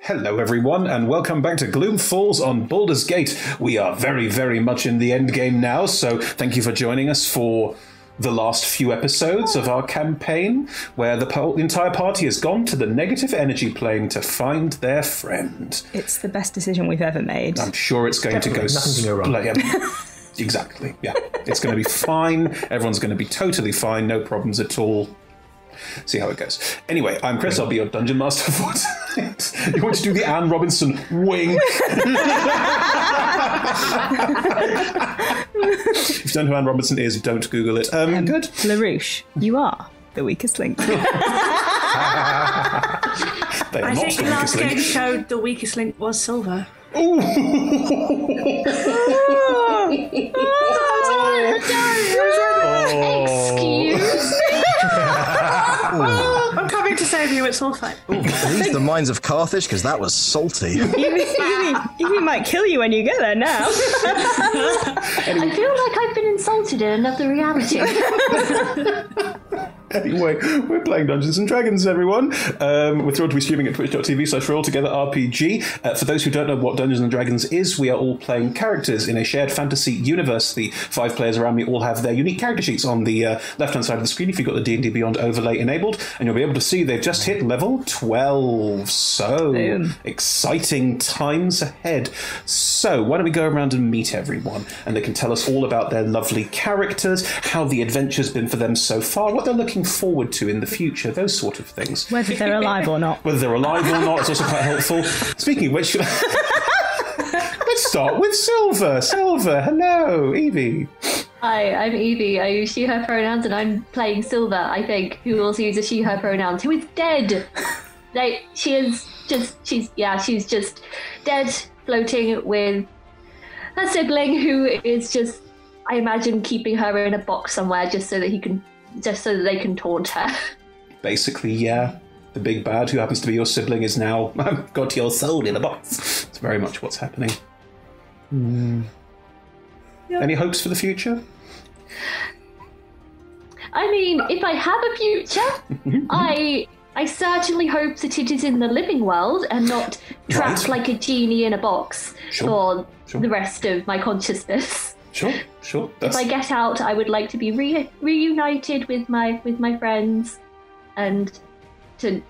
Hello everyone, and welcome back to Gloom Falls on Baldur's Gate. We are very, very much in the end game now, so thank you for joining us for the last few episodes of our campaign, where the entire party has gone to the negative energy plane to find their friend. It's the best decision we've ever made. I'm sure it's going to go... Nothing can go wrong. Exactly, yeah. It's going to be fine. Everyone's going to be totally fine. No problems at all. See how it goes. Anyway, I'm Chris. I'll be your Dungeon Master for tonight. You want to do the Anne Robinson wink? If you don't know who Anne Robinson is, don't Google it. Good. Larouche, you are the weakest link. I think the last game showed the weakest link was Silver. Ooh. Excuse me. I'm coming to save you, it's all fine. Are these the mines of Carthage? Because that was salty. Evie might kill you when you get there now. I feel like I've been insulted in another reality. Anyway, we're playing Dungeons & Dragons, everyone. We're thrilled to be streaming at twitch.tv/RollTogetherRPG. For those who don't know what Dungeons & Dragons is, we are all playing characters in a shared fantasy universe. The 5 players around me all have their unique character sheets on the left-hand side of the screen if you've got the D&D Beyond overlay enabled, and you'll be able to see they've just hit level 12. So, exciting times ahead. So, why don't we go around and meet everyone, and they can tell us all about their lovely characters, how the adventure's been for them so far, what they're looking forward to in the future, those sort of things. Whether they're alive or not. Whether they're alive or not, it's also quite helpful. Speaking of which, let's start with Silver. Silver, hello, Evie. Hi, I'm Evie. I use she, her pronouns, and I'm playing Silver, I think, who also uses she, her pronouns, who is dead. She's just dead, floating with her sibling, who is just, I imagine, keeping her in a box somewhere just so that they can taunt her. Basically, yeah. The big bad, who happens to be your sibling, is now got your soul in a box. It's very much what's happening. Yep. Any hopes for the future? I mean, if I have a future, I certainly hope that it is in the living world and not trapped like a genie in a box for the rest of my consciousness. Sure. If I get out, I would like to be reunited with my friends, and to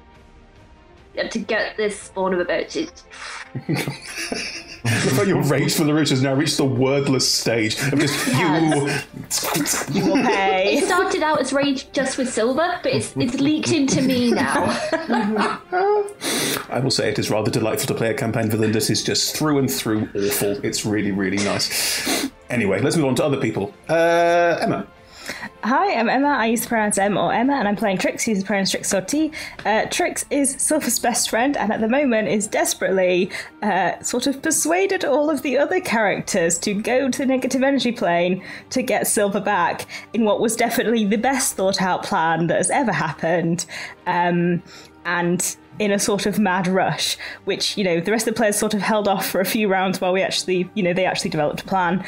get this spawn of a bitch. Your rage for Larouche has now reached the wordless stage of just you will pay. It started out as rage just with Silver, but it's leaked into me now. I will say it is rather delightful to play a campaign villain that is just through and through awful. It's really, really nice. Anyway, let's move on to other people. Emma. Hi, I'm Emma. I use the pronouns M or Emma, and I'm playing Trix, who uses the pronouns Trix or T. Trix is Silver's best friend, and at the moment is desperately sort of persuaded all of the other characters to go to the negative energy plane to get Silver back in what was definitely the best thought out plan that has ever happened. And in a sort of mad rush, which, the rest of the players sort of held off for a few rounds while we actually, they actually developed a plan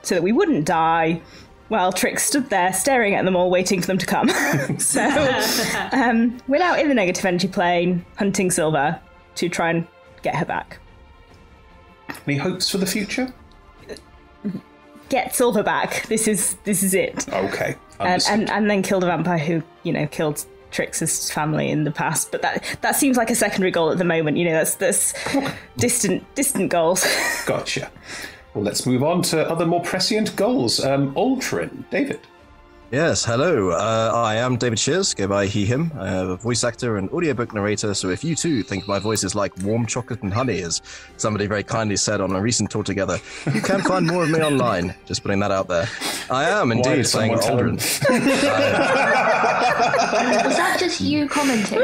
so that we wouldn't die, while Trix stood there staring at them all, waiting for them to come. So we're now in the negative energy plane, hunting Silver to try and get her back. Any hopes for the future? Get Silver back. This is it. Okay. And then kill the vampire who, killed Trix's family in the past, but that seems like a secondary goal at the moment. That's distant goals. Gotcha. Well, let's move on to other more prescient goals. Aldrin, David. Yes, hello. I am David Shears, go by he, him. I am a voice actor and audiobook narrator, so if you too think my voice is like warm chocolate and honey, as somebody very kindly said on a recent tour together, you can find more of me online. Just putting that out there. I am indeed playing Aldrin. Was that just you commenting?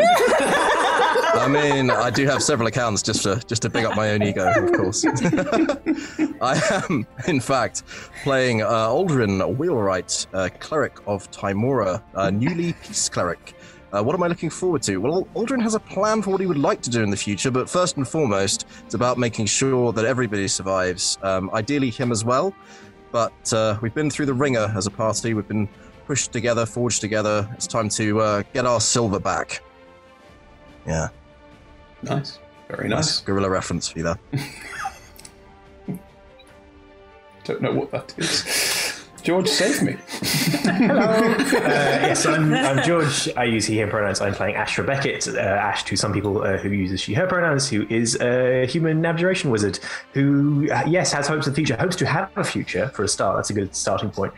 I mean, I do have several accounts just to big up my own ego, of course. I am, in fact, playing Aldrin Wheelwright, cleric of Timora, newly peace cleric. What am I looking forward to? Well, Aldrin has a plan for what he would like to do in the future, but first and foremost, it's about making sure that everybody survives, ideally him as well. But we've been through the ringer as a party, we've been pushed together, forged together. It's time to get our Silver back. Yeah. Nice. Very nice. Gorilla reference for you there. Don't know what that is. George, save me. Hello. Yes, I'm George. I use he, him pronouns. I'm playing Ashra Beckett. Ash to some people who uses she, her pronouns, who is a human abjuration wizard who, yes, has hopes of the future, hopes to have a future for a start. That's a good starting point.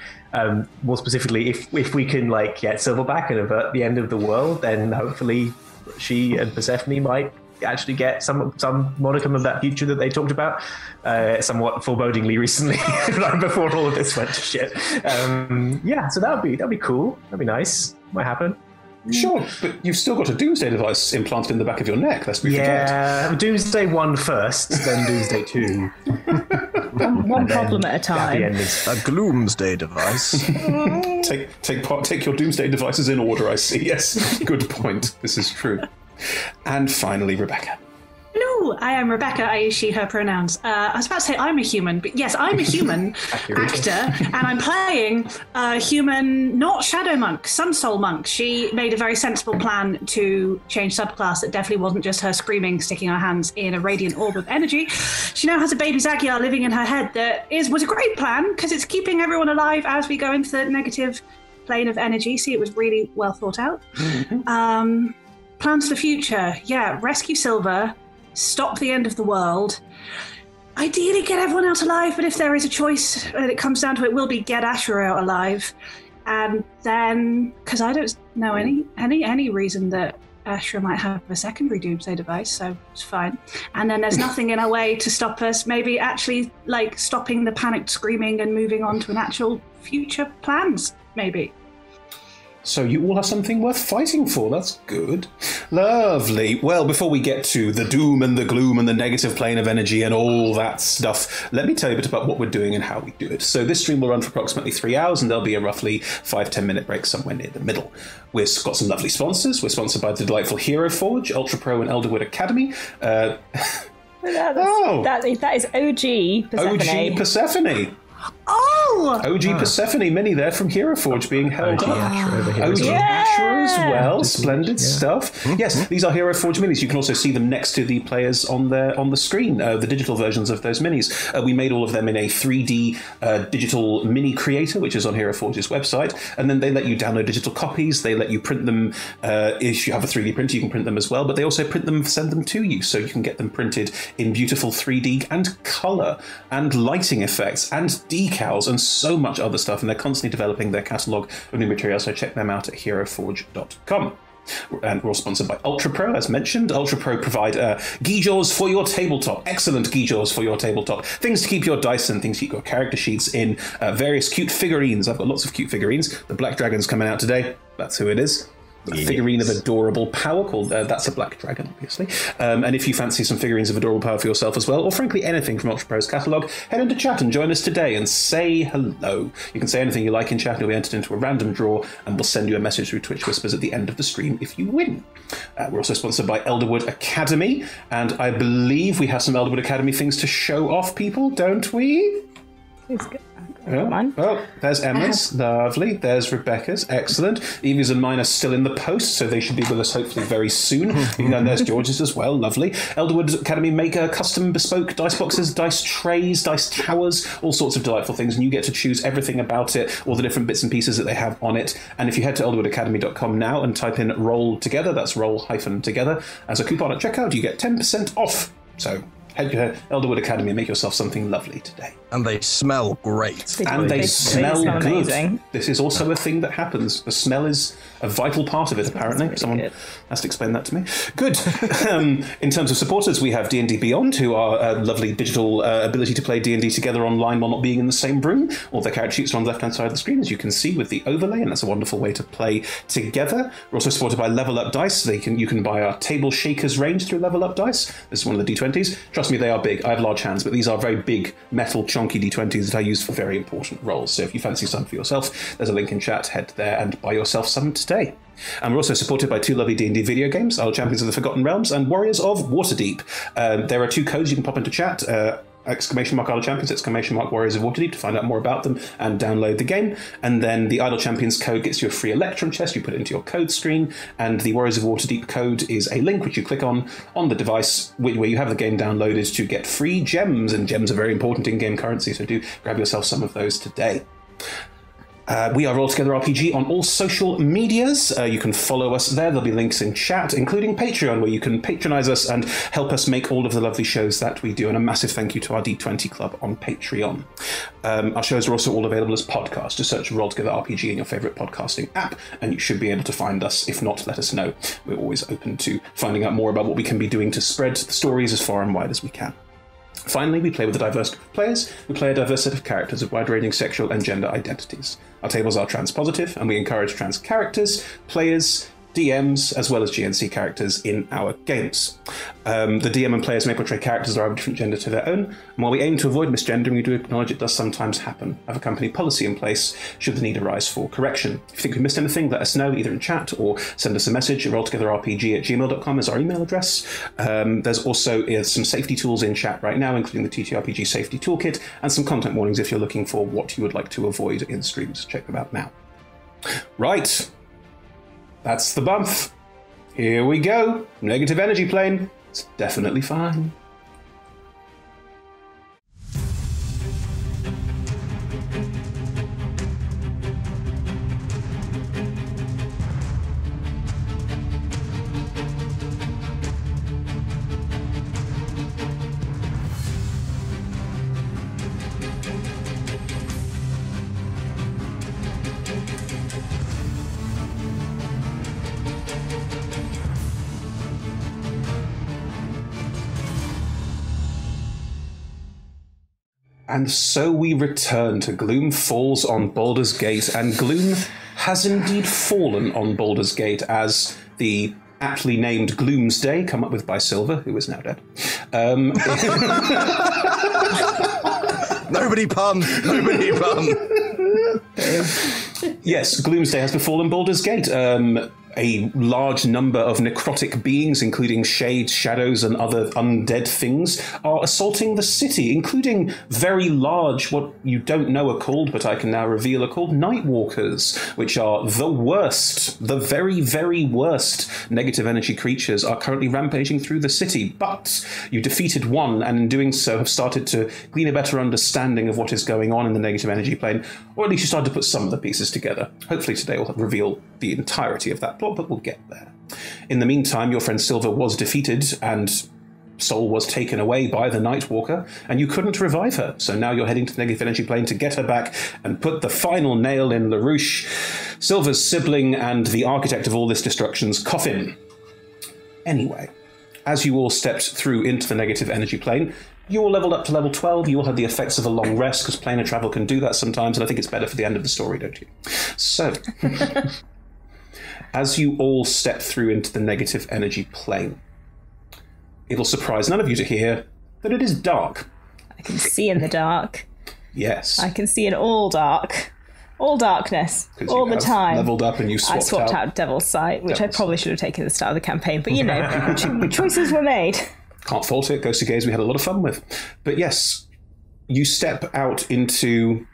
More specifically, if we can get Silverback and avert the end of the world, then hopefully she and Persephone might actually get some modicum of that future that they talked about somewhat forebodingly recently, right before all of this went to shit. So that'd be cool. That'd be nice. Might happen. Sure, but you've still got a Doomsday device implanted in the back of your neck, lest we forget. Doomsday 1 first, then Doomsday 2. One problem at a time. A Gloomsday device. Take your Doomsday devices in order, I see. Yes, good point. This is true. And finally, Rebecca. Hello, I am Rebecca. I use she, her pronouns. I was about to say I'm a human, but yes, I'm a human actor, and I'm playing a human, not Shadow Monk, Sun Soul Monk. She made a very sensible plan to change subclass that definitely wasn't just her screaming, sticking her hands in a radiant orb of energy. She now has a baby Zagyar living in her head that was a great plan, because it's keeping everyone alive as we go into the negative plane of energy. See, it was really well thought out. Plans for the future. Yeah, rescue Silver, stop the end of the world. Ideally get everyone out alive, but if there is a choice and it comes down to it, will be get Ashra out alive. And then, because I don't know any reason that Ashra might have a secondary Doomsday device, so it's fine. And then there's nothing in our way to stop us maybe actually stopping the panicked screaming and moving on to an actual future plans, maybe. So you all have something worth fighting for. That's good. Lovely. Well, before we get to the doom and the gloom and the negative plane of energy and all that stuff, let me tell you a bit about what we're doing and how we do it. So this stream will run for approximately 3 hours, and there'll be a roughly 5-10 minute break somewhere near the middle. We've got some lovely sponsors. We're sponsored by the delightful Hero Forge, Ultra Pro and Elderwood Academy. That is OG Persephone. OG Persephone. Oh! OG Persephone Mini there from Hero Forge being held up. OG Ashra as well. Splendid stuff. Yes, these are Hero Forge Minis. You can also see them next to the players on the screen, the digital versions of those minis. We made all of them in a 3D digital mini creator, which is on Hero Forge's website. And then they let you download digital copies. They let you print them. If you have a 3D printer, you can print them as well. But they also print them, send them to you. So you can get them printed in beautiful 3D and color and lighting effects and decals and so much other stuff, and they're constantly developing their catalogue of new material, so check them out at heroforge.com. And we're all sponsored by Ultra Pro, as mentioned. Ultra Pro provide geejaws for your tabletop. Excellent geejaws for your tabletop. Things to keep your dice and things to keep your character sheets in. Various cute figurines. I've got lots of cute figurines. The Black Dragon's coming out today. That's who it is. A figurine of adorable power called That's a Black Dragon, obviously. And if you fancy some figurines of adorable power for yourself as well, or frankly anything from Ultra Pro's catalogue, head into chat and join us today and say hello. You can say anything you like in chat, and you'll be entered into a random draw, and we'll send you a message through Twitch Whispers at the end of the stream if you win. We're also sponsored by Elderwood Academy, and I believe we have some Elderwood Academy things to show off, people, don't we? It's good. Oh, there's Emma's. Lovely. There's Rebecca's. Excellent. Evie's and mine are still in the post, so they should be with us hopefully very soon. And there's George's as well. Lovely. Elderwood Academy make custom bespoke dice boxes, dice trays, dice towers, all sorts of delightful things, and you get to choose everything about it, all the different bits and pieces that they have on it. And if you head to elderwoodacademy.com now and type in roll together, that's roll-together, as a coupon at checkout, you get 10% off. So head to Elderwood Academy and make yourself something lovely today. And they smell great. And they smell good. Amazing. This is also a thing that happens. The smell is a vital part of it, apparently. Really Someone good. has to explain that to me. Good. In terms of supporters, we have D&D Beyond, who are a lovely digital ability to play D&D together online while not being in the same room. All their character sheets are on the left-hand side of the screen, as you can see, with the overlay, and that's a wonderful way to play together. We're also supported by Level Up Dice. You can buy our Table Shakers range through Level Up Dice. This is one of the D20s. Trust me, they are big. I have large hands, but these are very big, metal, chunky D20s that I use for very important roles. So if you fancy some for yourself, there's a link in chat. Head there and buy yourself some today. And we're also supported by two lovely D&D video games, our Champions of the Forgotten Realms and Warriors of Waterdeep. There are two codes you can pop into chat. !Idle Champions, !Warriors of Waterdeep to find out more about them and download the game. And then the Idle Champions code gets you a free Electrum chest. You put it into your code screen, and the Warriors of Waterdeep code is a link which you click on the device where you have the game downloaded to get free gems, and gems are very important in-game currency, so do grab yourself some of those today. We are Altogether RPG on all social medias. You can follow us there. There'll be links in chat, including Patreon, where you can patronize us and help us make all of the lovely shows that we do. And a massive thank you to our D20 Club on Patreon. Our shows are also all available as podcasts. Just search for Altogether RPG in your favorite podcasting app, and you should be able to find us. If not, let us know. We're always open to finding out more about what we can be doing to spread the stories as far and wide as we can. Finally, we play with a diverse group of players. We play a diverse set of characters of wide-ranging sexual and gender identities. Our tables are trans-positive, and we encourage trans characters, players, DMs, as well as GNC characters in our games. The DM and players may portray characters that are of a different gender to their own, and while we aim to avoid misgendering, we do acknowledge it does sometimes happen. Have a company policy in place should the need arise for correction. If you think we missed anything, let us know, either in chat or send us a message. rolltogetherrpg@gmail.com is our email address. There's also some safety tools in chat right now, including the TTRPG Safety Toolkit, and some content warnings if you're looking for what you would like to avoid in streams. Check them out now. Right. That's the bump. Here we go. Negative energy plane. It's definitely fine. And so we return to Gloom Falls on Baldur's Gate, and Gloom has indeed fallen on Baldur's Gate as the aptly named Gloomsday, come up with by Silver, who is now dead. Nobody pun! Yes, Gloomsday has befallen Baldur's Gate. A large number of necrotic beings, including shades, shadows, and other undead things, are assaulting the city, including very large, what you don't know are called, but I can now reveal are called Nightwalkers, which are the worst, the very, very worst negative energy creatures are currently rampaging through the city. But you defeated one, and in doing so have started to glean a better understanding of what is going on in the negative energy plane, or at least you started to put some of the pieces together. Hopefully today will reveal the entirety of that plot, but we'll get there. In the meantime, your friend Silver was defeated and soul was taken away by the Nightwalker, and you couldn't revive her. So now you're heading to the negative energy plane to get her back and put the final nail in Larouche, Silver's sibling and the architect of all this destruction's coffin. Anyway, as you all stepped through into the negative energy plane, you all leveled up to level 12. You all had the effects of a long rest, because planar travel can do that sometimes, and I think it's better for the end of the story, don't you? So, as you all step through into the negative energy plane, it'll surprise none of you to hear that it is dark. I can see in the dark. Yes. I can see in all dark. All darkness. All the time. Leveled up and you swapped out Devil's Sight, which I probably should have taken at the start of the campaign, but you know, choices were made. Can't fault it. Ghostly Gaze we had a lot of fun with. But yes, you step out into...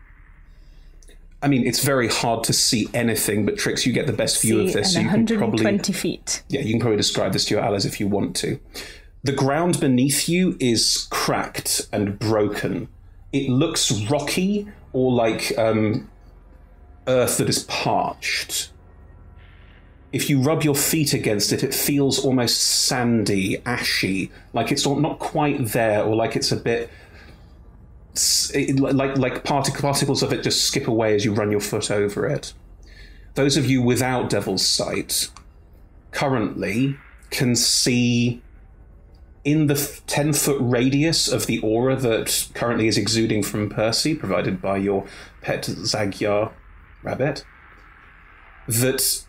I mean, it's very hard to see anything, but Trix, you get the best view of this. So 120 feet. Yeah, you can probably describe this to your allies if you want to. The ground beneath you is cracked and broken. It looks rocky or like earth that is parched. If you rub your feet against it, it feels almost sandy, ashy, like it's not quite there, or like it's a bit... like particles of it just skip away as you run your foot over it. Those of you without Devil's Sight currently can see in the 10-foot radius of the aura that currently is exuding from Percy, provided by your pet Zagyar rabbit, that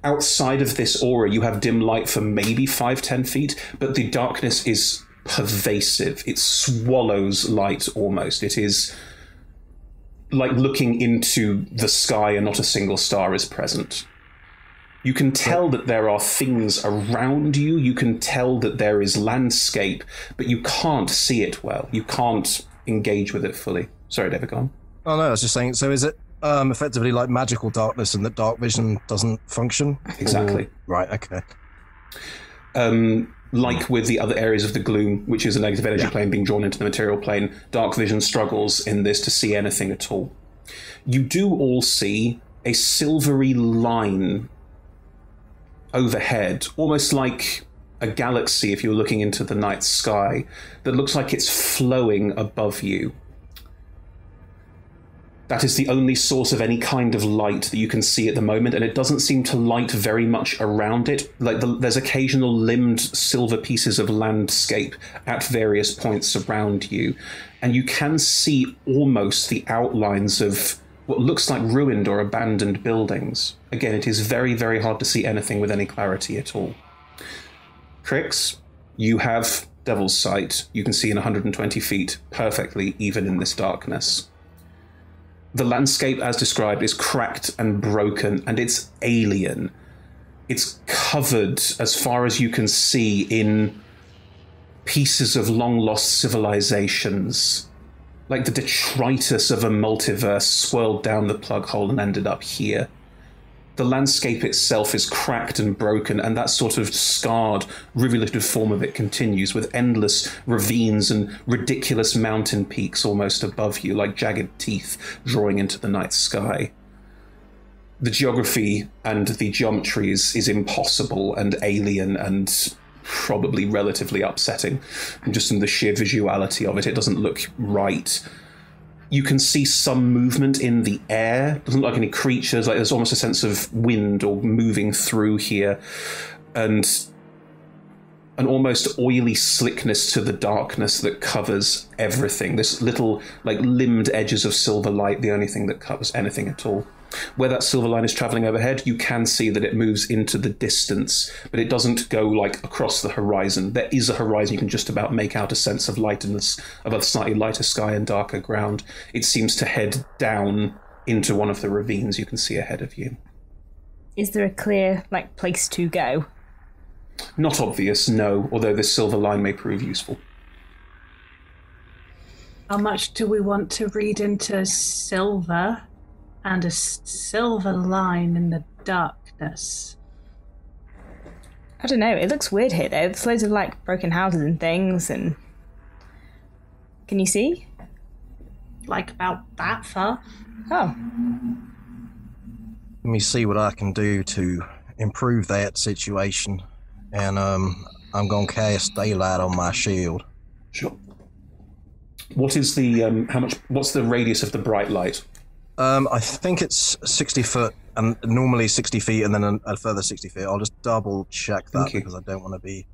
outside of this aura you have dim light for maybe 5-10 feet, but the darkness is pervasive. It swallows light almost. It is like looking into the sky and not a single star is present. You can tell that there are things around you. You can tell that there is landscape, but you can't see it well. You can't engage with it fully. Sorry, David, go on. Oh, no, I was just saying, so is it effectively like magical darkness and that dark vision doesn't function? Exactly. Right, okay. Like with the other areas of the gloom, which is a negative energy plane being drawn into the material plane, dark vision struggles in this to see anything at all. You do all see a silvery line overhead, almost like a galaxy if you're looking into the night sky, that looks like it's flowing above you. That is the only source of any kind of light that you can see at the moment, and it doesn't seem to light very much around it. Like there's occasional limbed silver pieces of landscape at various points around you, and you can see almost the outlines of what looks like ruined or abandoned buildings. Again, it is very, very hard to see anything with any clarity at all. Trix, you have Devil's Sight. You can see in 120 feet perfectly, even in this darkness. The landscape, as described, is cracked and broken, and it's alien. It's covered, as far as you can see, in pieces of long-lost civilizations, like the detritus of a multiverse swirled down the plug hole and ended up here. The landscape itself is cracked and broken, and that sort of scarred, rivulative form of it continues, with endless ravines and ridiculous mountain peaks almost above you, like jagged teeth drawing into the night sky. The geography and the geometry is impossible and alien and probably relatively upsetting. And just in the sheer visuality of it doesn't look right. You can see some movement in the air. Doesn't look like any creatures. Like there's almost a sense of wind or moving through here, and an almost oily slickness to the darkness that covers everything. This little, like, limbed edges of silver light, the only thing that covers anything at all. Where that silver line is traveling overhead, you can see that it moves into the distance, but it doesn't go, like, across the horizon. There is a horizon. You can just about make out a sense of lightness above slightly lighter sky and darker ground. It seems to head down into one of the ravines you can see ahead of you. Is there a clear, like, place to go? Not obvious, no, although this silver line may prove useful. How much do we want to read into silver and a silver line in the darkness? I don't know, it looks weird here though. There's loads of, like, broken houses and things, and... Can you see? Like about that far? Oh. Let me see what I can do to improve that situation. And I'm gonna cast daylight on my shield. Sure. What is the what's the radius of the bright light? I think it's 60 foot, and normally 60 feet, and then a further 60 feet. I'll just double check that because I don't want to be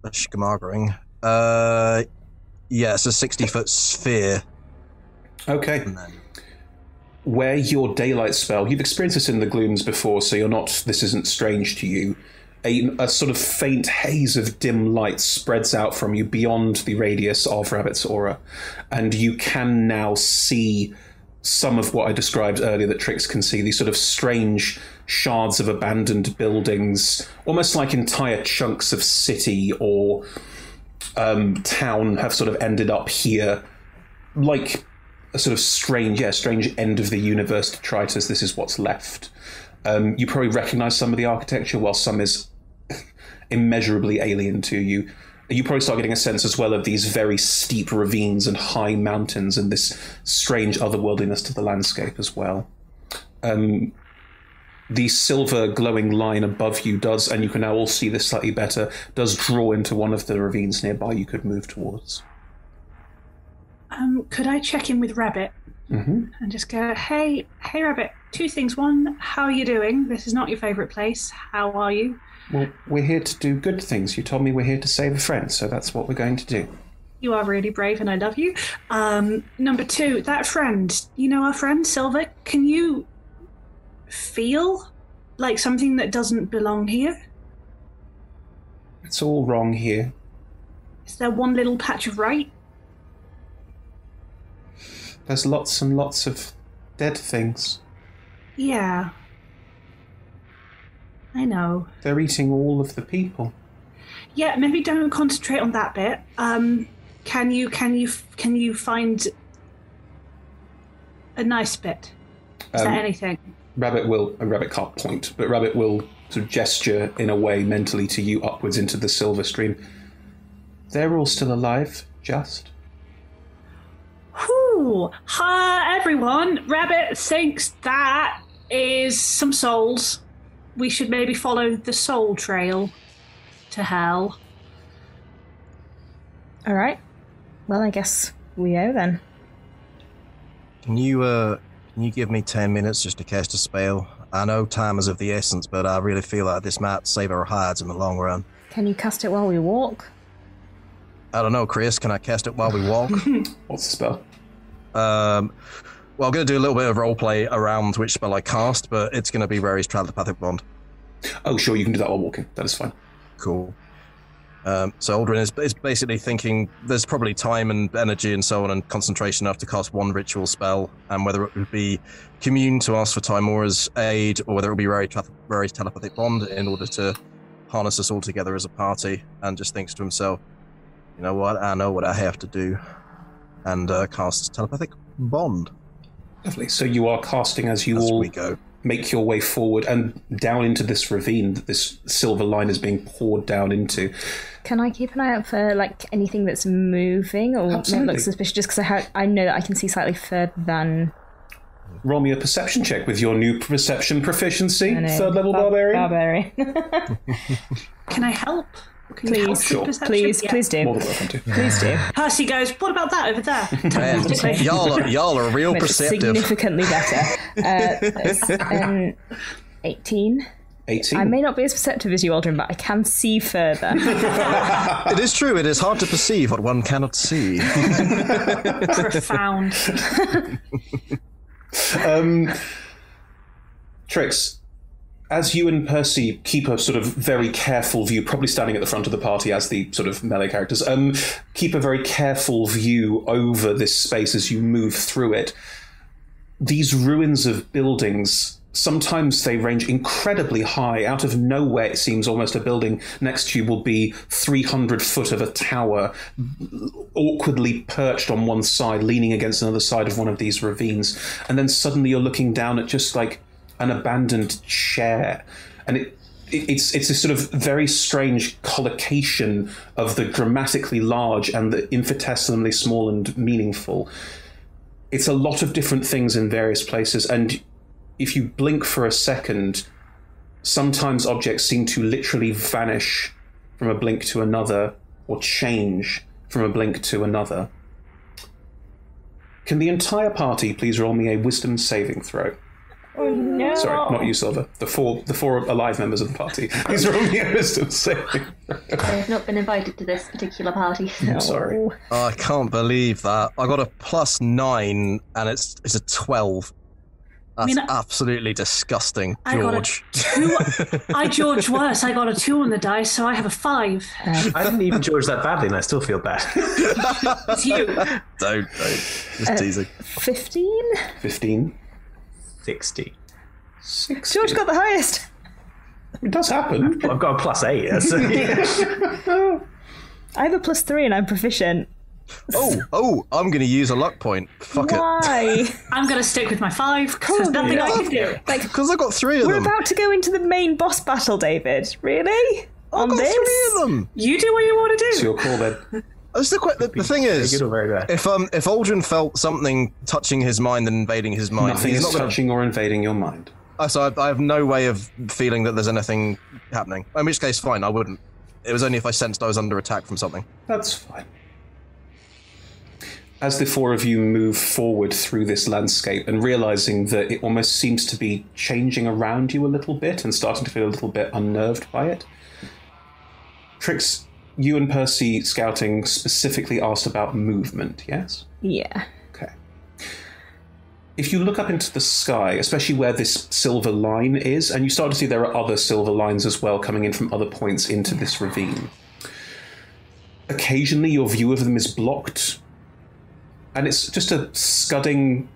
schmargering. Yeah, it's a 60-foot sphere. Okay. And then... Where your daylight spell, you've experienced this in the glooms before, so this isn't strange to you. A sort of faint haze of dim light spreads out from you beyond the radius of Rabbit's aura, and you can now see some of what I described earlier that Trix can see, these sort of strange shards of abandoned buildings, almost like entire chunks of city or town have sort of ended up here, like a sort of strange end of the universe detritus. This is what's left. You probably recognize some of the architecture, while some is immeasurably alien to you. You probably start getting a sense as well of these very steep ravines and high mountains and this strange otherworldliness to the landscape as well. The silver glowing line above you does, and you can now all see this slightly better, does draw into one of the ravines nearby you could move towards. Could I check in with Rabbit? Mm-hmm. And just go, hey Rabbit, two things. One, how are you doing? This is not your favourite place. How are you? Well, we're here to do good things. You told me we're here to save a friend, so that's what we're going to do. You are really brave and I love you. Number two, that friend, our friend, Silver, can you feel like something that doesn't belong here? It's all wrong here. Is there one little patch of right? There's lots and lots of dead things. Yeah. I know. They're eating all of the people. Yeah, maybe don't concentrate on that bit. Can you find a nice bit? Is there anything? Rabbit can't point, but Rabbit will sort of gesture in a way mentally to you upwards into the silver stream. They're all still alive, just. Whew. Hi, everyone. Rabbit thinks that is some souls. We should maybe follow the soul trail to hell. All right. Well, I guess we go then. Can you give me 10 minutes just to cast a spell? I know time is of the essence, but I really feel like this might save our hides in the long run. Can you cast it while we walk? I don't know, Chris. Can I cast it while we walk? What's the spell? Well, I'm going to do a little bit of roleplay around which spell I cast, but it's going to be Rary's Telepathic Bond. Oh, sure, you can do that while walking. That is fine. Cool. So Aldrin is basically thinking there's probably time and energy and so on and concentration enough to cast one ritual spell, and whether it would be Commune to ask for Timora's aid, or whether it would be Rary's Telepathic Bond in order to harness us all together as a party, and just thinks to himself, you know what, I know what I have to do, and casts Telepathic Bond. Lovely. So you are casting as you all make your way forward and down into this ravine that this silver line is being poured down into. Can I keep an eye out for anything that's moving or looks suspicious? Just because I know that I can see slightly further than. Roll me a perception check with your new perception proficiency. 3rd level barbarian. Can I help? Can please, you help sure. Please do. More than welcome to. Please do. Percy goes, what about that over there? y'all are real perceptive. Significantly better. 18. 18. I may not be as perceptive as you, Aldrin, but I can see further. It is true, it is hard to perceive what one cannot see. Profound. Trix, as you and Percy keep a sort of very careful view, probably standing at the front of the party as the sort of melee characters, keep a very careful view over this space as you move through it. These ruins of buildings, sometimes they range incredibly high. Out of nowhere, it seems almost a building next to you will be 300 foot of a tower, awkwardly perched on one side, leaning against another side of one of these ravines. And then suddenly you're looking down at just an abandoned chair. And it's a sort of very strange collocation of the dramatically large and the infinitesimally small and meaningful. It's a lot of different things in various places, and if you blink for a second, sometimes objects seem to literally vanish from a blink to another, or change from a blink to another. Can the entire party please roll me a wisdom saving throw? Oh no! Sorry, not you, Silver. The four alive members of the party. Please roll me a wisdom saving throw. I've not been invited to this particular party. I'm sorry. Oh, I can't believe that. I got a +9 and it's a 12. That's absolutely disgusting, George. I George worse. I got a 2 on the dice, so I have a 5. I didn't even George that badly, and I still feel bad. It's you. Don't. Just teasing. 15? 15. 60. George got the highest. It does happen. I've got a +8. So, yeah. I have a +3 and I'm proficient. Oh, I'm going to use a luck point. Fuck Why? it. I'm going to stick with my 5 because there's nothing I can do. Because I got 3 of them. We're about to go into the main boss battle, David. Really? I got 3 of them. You do what you want to do. It's your call then. The thing is, Good or very bad. if Aldrin felt something touching his mind and invading his mind, Nothing he's is not going touching or invading your mind. So I have no way of feeling that there's anything happening. In which case, fine, I wouldn't. It was only if I sensed I was under attack from something. That's fine. As the 4 of you move forward through this landscape and realizing that it almost seems to be changing around you a little bit and starting to feel a little bit unnerved by it, Trix, you and Percy scouting specifically asked about movement, yes? Yeah. Okay. If you look up into the sky, especially where this silver line is, and you start to see there are other silver lines as well coming in from other points into this ravine, occasionally your view of them is blocked, and it's just a scudding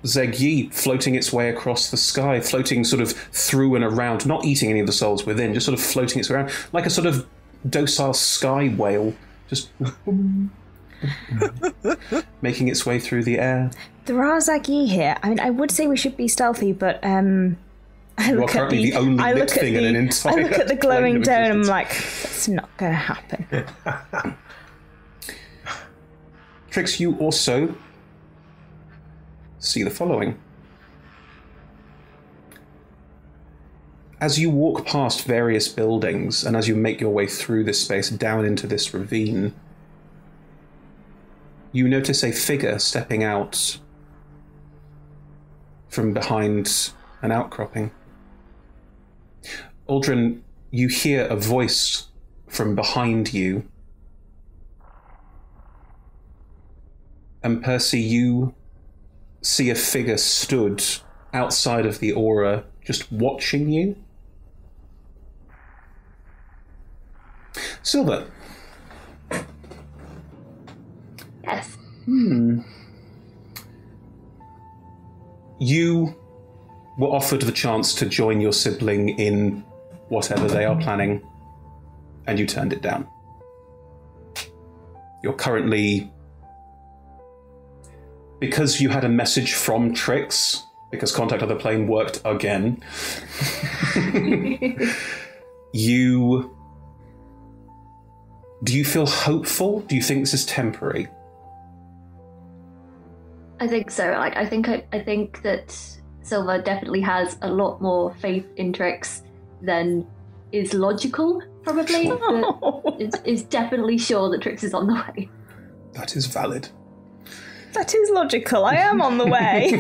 Zegyi floating its way across the sky, floating sort of through and around, not eating any of the souls within, just sort of floating its way around, like a sort of docile sky whale, just making its way through the air. There are Zegyi here. I mean, I would say we should be stealthy, but I look at the glowing dome and I'm like, that's not going to happen. Trix, you also see the following. As you walk past various buildings and as you make your way through this space down into this ravine, you notice a figure stepping out from behind an outcropping. Aldrin, you hear a voice from behind you. And Percy, you see a figure stood outside of the aura, just watching you. Silver. Yes. You were offered the chance to join your sibling in whatever they are planning, and you turned it down. You're currently... Because you had a message from Trix, because Contact Other Plane worked again, Do you feel hopeful? Do you think this is temporary? I think so. I think that Silva definitely has a lot more faith in Trix than is logical, probably. But is definitely sure that Trix is on the way. That is valid. That is logical. I am on the way.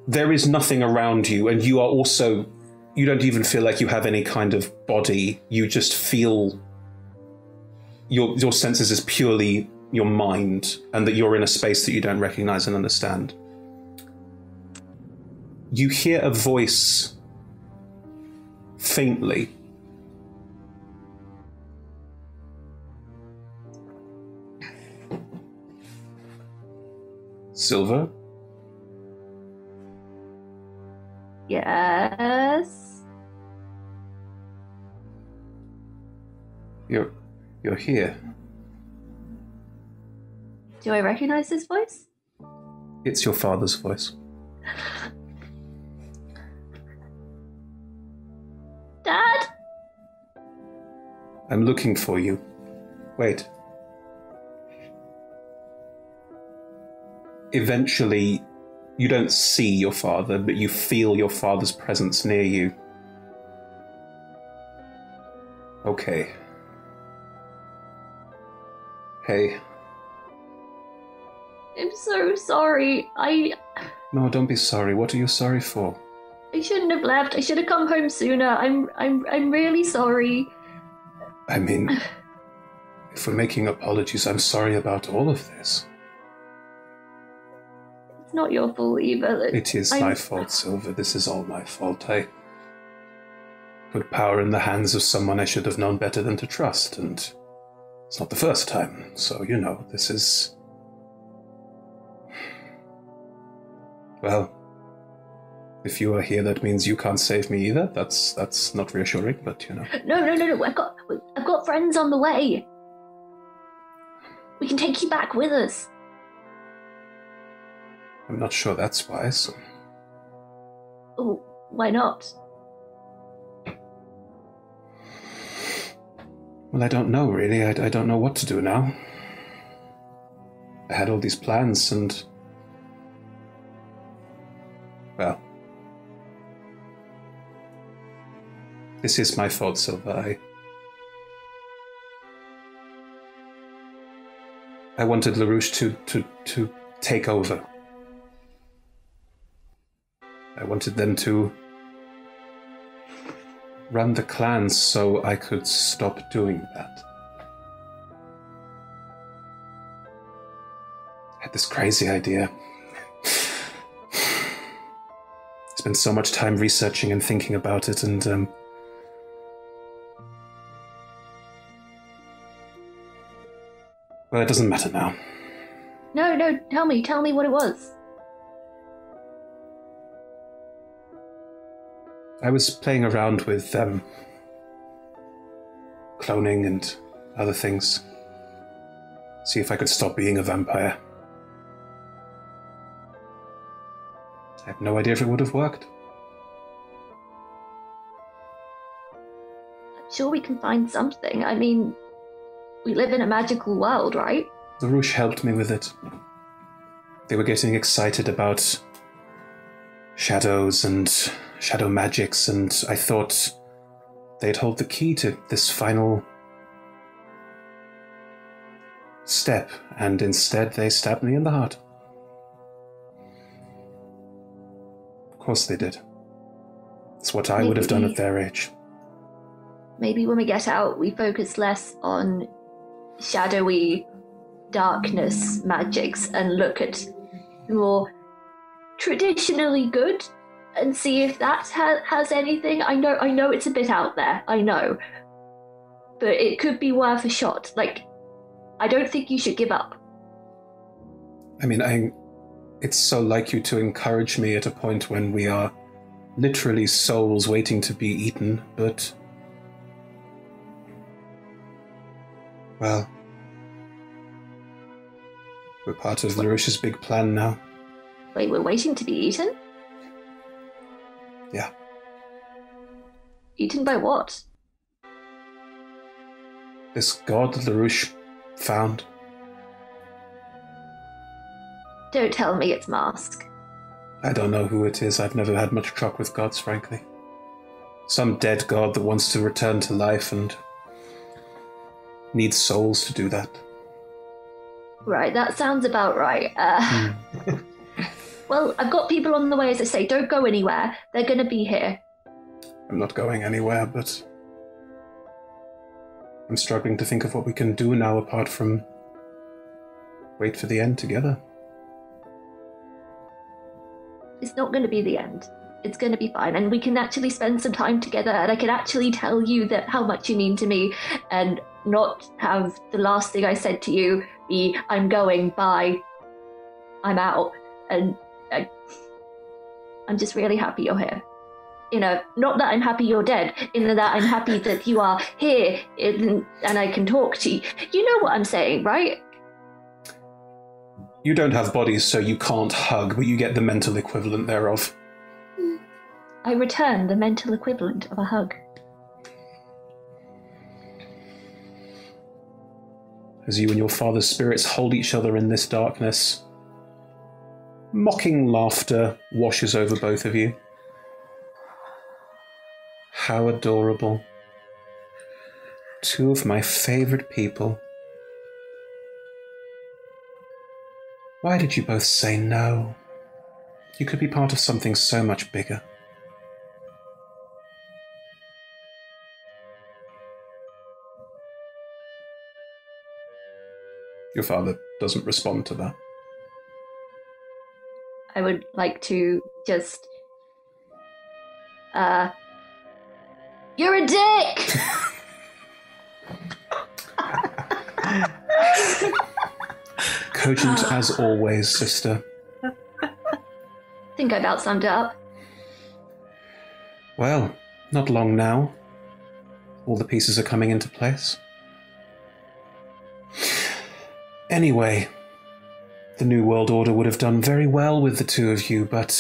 There is nothing around you, and you are also... You don't even feel like you have any kind of body. You just feel... Your senses is purely your mind, and that you're in a space that you don't recognize and understand. You hear a voice faintly. Silver? Yes. You're here. Do I recognize this voice? It's your father's voice. Dad? I'm looking for you. Wait. Eventually, you don't see your father, but you feel your father's presence near you. Okay. Hey. I'm so sorry. No, don't be sorry. What are you sorry for? I shouldn't have left. I should have come home sooner. I'm really sorry. I mean, if we're making apologies, I'm sorry about all of this. It's not your fault either. It is my fault, Silver. This is all my fault. I put power in the hands of someone I should have known better than to trust, and it's not the first time. So, you know, this is... Well, if you are here, that means you can't save me either. That's not reassuring, but you know. No. I've got friends on the way. We can take you back with us. I'm not sure that's wise. Oh, why not? Well, I don't know, really. I don't know what to do now. I had all these plans and... Well... This is my fault, Silver. I wanted Larouche to take over. I wanted them to run the clans so I could stop doing that. I had this crazy idea. Spent so much time researching and thinking about it, and well, it doesn't matter now. No, tell me what it was. I was playing around with cloning and other things. See if I could stop being a vampire. I have no idea if it would have worked. I'm sure we can find something. I mean, we live in a magical world, right? Larouche helped me with it. They were getting excited about shadows and shadow magics, and I thought they'd hold the key to this final step, and instead they stabbed me in the heart. Of course they did. It's what I would have done at their age. Maybe when we get out, we focus less on shadowy darkness magics and look at the more traditionally good and see if that has anything. I know it's a bit out there, I know. But it could be worth a shot. Like, I don't think you should give up. I mean, it's so like you to encourage me at a point when we are literally souls waiting to be eaten, but... well... we're part of Larouche's big plan now. Wait, we're waiting to be eaten? Yeah. Eaten by what? This god Larouche found. Don't tell me it's Mask. I don't know who it is. I've never had much truck with gods, frankly. Some dead god that wants to return to life and needs souls to do that. Right, that sounds about right. Well, I've got people on the way, as I say. Don't go anywhere. They're going to be here. I'm not going anywhere, but I'm struggling to think of what we can do now apart from wait for the end together. It's not going to be the end. It's going to be fine, and we can actually spend some time together, and I can actually tell you that how much you mean to me, and not have the last thing I said to you be, I'm going, bye, I'm out, and I'm just really happy you're here. You know, not that I'm happy you're dead, in that I'm happy that you are here, and I can talk to you. You know what I'm saying, right? You don't have bodies, so you can't hug, but you get the mental equivalent thereof. I return the mental equivalent of a hug. As you and your father's spirits hold each other in this darkness, mocking laughter washes over both of you. How adorable. Two of my favorite people. Why did you both say no? You could be part of something so much bigger. Your father doesn't respond to that. I would like to just... You're a dick! Cogent as always, sister. Think I about summed it up. Well, not long now. All the pieces are coming into place. Anyway, the New World Order would have done very well with the two of you, but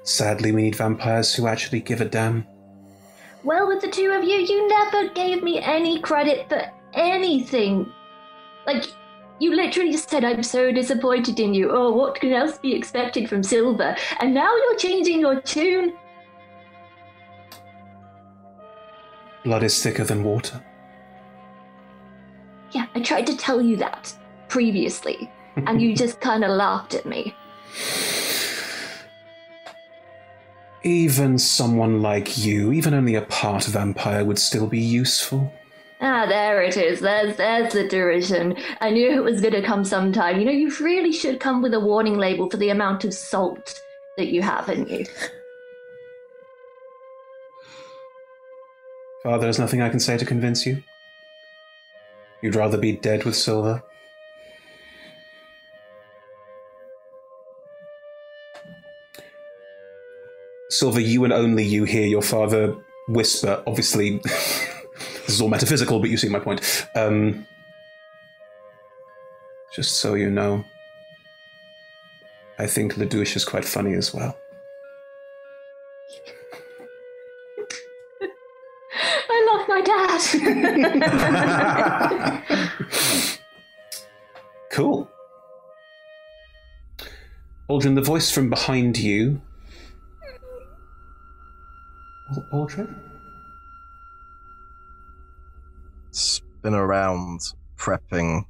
sadly we need vampires who actually give a damn. Well, with the two of you, you never gave me any credit for anything. Like, you literally just said, I'm so disappointed in you. Oh, what can else be expected from Silver? And now you're changing your tune. Blood is thicker than water. Yeah, I tried to tell you that previously, and you just kind of laughed at me. Even someone like you, even only a part vampire, would still be useful. Ah, there it is. There's the derision. I knew it was going to come sometime. You know, you really should come with a warning label for the amount of salt that you have in you. Father, there's nothing I can say to convince you? You'd rather be dead with Silver? Silver, you and only you hear your father whisper. Obviously, this is all metaphysical, but you see my point. Just so you know, I think Larouche is quite funny as well. I love my dad. Cool. Aldrin, the voice from behind you. Aldrin? Spin around, prepping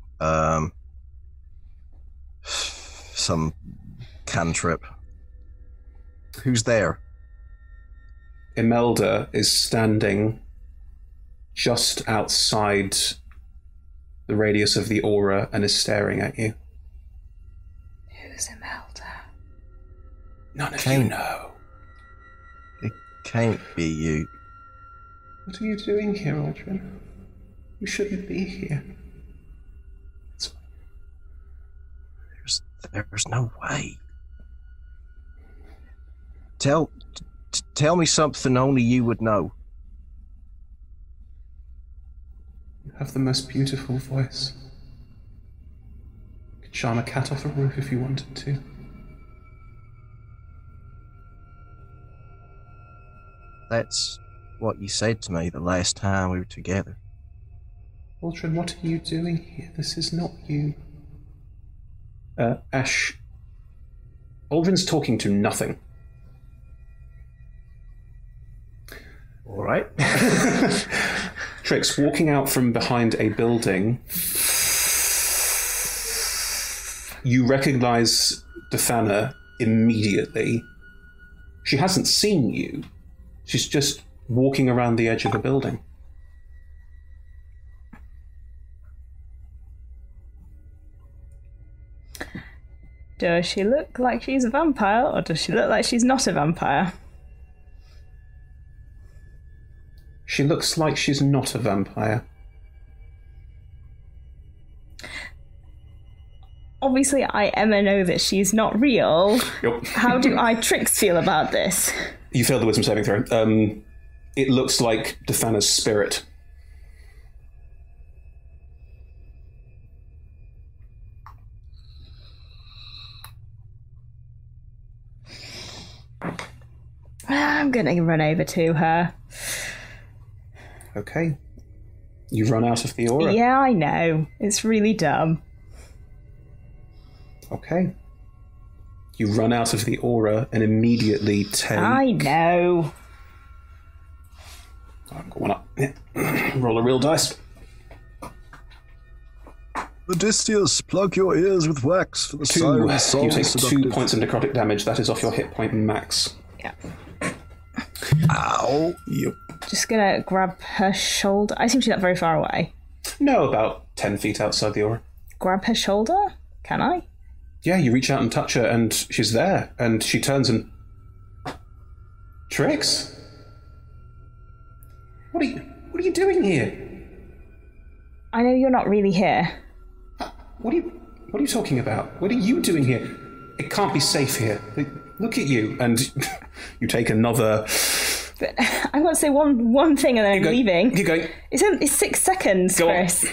some cantrip. Who's there? Imelda is standing just outside the radius of the aura and is staring at you. Who's Imelda? None of you know. It can't be you. What are you doing here, Aldrin? You shouldn't be here. There's no way. Tell me something only you would know. You have the most beautiful voice. You could charm a cat off a roof if you wanted to. That's what you said to me the last time we were together. Aldrin, what are you doing here? This is not you. Ash. Aldrin's talking to nothing. All right. Trix, walking out from behind a building, you recognize Defana immediately. She hasn't seen you. She's just walking around the edge of the building. Does she look like she's a vampire, or does she look like she's not a vampire? She looks like she's not a vampire. Obviously, Emma know that she's not real. Yep. How do Trix feel about this? You failed the wisdom saving throw. It looks like Defana's spirit. I'm gonna run over to her. Okay. You run out of the aura. Yeah, I know. It's really dumb. Okay. You run out of the aura and immediately take... I know. I've got one up. Roll a real dice. Odysseus, plug your ears with wax for the siren song. You take 2 points of necrotic damage. That is off your hit point max. Yeah. Ow. Yep. Just gonna grab her shoulder. I assume she's not very far away. No, about 10 feet outside the aura. Grab her shoulder? Can I? Yeah, you reach out and touch her, and she's there. And she turns and... Trix? What are you doing here? I know you're not really here. What are you talking about? What are you doing here? It can't be safe here. Look at you. And you take another... But I want to say one thing and then I'm leaving. Keep going. It's 6 seconds, Go Chris.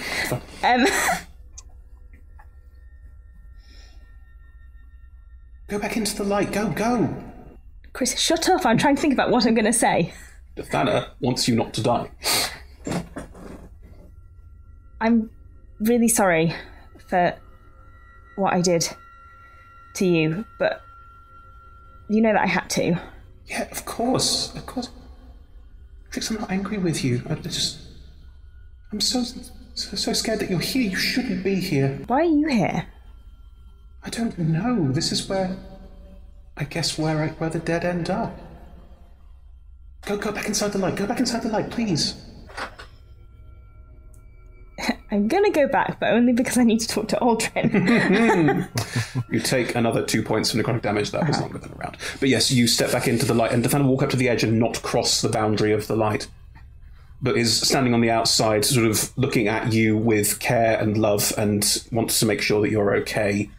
On. Go back into the light. Go. Chris, shut up. I'm trying to think about what I'm going to say. Defana wants you not to die. I'm really sorry for what I did to you, but you know that I had to. Yeah, of course. Trix, I'm not angry with you. I'm so scared that you're here. You shouldn't be here. Why are you here? I don't know. This is where the dead end up. Go back inside the light. Go back inside the light, please. I'm gonna go back, but only because I need to talk to Aldrin. You take another 2 points of necrotic damage. That was longer than a round. But yes, you step back into the light, and Defana walk up to the edge and not cross the boundary of the light, but is standing on the outside, sort of looking at you with care and love, and wants to make sure that you're okay.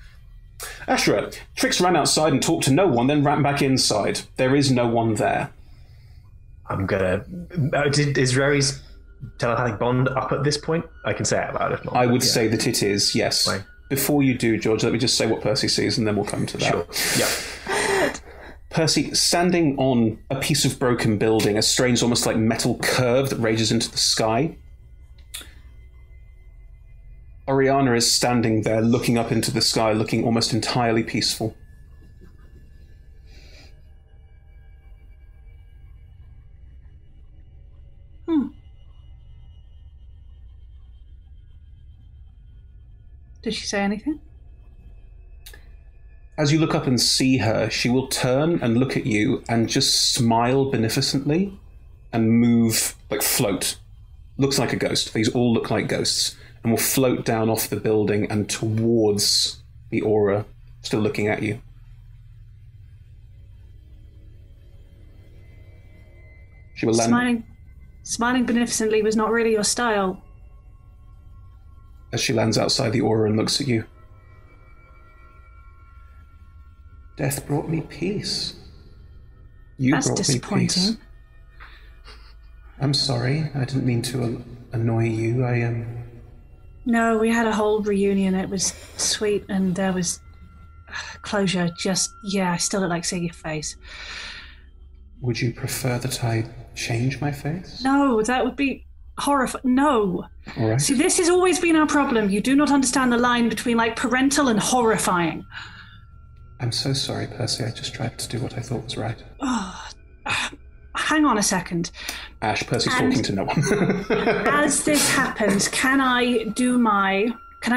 Ashra, Trix ran outside and talked to no one, then ran back inside. There is no one there. I'm gonna... Is Rory's telepathic bond up at this point? I can say it out loud if not. I would say that it is, yes. Right. Before you do, George, let me just say what Percy sees and then we'll come to that. Sure. Yeah. Percy, standing on a piece of broken building, a strange, almost like metal curve that rages into the sky. Oriana is standing there, looking up into the sky, looking almost entirely peaceful. Did she say anything? As you look up and see her, she will turn and look at you and just smile beneficently and move, like float. Looks like a ghost. These all look like ghosts. And will float down off the building and towards the aura, still looking at you. She will land... Smiling beneficently was not really your style. As she lands outside the aura and looks at you. Death brought me peace. That's brought disappointing. Me peace. I'm sorry. I didn't mean to annoy you. No, we had a whole reunion. It was sweet, and there was closure. I still don't like seeing your face. Would you prefer that I change my face? No, that would be horrifying. No. All right. See, this has always been our problem. You do not understand the line between, like, parental and horrifying. I'm so sorry, Percy. I just tried to do what I thought was right. Oh, hang on a second. Ash, Percy's talking to no one. As this happens, can I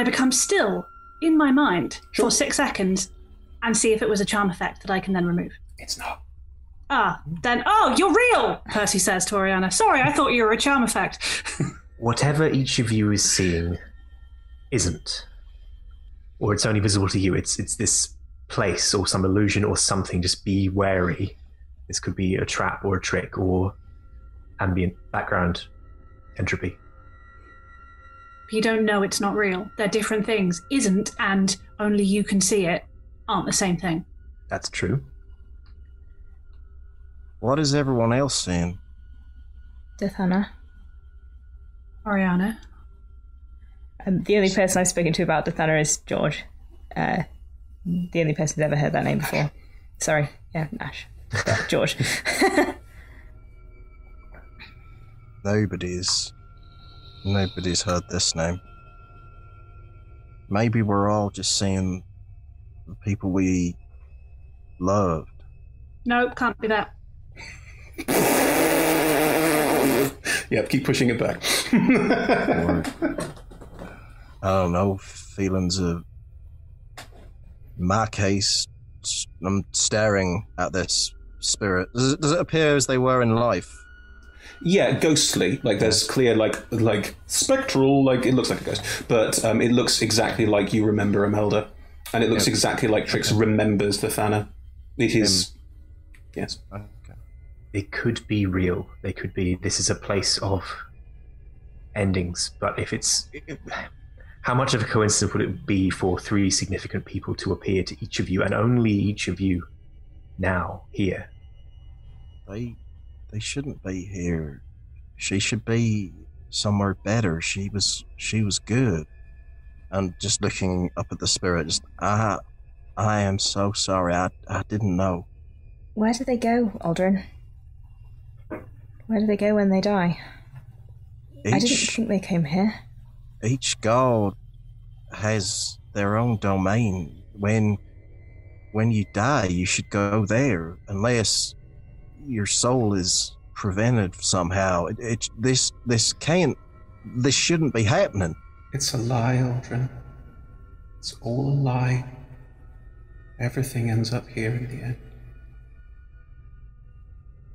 become still in my mind for 6 seconds and see if it was a charm effect that I can then remove? It's not. You're real, Percy says to Oriana. Sorry, I thought you were a charm effect. Whatever each of you is seeing isn't. Or it's only visible to you. It's this place or some illusion or something. Just be wary. This could be a trap or a trick or ambient background entropy. You don't know it's not real. They're different things. Isn't and only you can see it aren't the same thing. That's true. What is everyone else seeing? Dithana. Oriana. The only person I've spoken to about Dithana is George. The only person who's ever heard that name before. Sorry. Yeah, Ash. But George. Nobody's heard this name. Maybe we're all just seeing the people we loved. Nope, can't be that. Yeah, keep pushing it back. Or, I don't know, feelings of... In my case, I'm staring at this spirit. Does it appear as they were in life? Yeah, ghostly. Like there's clear, like spectral. Like it looks like a ghost, but it looks exactly like you remember Imelda, and it looks exactly like Trix remembers the Thana. It is, yes. Okay. They could be real. They could be. This is a place of endings. But if it's, how much of a coincidence would it be for 3 significant people to appear to each of you, and only each of you now here? They shouldn't be here. She should be somewhere better. She was good. And just looking up at the spirit, I am so sorry. I didn't know. Where do they go, Aldrin? Where do they go when they die? I didn't think they came here. Each god has their own domain. When you die, you should go there, unless your soul is prevented somehow. This shouldn't be happening. It's a lie, Aldrin. It's all a lie. Everything ends up here in the end.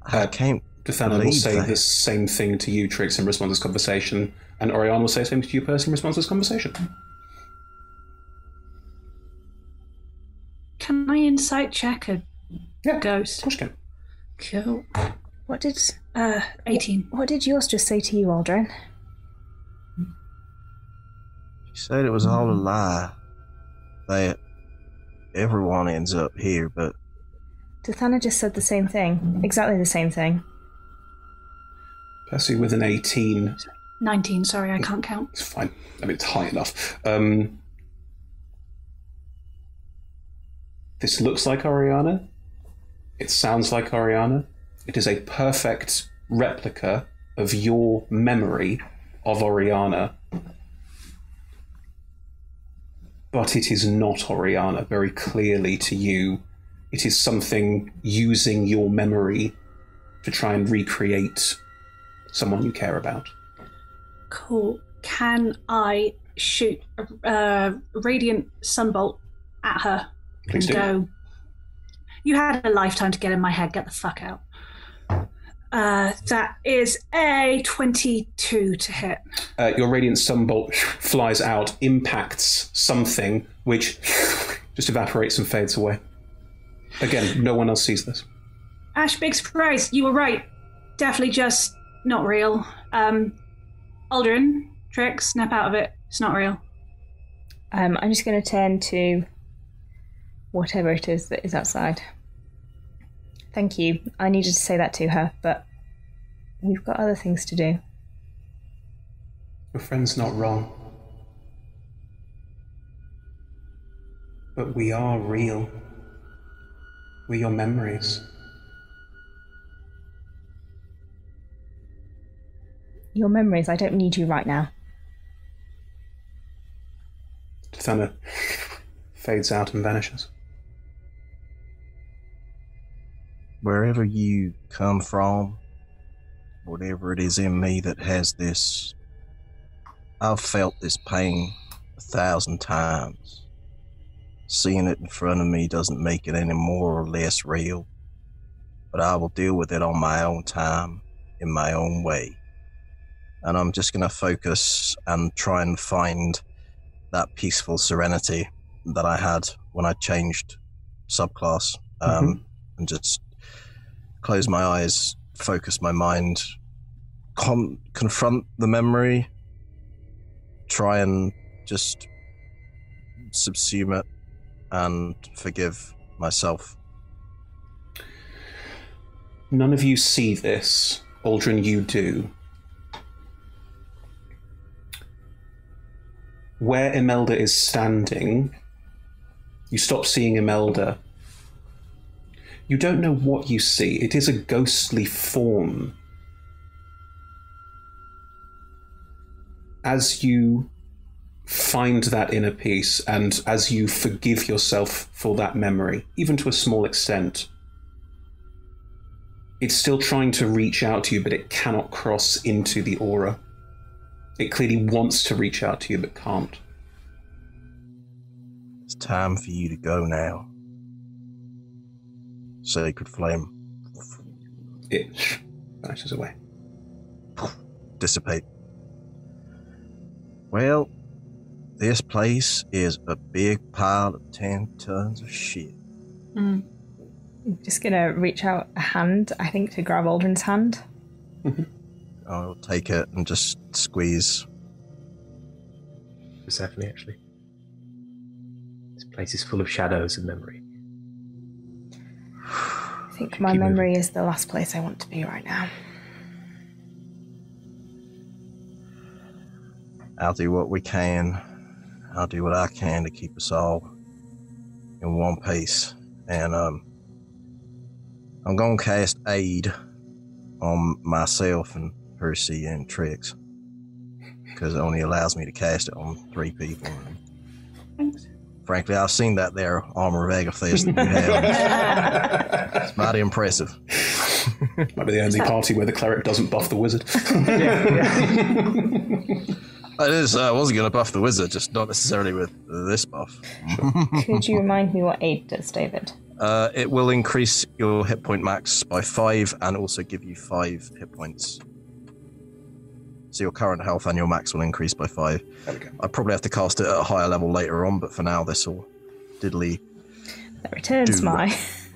I can't. Dithana will say the same thing to you, Trix, in response to this conversation, and Oriana will say the same to you, Percy, in response to this conversation. Can I insight check a ghost? Of course you can. Cool. What did 18? What did yours just say to you, Aldrin? She said it was all a lie. That everyone ends up here, but... Dathana just said the same thing. Exactly the same thing. Percy with an 18. 19, sorry, I can't count. It's fine. I mean, it's high enough. This looks like Oriana. It sounds like Oriana. It is a perfect replica of your memory of Oriana. But it is not Oriana, very clearly to you. It is something using your memory to try and recreate someone you care about. Cool. Can I shoot a radiant sunbolt at her? Please and do. Go, you had a lifetime to get in my head, get the fuck out. That is a 22 to hit. Your radiant sunbolt flies out, impacts something, which just evaporates and fades away. Again, no one else sees this. Ash, big surprise. You were right. Definitely just not real. Aldrin, Trix, snap out of it. It's not real. I'm just going to turn to whatever it is that is outside. Thank you. I needed to say that to her, but we've got other things to do. Your friend's not wrong. But we are real. We're your memories. Your memories, I don't need you right now. Dathana fades out and vanishes. Wherever you come from, whatever it is in me that has this, I've felt this pain 1,000 times. Seeing it in front of me doesn't make it any more or less real, but I will deal with it on my own time, in my own way. And I'm just going to focus and try and find that peaceful serenity that I had when I changed subclass, and just close my eyes, focus my mind, confront the memory, try and just subsume it and forgive myself. None of you see this. Aldrin, you do. Where Imelda is standing, you stop seeing Imelda. You don't know what you see. It is a ghostly form. As you find that inner peace, and as you forgive yourself for that memory, even to a small extent, it's still trying to reach out to you, but it cannot cross into the aura. It clearly wants to reach out to you, but can't. It's time for you to go now. Sacred flame. It vanishes away. Dissipate. Well, this place is a big pile of 10 tons of shit. I'm just going to reach out a hand, I think, to grab Aldrin's hand. I'll take it and just squeeze. Persephone, actually. This place is full of shadows and memory. I think my memory is the last place I want to be right now. I'll do what we can. I'll do what I can to keep us all in one piece. And I'm going to cast Aid on myself and Percy and Trix, because it only allows me to cast it on 3 people. And frankly, I've seen that there armor of Agathis that you have. It's mighty impressive. Might be the only party where the cleric doesn't buff the wizard. It is. I wasn't going to buff the wizard, just not necessarily with this buff. Could you remind me what aid does, David? It will increase your hit point max by 5 and also give you 5 hit points. So your current health and your max will increase by 5. There we go. I probably have to cast it at a higher level later on, but for now this will diddly. That returns my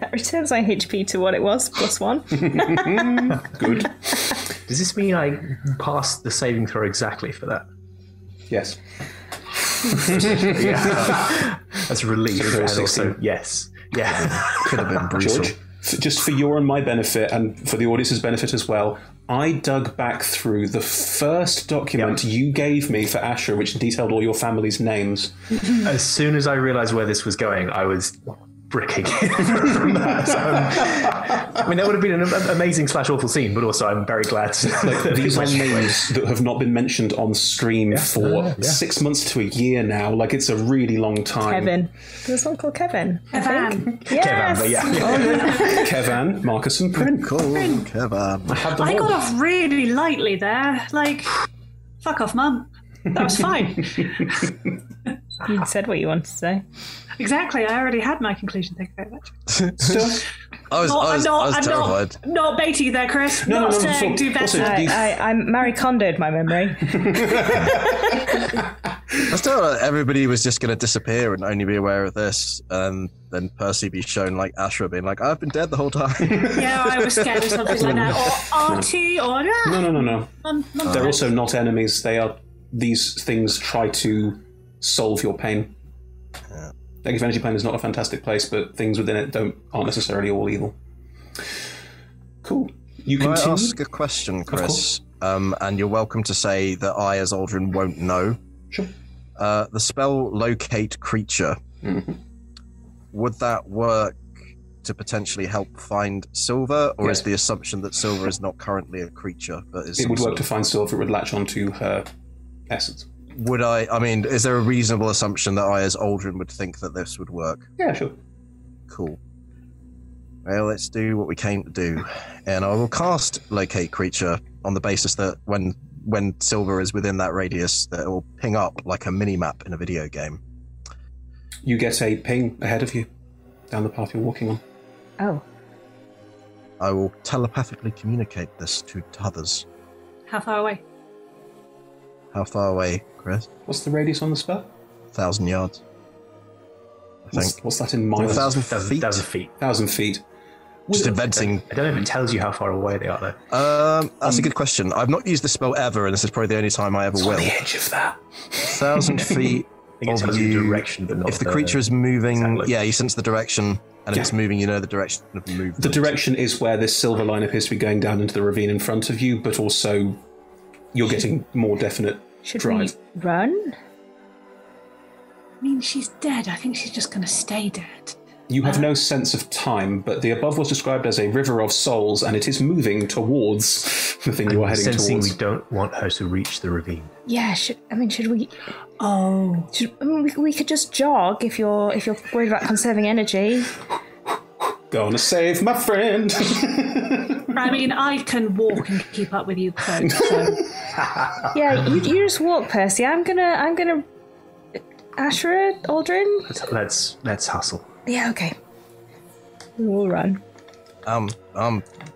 HP to what it was, +1. Good. Does this mean I passed the saving throw exactly for that? Yes. Yeah. as relief, So and 16. also yes, yeah. Could have been brutal. George, just for your and my benefit, and for the audience's benefit as well, I dug back through the first document you gave me for Asher, which detailed all your family's names. As soon as I realised where this was going, I was bricking from that. I mean, that would have been an amazing / awful scene, but also I'm very glad. Like, these are names that have not been mentioned on stream for 6 months to a year now. Like, it's a really long time. Kevin. There's one called Kevin. Evan. Yes. Kevin, yeah. Kevan, Marcus, and Prin. Cool, Kevin. I got off really lightly there. Like, fuck off, Mum. That was fine. You said what you wanted to say. Exactly. I already had my conclusion. Thank you very much. Still, I was terrified. Not baiting you there, Chris. No, not no, saying do also, better. I Marie Kondoed my memory. I still thought everybody was just going to disappear and only be aware of this, and then Percy be shown like Ashra being like, I've been dead the whole time. Yeah, I was scared of something like that. Or Artie, or... No. They're also not enemies. They are... These things try to solve your pain. Yeah. Negative energy plane is not a fantastic place, but things within it aren't necessarily all evil. Cool. You Can continue? I ask a question, Chris? And you're welcome to say that I, as Aldrin, won't know. Sure. The spell locate creature. Mm-hmm. Would that work to potentially help find Silver, or is the assumption that Silver is not currently a creature, but is? It would work to find Silver. It would latch onto her essence. Would I mean, is there a reasonable assumption that I, as Aldrin, would think that this would work? Yeah, sure. Cool. Well, let's do what we came to do. And I will cast Locate Creature on the basis that when Silver is within that radius, that it will ping up like a mini-map in a video game. You get a ping ahead of you, down the path you're walking on. Oh. I will telepathically communicate this to others. How far away? How far away, Chris? What's the radius on the spell? 1,000 yards. I think. What's that in miles? 1,000 feet? 1,000 feet. 1,000 feet. Just inventing. I don't know if it tells you how far away they are, though. That's a good question. I've not used the spell ever, and this is probably the only time I ever will. On the edge of that. 1,000 feet I think it of tells you you. the direction, but not If the creature is moving, exactly. yeah, you sense the direction, and if it's moving, you know the direction of movement. The direction is where this silver line appears to be going down into the ravine in front of you, but also you're getting more definite Should drive. we run? I mean, she's dead. I think she's just going to stay dead. You have no sense of time, but the above was described as a river of souls, and it is moving towards the thing you are heading Sensing towards. we don't want her to reach the ravine. Yeah, should we... Oh. we could just jog if you're worried about conserving energy. Gonna save my friend. I mean, I can walk and keep up with you folks, so... Yeah, you just walk, Percy. I'm gonna... Ashra, Aldrin? Let's hustle. Yeah, okay. We'll run. I'm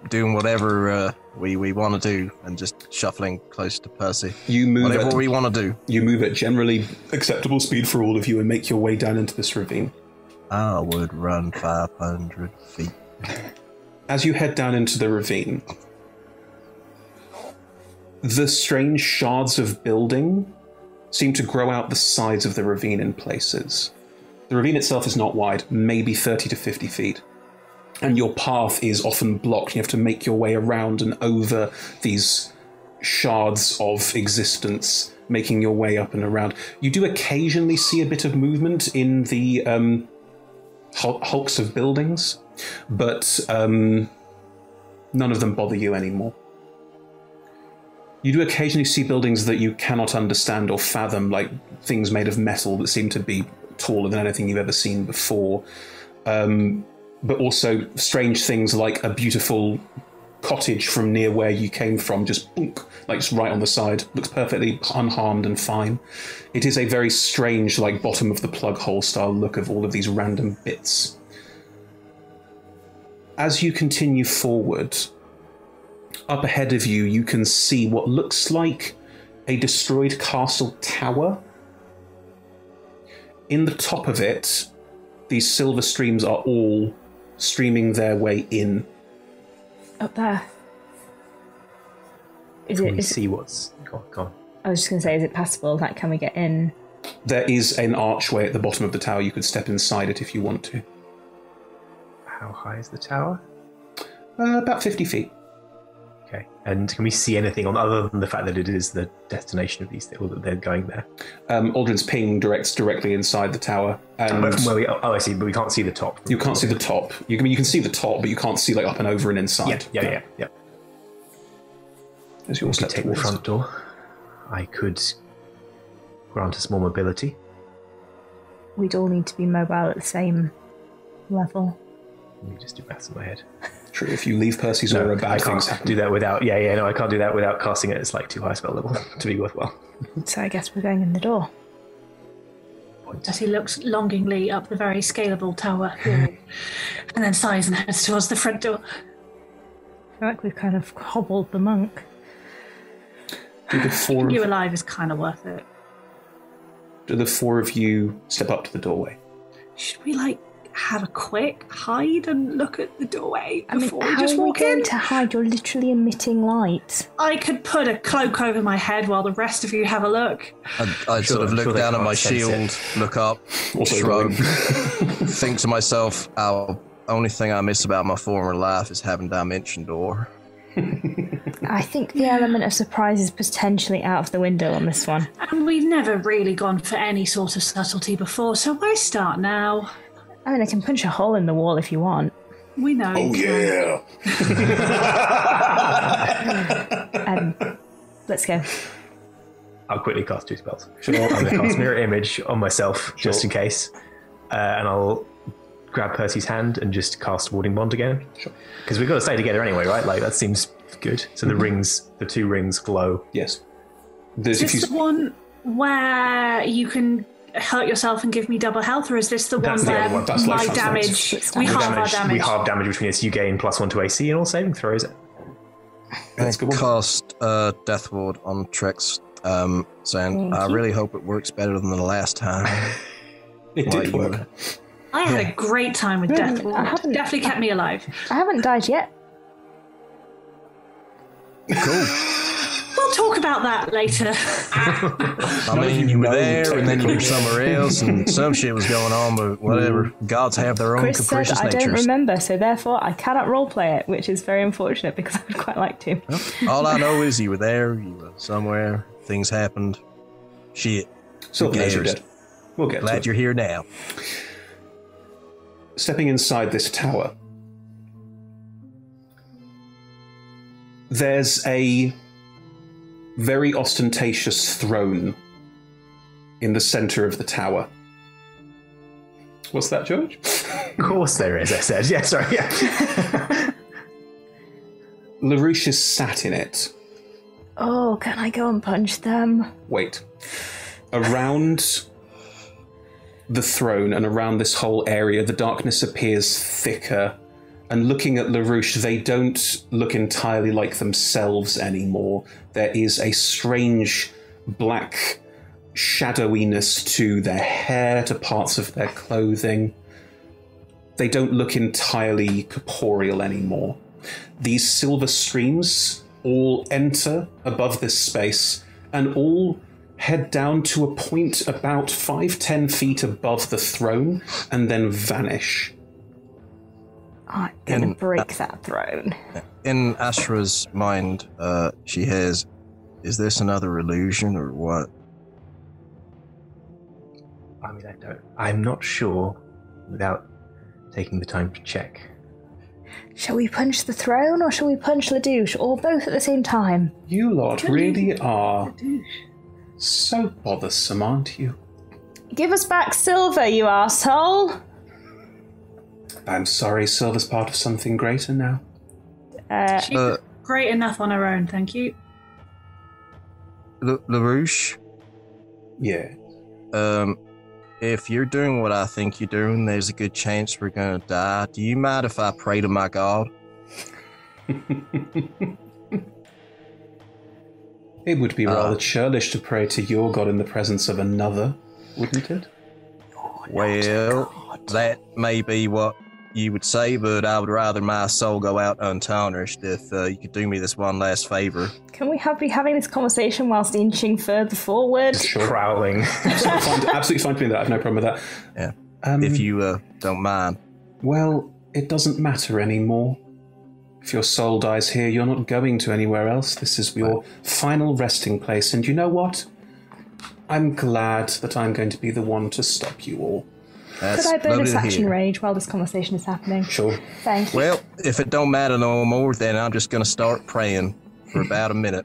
doing whatever we want to do, and just shuffling close to Percy. You move whatever we want to do. You move at generally acceptable speed for all of you and make your way down into this ravine. I would run 500 feet. As you head down into the ravine, the strange shards of building seem to grow out the sides of the ravine in places. The ravine itself is not wide, maybe 30 to 50 feet. And your path is often blocked. You have to make your way around and over these shards of existence, making your way up and around. You do occasionally see a bit of movement in the hulks of buildings, but none of them bother you anymore. You do occasionally see buildings that you cannot understand or fathom, like things made of metal that seem to be taller than anything you've ever seen before. But also strange things like a beautiful cottage from near where you came from, just boonk, like just right on the side, looks perfectly unharmed and fine. It is a very strange, like bottom of the plug hole style look of all of these random bits. As you continue forward, up ahead of you, you can see what looks like a destroyed castle tower. In the top of it, these silver streams are all streaming their way in. Up there. Can we see what's... Go on. I was just going to say, is it passable? Like, can we get in? There is an archway at the bottom of the tower. You could step inside it if you want to. How high is the tower? About 50 feet. Okay. And can we see anything on other than the fact that it is the destination of these things, or that they're going there? Aldrin's ping directs directly inside the tower. And From where I see, but we can't see the top. you can't see the top. You can see the top, but you can't see like up and over and inside. Yeah. As you all step Take the towards. front door. I could grant us more mobility. We'd all need to be mobile at the same level. Let me just do maths in my head. True, if you leave Percy's aura, I bad things can't happen. do that without. I can't do that without casting it. It's like too high spell level to be worthwhile. So I guess we're going in the door. As he looks longingly up the very scalable tower, and then sighs and heads towards the front door. I feel like we've kind of hobbled the monk. Do the four You of, alive is kind of worth it. do the four of you step up to the doorway? Should we have a quick hide and look at the doorway before we how just are we walk going in? to hide? You're literally emitting light. I could put a cloak over my head while the rest of you have a look. I'd sort of I'm look sure they down at can't my sense shield, look up, Also shrug, glowing. think to myself, only thing I miss about my former life is having Dimension Door. I think the element of surprise is potentially out of the window on this one. And we've never really gone for any sort of subtlety before, so why start now? I mean, I can punch a hole in the wall if you want. We know. Oh yeah! Let's go. I'll quickly cast 2 spells. Sure. I'm going to cast Mirror Image on myself, just in case. And I'll grab Percy's hand and just cast Warding Bond again. Sure. Because we've got to stay together anyway, right? That seems good. So the 2 rings glow. Yes. Is this the one where you can hurt yourself and give me double health, or is this the That's one the where other one. That's my like damage, damage. we halve our damage? We halve damage between us. You gain +1 to AC and all saving throws. That's a good one. Cast Death Ward on Trix, saying, I really hope it works better than the last time. It Why did you- work. I had a great time with Really? Death I Ward. haven't- Definitely kept me alive. I haven't died yet. Cool. We'll talk about that later. I mean, you were there, and then you were somewhere else, and some shit was going on, but whatever. Gods have their own Chris said capricious I don't natures. remember, so therefore I cannot roleplay it, which is very unfortunate because I would quite like to. All I know is you were there, you were somewhere, things happened. Shit. Silver knows you're cares? dead. We'll get to Glad it. you're here now. Stepping inside this tower, there's a very ostentatious throne in the center of the tower. What's that, George? Of course there is, I said. Yeah, sorry. Yeah. Larouche is sat in it. Oh, can I go and punch them? Wait. Around the throne and around this whole area, the darkness appears thicker. And looking at Larouche, they don't look entirely like themselves anymore. There is a strange black shadowiness to their hair, to parts of their clothing. They don't look entirely corporeal anymore. These silver streams all enter above this space and all head down to a point about 5-10 feet above the throne and then vanish. I'm gonna And, break that throne. In Ashra's mind, she has, is this another illusion or what? I mean, I'm not sure without taking the time to check. Shall we punch the throne or shall we punch Larouche, or both at the same time? You lot really are so bothersome, aren't you? Give us back Silver, you asshole! I'm sorry, Silver's part of something greater now. She's great enough on her own, thank you. LaRouche, Yeah. if you're doing what I think you're doing, there's a good chance we're gonna die. Do you mind if I pray to my God? It would be rather churlish to pray to your god in the presence of another, wouldn't it? Well, that may be what you would say, but I would rather my soul go out untarnished if you could do me this one last favor. Can we be having this conversation whilst inching further forward? Sure. Prowling. Absolutely fine doing that. I have no problem with that. Yeah. If you don't mind. Well, it doesn't matter anymore. If your soul dies here, you're not going to anywhere else. This is your final resting place. And you know what? I'm glad that I'm going to be the one to stop you all. Could I burn this action rage while this conversation is happening? Sure. Thank you. Well, if it don't matter no more, then I'm just going to start praying for about a minute.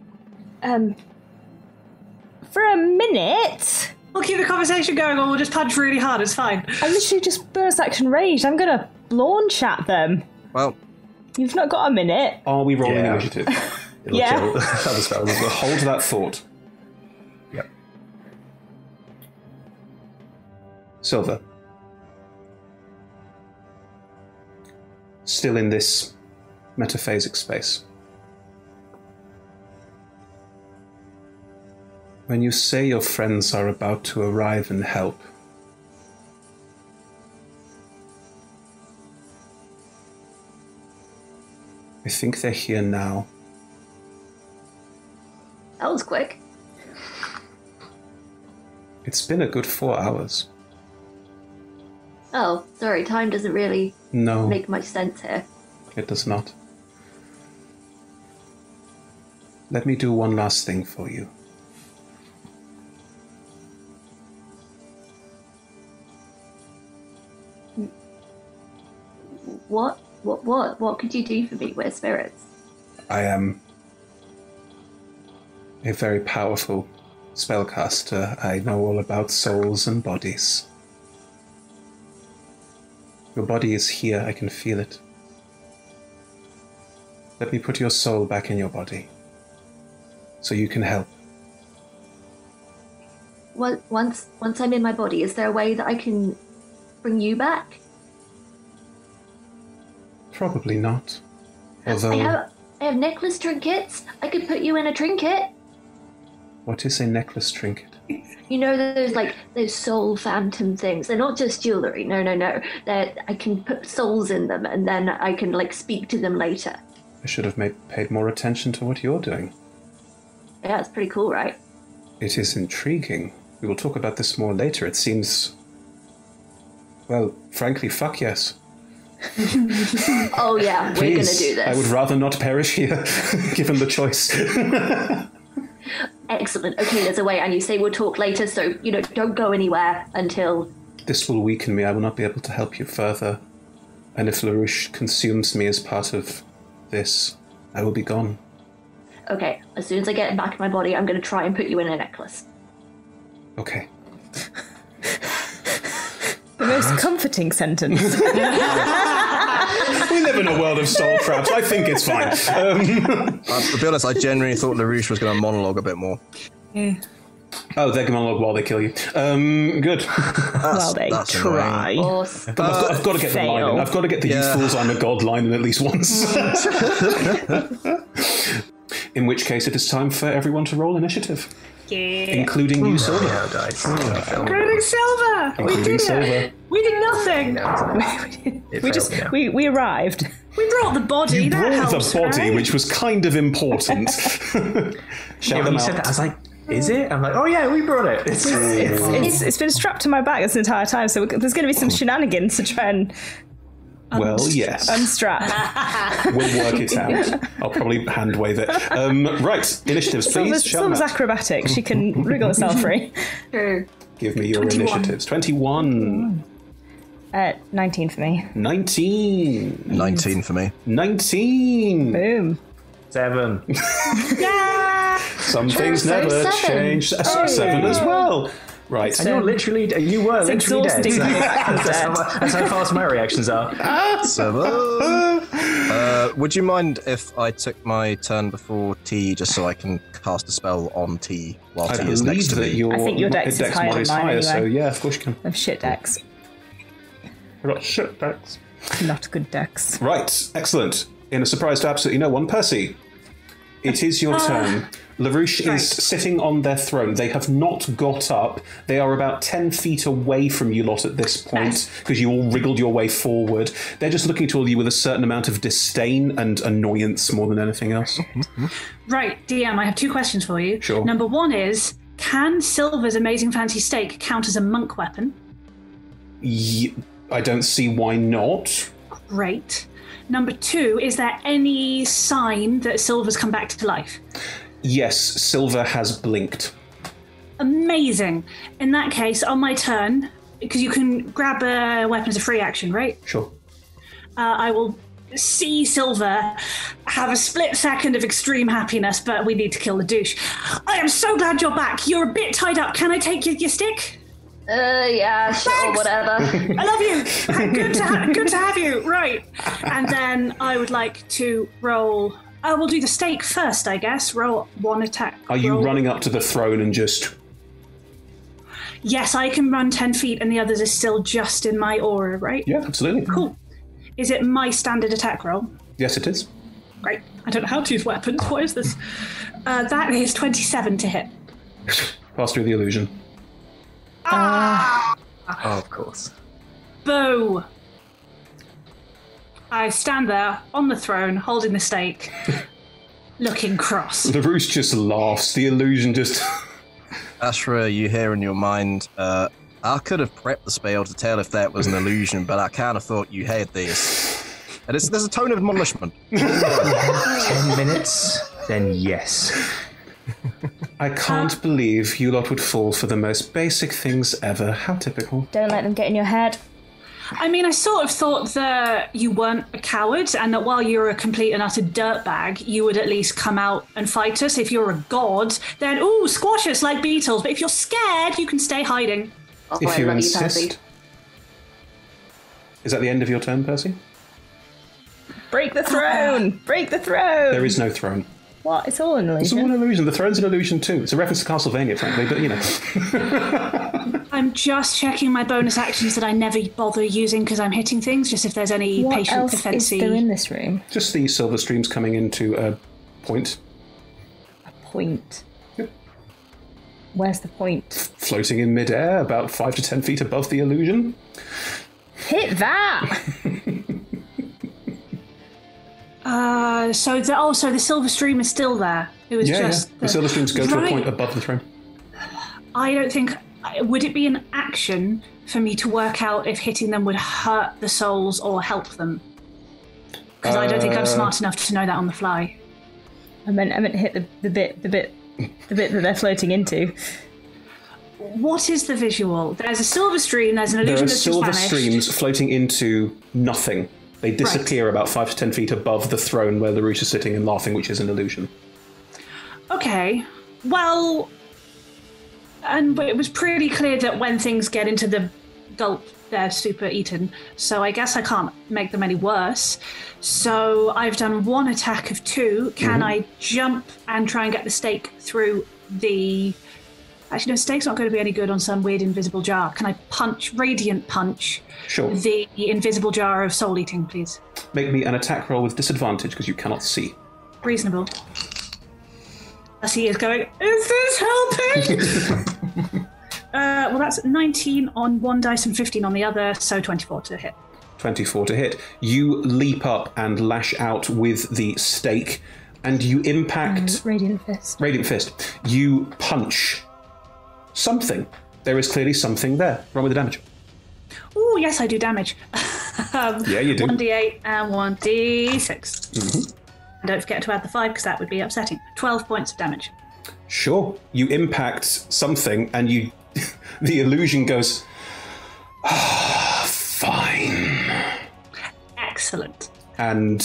For a minute? We'll keep the conversation going, or we'll just punch really hard. It's fine. I literally just burst action rage. I'm going to launch at them. Well, you've not got a minute. Are we rolling initiative? It'll kill other spells as well. Hold that thought. Yep. Silver. Still in this metaphasic space. When you say your friends are about to arrive and help, I think they're here now. That was quick. It's been a good 4 hours. Oh, sorry, time doesn't really make much sense here. It does not. Let me do one last thing for you. What could you do for me? We're spirits. I am a very powerful spellcaster. I know all about souls and bodies. Your body is here, I can feel it. Let me put your soul back in your body, so you can help. Well, once I'm in my body, is there a way that I can bring you back? Probably not. Although... I have necklace trinkets. I could put you in a trinket. What is a necklace trinket? You know those soul phantom things. They're not just jewelry. No. I can put souls in them, and then I can speak to them later. I should have paid more attention to what you're doing. Yeah, it's pretty cool, right? It is intriguing. We will talk about this more later. It seems... Well, frankly, fuck yes. Oh yeah, we're gonna do this. I would rather not perish here, given the choice. Excellent. Okay, there's a way, and you say we'll talk later, so, don't go anywhere until... This will weaken me. I will not be able to help you further. And if Larouche consumes me as part of this, I will be gone. Okay, as soon as I get back in my body, I'm going to try and put you in a necklace. Okay. The most comforting sentence. We live in a world of soul traps. I think it's fine. To be honest, I genuinely thought Larouche was going to monologue a bit more. Yeah. Oh, they can monologue while they kill you. Good. While they try. I've got to get the line in. I've got to get the youthful's I'm a god line in at least once. In which case, it is time for everyone to roll initiative. Yeah. Including you, Silver. Including Silver! We did it! We did nothing! We arrived. We brought the body. You that brought helps, the body, right? which was kind of important. When you said that, I was like, is it? I'm like, oh yeah, we brought it. It's been strapped to my back this entire time, so there's going to be some shenanigans to try and yes. unstrap. We'll work it out. I'll probably hand wave it. Right, initiatives, please. Silver's acrobatic. She can wriggle herself free. True. Give me your initiatives. 21. 19 for me. 19. 19 for me. 19. Boom. 7. Yeah! Some things never change. 7 as well. Right. And you were literally dead. exhausting. That's how fast my reactions are. 7. Would you mind if I took my turn before T, just so I can cast a spell on T while T is next to me? I think your dex is higher than mine anyway. So yeah, of course you can. Of shit dex. I've got shit dex. Not good dex. Right, excellent. In a surprise to absolutely no one, Percy, it is your turn. Larouche is sitting on their throne. They have not got up. They are about 10 feet away from you lot at this point, because you all wriggled your way forward. They're just looking at all of you with a certain amount of disdain and annoyance more than anything else. Right, DM, I have 2 questions for you. Sure. Number 1 is, can Silver's amazing fancy steak count as a monk weapon? I don't see why not. Great. Number 2, is there any sign that Silver's come back to life? Yes, Silver has blinked. Amazing. In that case, on my turn, because you can grab a weapon as a free action, right? Sure. I will see Silver have a split second of extreme happiness, but we need to kill the douche. I am so glad you're back. You're a bit tied up. Can I take your stick? Yeah, sure, Thanks. whatever. I love you. Good to have you. Right. And then I would like to roll. We'll do the stake first, I guess. Roll 1 attack. Are you running up to the throne and just... Yes, I can run 10 feet and the others are still just in my aura, right? Yeah, absolutely. Cool. Is it my standard attack roll? Yes, it is. Great. I don't know how to use weapons. What is this? That is 27 to hit. Pass through the illusion. Oh, of course. Boo! I stand there on the throne, holding the stake, looking cross. Larouche just laughs. The illusion just... Ashra, you hear in your mind, I could have prepped the spell to tell if that was an illusion, but I kind of thought you had this. And there's a tone of admonishment. 10 minutes, then yes. I can't believe you lot would fall for the most basic things ever. How typical. Don't let them get in your head. I mean, I sort of thought that you weren't a coward and that while you're a complete and utter dirtbag, you would at least come out and fight us. If you're a god, then, squash us like beetles. But if you're scared, you can stay hiding. If you insist. Is that the end of your turn, Percy? Break the throne! Break the throne! There is no throne. What? It's all an illusion. It's all an illusion. The throne's an illusion too. It's a reference to Castlevania, frankly, but you know. I'm just checking my bonus actions that I never bother using because I'm hitting things, just if there's any patient defensive. What else is there in this room? Just the silver streams coming into a point. A point? Yep. Where's the point? Floating in midair, about 5 to 10 feet above the illusion. Hit that! So the silver stream is still there. It was just the silver streams go to a point above the throne. I don't think. Would it be an action for me to work out if hitting them would hurt the souls or help them? Because I don't think I'm smart enough to know that on the fly. I meant to hit the bit that they're floating into. What is the visual? There's a silver stream. There's an illusion that's just vanished. There are silver streams floating into nothing. They disappear about 5 to 10 feet above the throne where Larouche is sitting and laughing, which is an illusion. Okay. Well, but it was pretty clear that when things get into the gulp, they're super eaten. So I guess I can't make them any worse. So I've done 1 attack of 2. Can I jump and try and get the stake through the... Actually, no, stake's not going to be any good on some weird invisible jar. Can I radiant punch the invisible jar of soul eating, please? Make me an attack roll with disadvantage because you cannot see. Reasonable. As he is going, is this helping? Well, that's 19 on one dice and 15 on the other, so 24 to hit. 24 to hit. You leap up and lash out with the stake, and you impact... Radiant Fist. Radiant Fist. You punch something. There is clearly something there. Roll with the damage. Oh, yes, I do damage. Yeah, you do. 1d8 and 1d6. And don't forget to add the 5 because that would be upsetting. 12 points of damage. Sure. You impact something and you... the illusion goes... fine. Excellent. And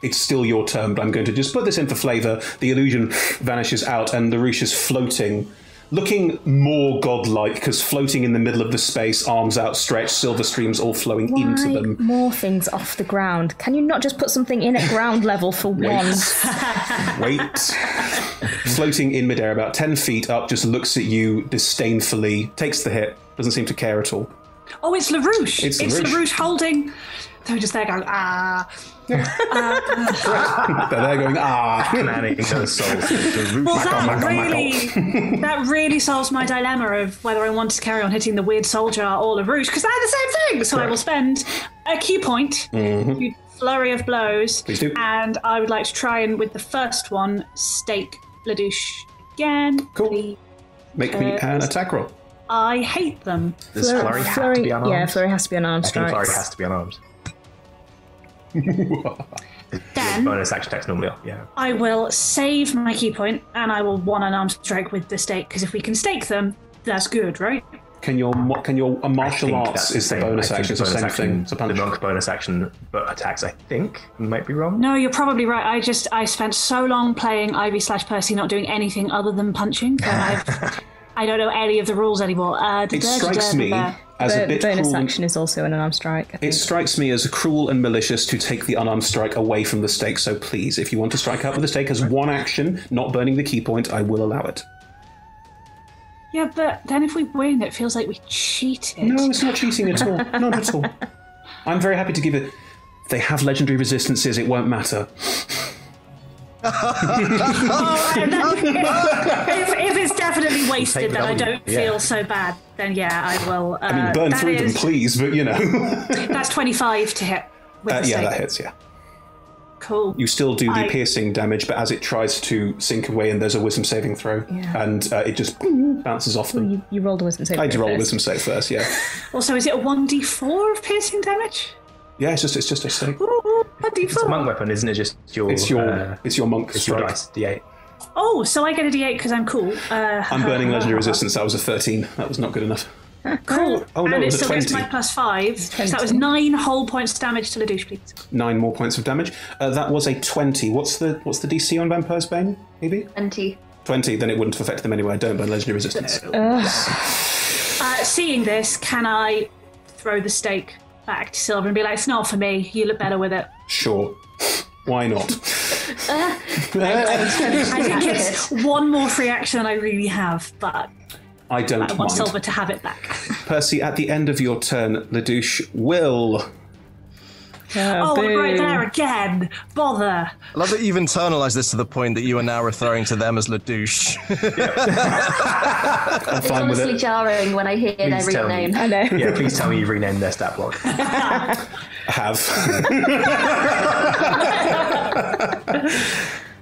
it's still your turn, but I'm going to just put this in for flavour. The illusion vanishes out and Larouche is floating, looking more godlike, because floating in the middle of the space, arms outstretched, silver streams all flowing into them. More things off the ground? Can you not just put something in at ground level for once? Wait. Floating in midair, about 10 feet up, just looks at you disdainfully, takes the hit, doesn't seem to care at all. Oh, it's Larouche. It's Larouche holding They're just there going, ah. They're there going, ah. Manning those souls. Well, that really solves my dilemma of whether I want to carry on hitting the weird soldier or Larouche, because they're the same thing. So I will spend a key point, a flurry of blows, Please do. and I would like to try and, with the first one, stake Larouche again. Cool. Make me an attack roll. I hate them. Does flurry have to be unarmed? Yeah, flurry has to be unarmed I think strikes. flurry has to be unarmed. Then Bonus action attacks normally are, yeah. I will save my key point, and I will one unarmed strike with the stake, because if we can stake them, that's good, right? Can your martial arts is the bonus action, so same thing. It's a The punch. monk's bonus action but attacks, I think. Might be wrong. No, you're probably right. I spent so long playing Ivy/Percy, not doing anything other than punching, that I don't know any of the rules anymore. It strikes me as a bit bonus cruel. action is also an unarmed strike. I It think. strikes me as cruel and malicious to take the unarmed strike away from the stake. So please, if you want to strike out with the stake as one action, not burning the key point, I will allow it. Yeah, but then if we win, it feels like we cheated. No, it's not cheating at all. Not at all. I'm very happy to give it. If they have legendary resistances, it won't matter. If it's definitely wasted, then I don't Yeah. feel so bad. Then yeah, I will. I mean, burn that through them, is- please, but you know. That's 25 to hit. With the Yeah, stake. that hits, yeah. Cool. You still do the I- piercing damage, but as it tries to sink away, and there's a wisdom saving throw, and it just bounces off them. You rolled a wisdom save. I did roll a first. wisdom save first, yeah. Also, is it a 1d4 of piercing damage? Yeah, it's just a stake. Ooh, It's a 1d4. monk weapon, isn't it? Just your... It's your monk It's your strike. dice, D8. Oh, so I get a d8 because I'm cool. I'm burning legendary resistance. That was a 13. That was not good enough. Cool. Oh, no, and it it was a still gets 20. my +5. So that was 9 whole points damage to Larouche, please. 9 more points of damage. That was a 20. What's the DC on Vampire's Bane, maybe? 20. 20, then it wouldn't have affected them anyway. I don't burn legendary resistance. Seeing this, can I throw the stake back to Silver and be like, it's not for me, you look better with it? Sure. Why not? I think it's one more free action than I really have, but I don't I want mind. Silver to have it back. Percy, at the end of your turn, Larouche will... Oh, boo. right there again! Bother! I love that you've internalized this to the point that you are now referring to them as Larouche. I'm It's fine with honestly it. jarring when I hear their Please tell real me. name. I know. Yeah, please tell me you've renamed their stat block. Have.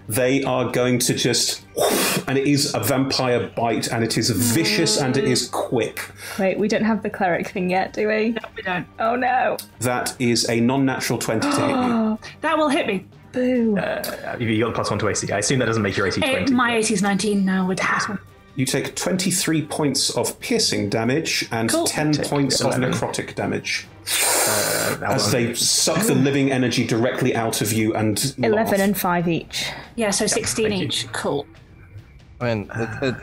They are going to just... And it is a vampire bite, and it is vicious, and it is quick. Wait, we don't have the cleric thing yet, do we? No, we don't. Oh no. That is a non-natural 20 to hit you. That will hit me. Boo. You got the +1 to AC. I assume that doesn't make your AC 20. My 80 is 19 now with this one. You take 23 points of piercing damage and Cool. 10 points of 11. necrotic damage. That As one. they suck the living energy directly out of you and 11 laugh. and 5 each. Yeah, so 16 thank you. each. Cool. I mean,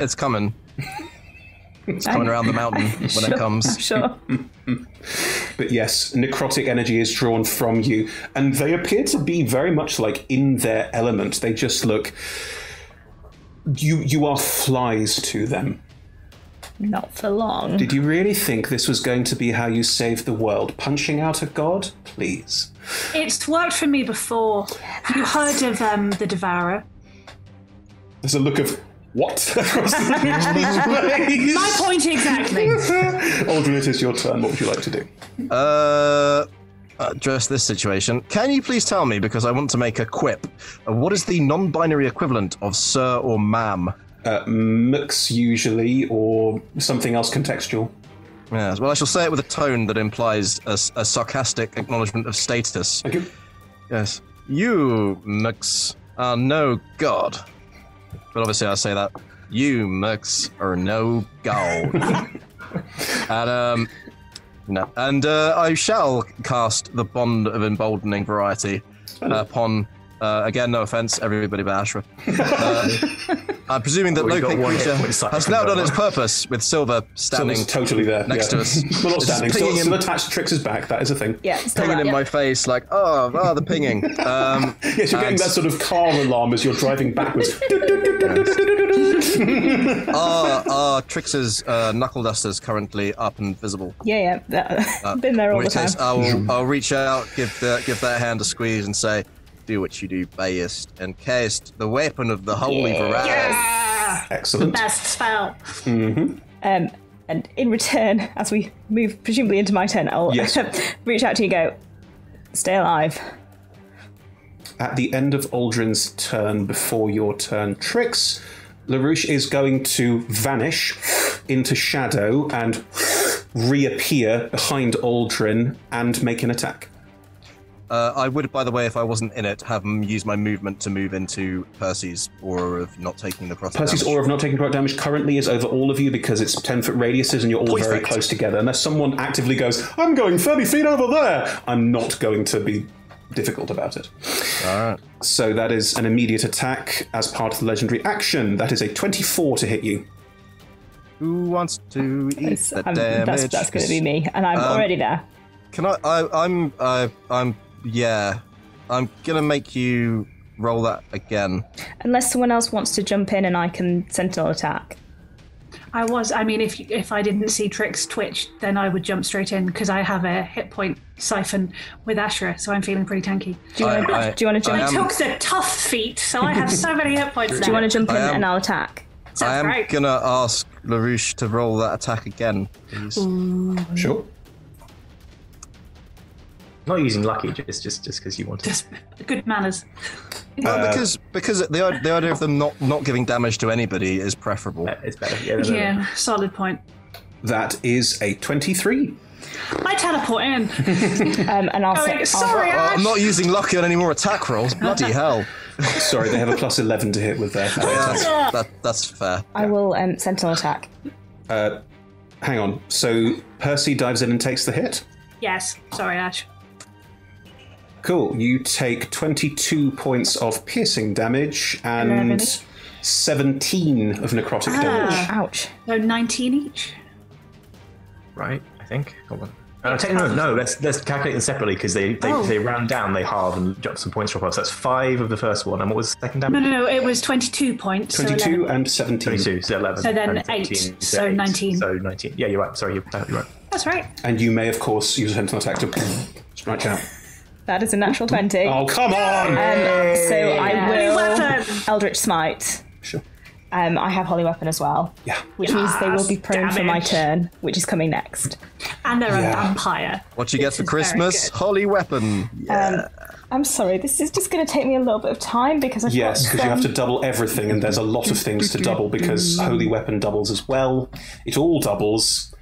it's coming. It's coming around the mountain when it comes. Sure. But yes, necrotic energy is drawn from you, and they appear to be very much like in their element. They just look... You are flies to them. Not for long. Did you really think this was going to be how you saved the world? Punching out a god? Please. It's worked for me before. Have you heard of the Devourer? There's a look of... What? Across the face. My point exactly. Aldrin, it is your turn. What would you like to do? Address this situation. Can you please tell me, because I want to make a quip, what is the non-binary equivalent of sir or ma'am? Mux, usually, or something else contextual. Yes, well, I shall say it with a tone that implies a sarcastic acknowledgement of status. Thank you. Yes. You, Mux, are no god. But obviously I say that. You, Mux, are no god. And I shall cast the Bond of Emboldening variety upon, again, no offense, everybody but Ashra. I'm presuming that We've got low-ping one creature hit point cycle has now done going its on. purpose with Silver standing Silver's totally there. next to us. Well, not It's standing. pinging Still in- attached to Trix's back. That is a thing. Yeah, still pinging that. in my face like, the pinging. Yes, you're getting that sort of car alarm as you're driving backwards. Are Trix's knuckle dusters currently up and visible? Yeah. Been there all In the which time. case, I'll reach out, give that hand a squeeze, and say, "Do what you do best, and cast the weapon of the holy variety." Excellent. Best spell. And in return, as we move presumably into my turn, I'll Yes. reach out to you and go, stay alive. At the end of Aldrin's turn, before your turn, Trix, Larouche is going to vanish into shadow and reappear behind Aldrin and make an attack. I would, by the way, if I wasn't in it, have use my movement to move into Percy's aura of not taking the cross. Percy's damage. aura of not taking product damage currently is over all of you because it's 10-foot radiuses and you're all very Perfect. close together. Unless someone actively goes, I'm going 30 feet over there, I'm not going to be difficult about it. All right. So that is an immediate attack as part of the legendary action. That is a 24 to hit you. Who wants to eat the damage? That's going to be me, and I'm already there. Can I'm gonna make you roll that again. Unless someone else wants to jump in and I can sentinel attack. I mean, if I didn't see Trix twitch, then I would jump straight in because I have a hit point siphon with Ashra, so I'm feeling pretty tanky. Do you want to jump? I took the tough feat, so I have so many hit points now. Do you want to jump in and I'll attack? I am great. gonna ask LaRouche to roll that attack again, please. Sure. Not using lucky, just because you want to. Just good manners. Well, because the idea of them not giving damage to anybody is preferable. It's better. Yeah. Yeah, solid point. That is a 23. I teleport in. And I'll Going, say, sorry, Ash. I'm not using lucky on any more attack rolls. Bloody hell! Sorry, they have a plus 11 to hit with their attack. That's fair. I will sentinel attack. Hang on. So Percy dives in and takes the hit? Yes, sorry, Ash. Cool. You take 22 points of piercing damage and 11. 17 of necrotic damage. Ouch. So 19 each. Right, I think. Hold on. No. Let's calculate them separately because they round down, they halve and drop some points drop off. So that's 5 of the first one. And what was the second damage? No. It was 22 points. 22 so 11. and 17. 22, so 11. So then and 17, 8, so 19. So 19. Yeah, you're right. Sorry, you're right. That's right. And you may, of course, use a sentinel attack to strike out. That is a natural 20. Oh, come on! So I will Weapon. Eldritch Smite. Sure. I have Holy Weapon as well. Yeah. Which means they will be prone for my damage. turn, which is coming next. And they're Yeah. a vampire. What you get for is very Christmas? good. Holy weapon. Yeah. I'm sorry, this is just going to take me a little bit of time because I've Yes, got because you have to double everything, and there's a lot of things to double because Holy Weapon doubles as well. It all doubles.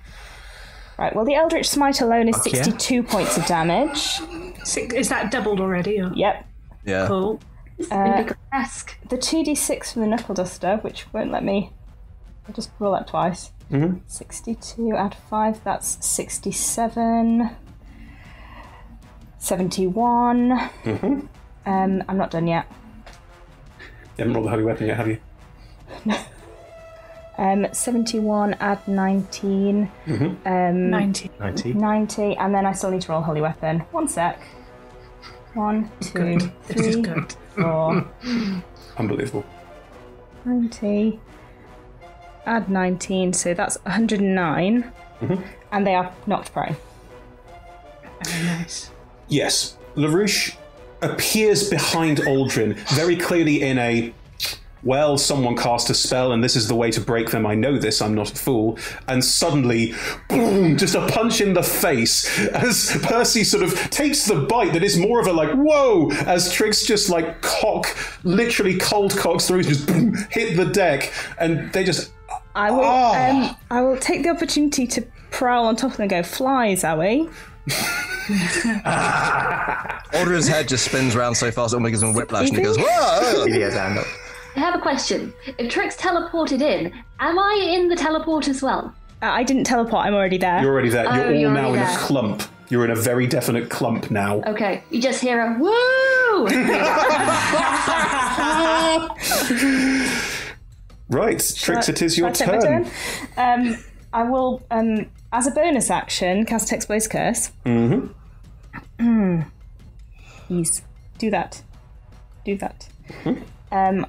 Right, well, the Eldritch Smite alone is Fuck yeah. 62 points of damage. Is that doubled already? Or? Yep. Yeah. Cool. Ask. The 2d6 from the Knuckle Duster, which won't let me... I'll just roll that twice. 62 add 5, that's 67. 71. I'm not done yet. You haven't rolled the Holy Weapon yet, have you? 71 add 19. 90. 90. 90, and then I still need to roll Holy Weapon. One sec. 1, 2, This is 3, good. 4, Unbelievable. 90. Add 19, so that's 109. And they are knocked prone. Very nice. Yes, LaRouche appears behind Aldrin, very clearly in a, well, someone cast a spell and this is the way to break them, I know this, I'm not a fool, and suddenly, boom, just a punch in the face as Percy sort of takes the bite that is more of a like, whoa, as Trix just like literally cold cocks through, just boom, hit the deck, and they just... I will take the opportunity to prowl on top of them and go, fly, Zoe. Aldrin's head just spins around so fast it almost gives him a whiplash and he goes, whoa! He has a hand up. I have a question. If Trix teleported in, am I in the teleport as well? I didn't teleport, I'm already there. You're already there, you're all you're now already in a there. clump. You're in a very definite clump now. Okay, you just hear a woo! Right, Trix, it is your Shall I take turn. my turn? I will, as a bonus action, cast Text Blaze Curse. Please, do that. Do that. I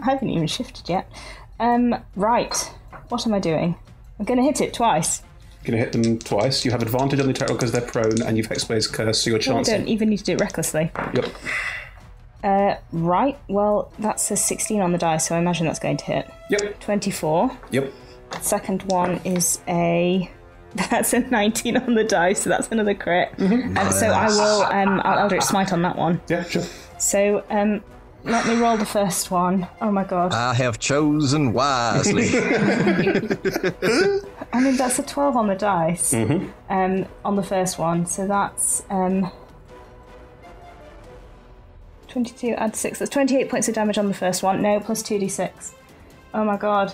haven't even shifted yet. Right, what am I doing? I'm going to hit it twice. You're going to hit them twice. You have advantage on the attack roll because they're prone, and you've Hexblaze Curse, so your chance... I don't even need to do it recklessly. Yep. Right, well, that's a 16 on the die, so I imagine that's going to hit. Yep. 24. Yep. Second one is that's a 19 on the die, so that's another crit. So I will, I'll Eldritch Smite on that one. Yeah, sure. So, let me roll the first one. Oh my god. I have chosen wisely. I mean, that's a 12 on the dice. On the first one, so that's 22 add 6. That's 28 points of damage on the first one. No, plus 2d6. Oh my god.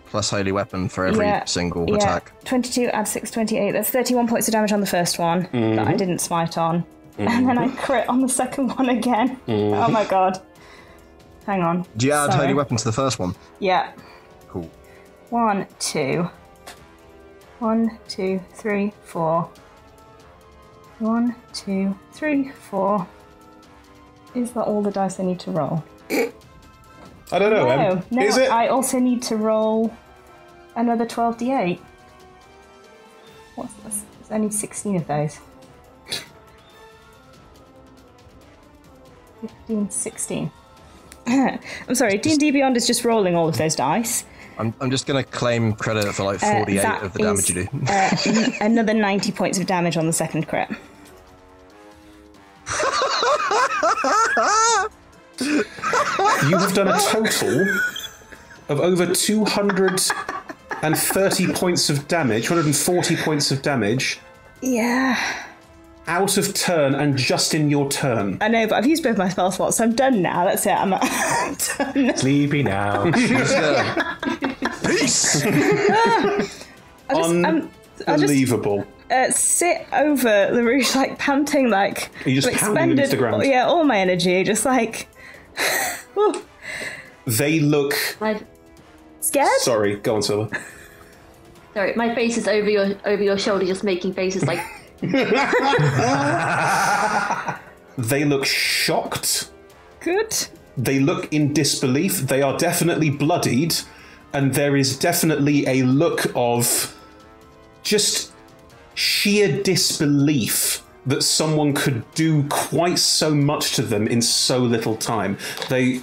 Plus holy weapon for every single attack. 22 add 6, 28. That's 31 points of damage on the first one that I didn't smite on. And then I crit on the second one again. Oh my god. Hang on. Do you add holy weapon to the first one? Yeah. Cool. 1, 2. 1, 2, 3, 4. 1, 2, 3, 4. Is that all the dice I need to roll? I don't know, No, Is it? I also need to roll another 12d8. What's this? I need 16 of those. 15, 16. I'm sorry, D&D Beyond is just rolling all of those dice. I'm just going to claim credit for like 48 of the damage you do. Another 90 points of damage on the second crit. You have done a total of over 230 points of damage, 240 points of damage. Yeah. Out of turn and just in your turn. I know, but I've used both my spell slots, so I'm done now. That's it. I'm done. Sleepy now. Peace! Unbelievable. Sit over Larouche, like panting, like You just pounding him into the ground. Yeah, all my energy, just like. They look... Scared? Sorry, go on, Silver. Sorry, my face is over your shoulder, just making faces like. They look shocked. Good. They look in disbelief. They are definitely bloodied. And there is definitely a look of just sheer disbelief that someone could do quite so much to them in so little time. They're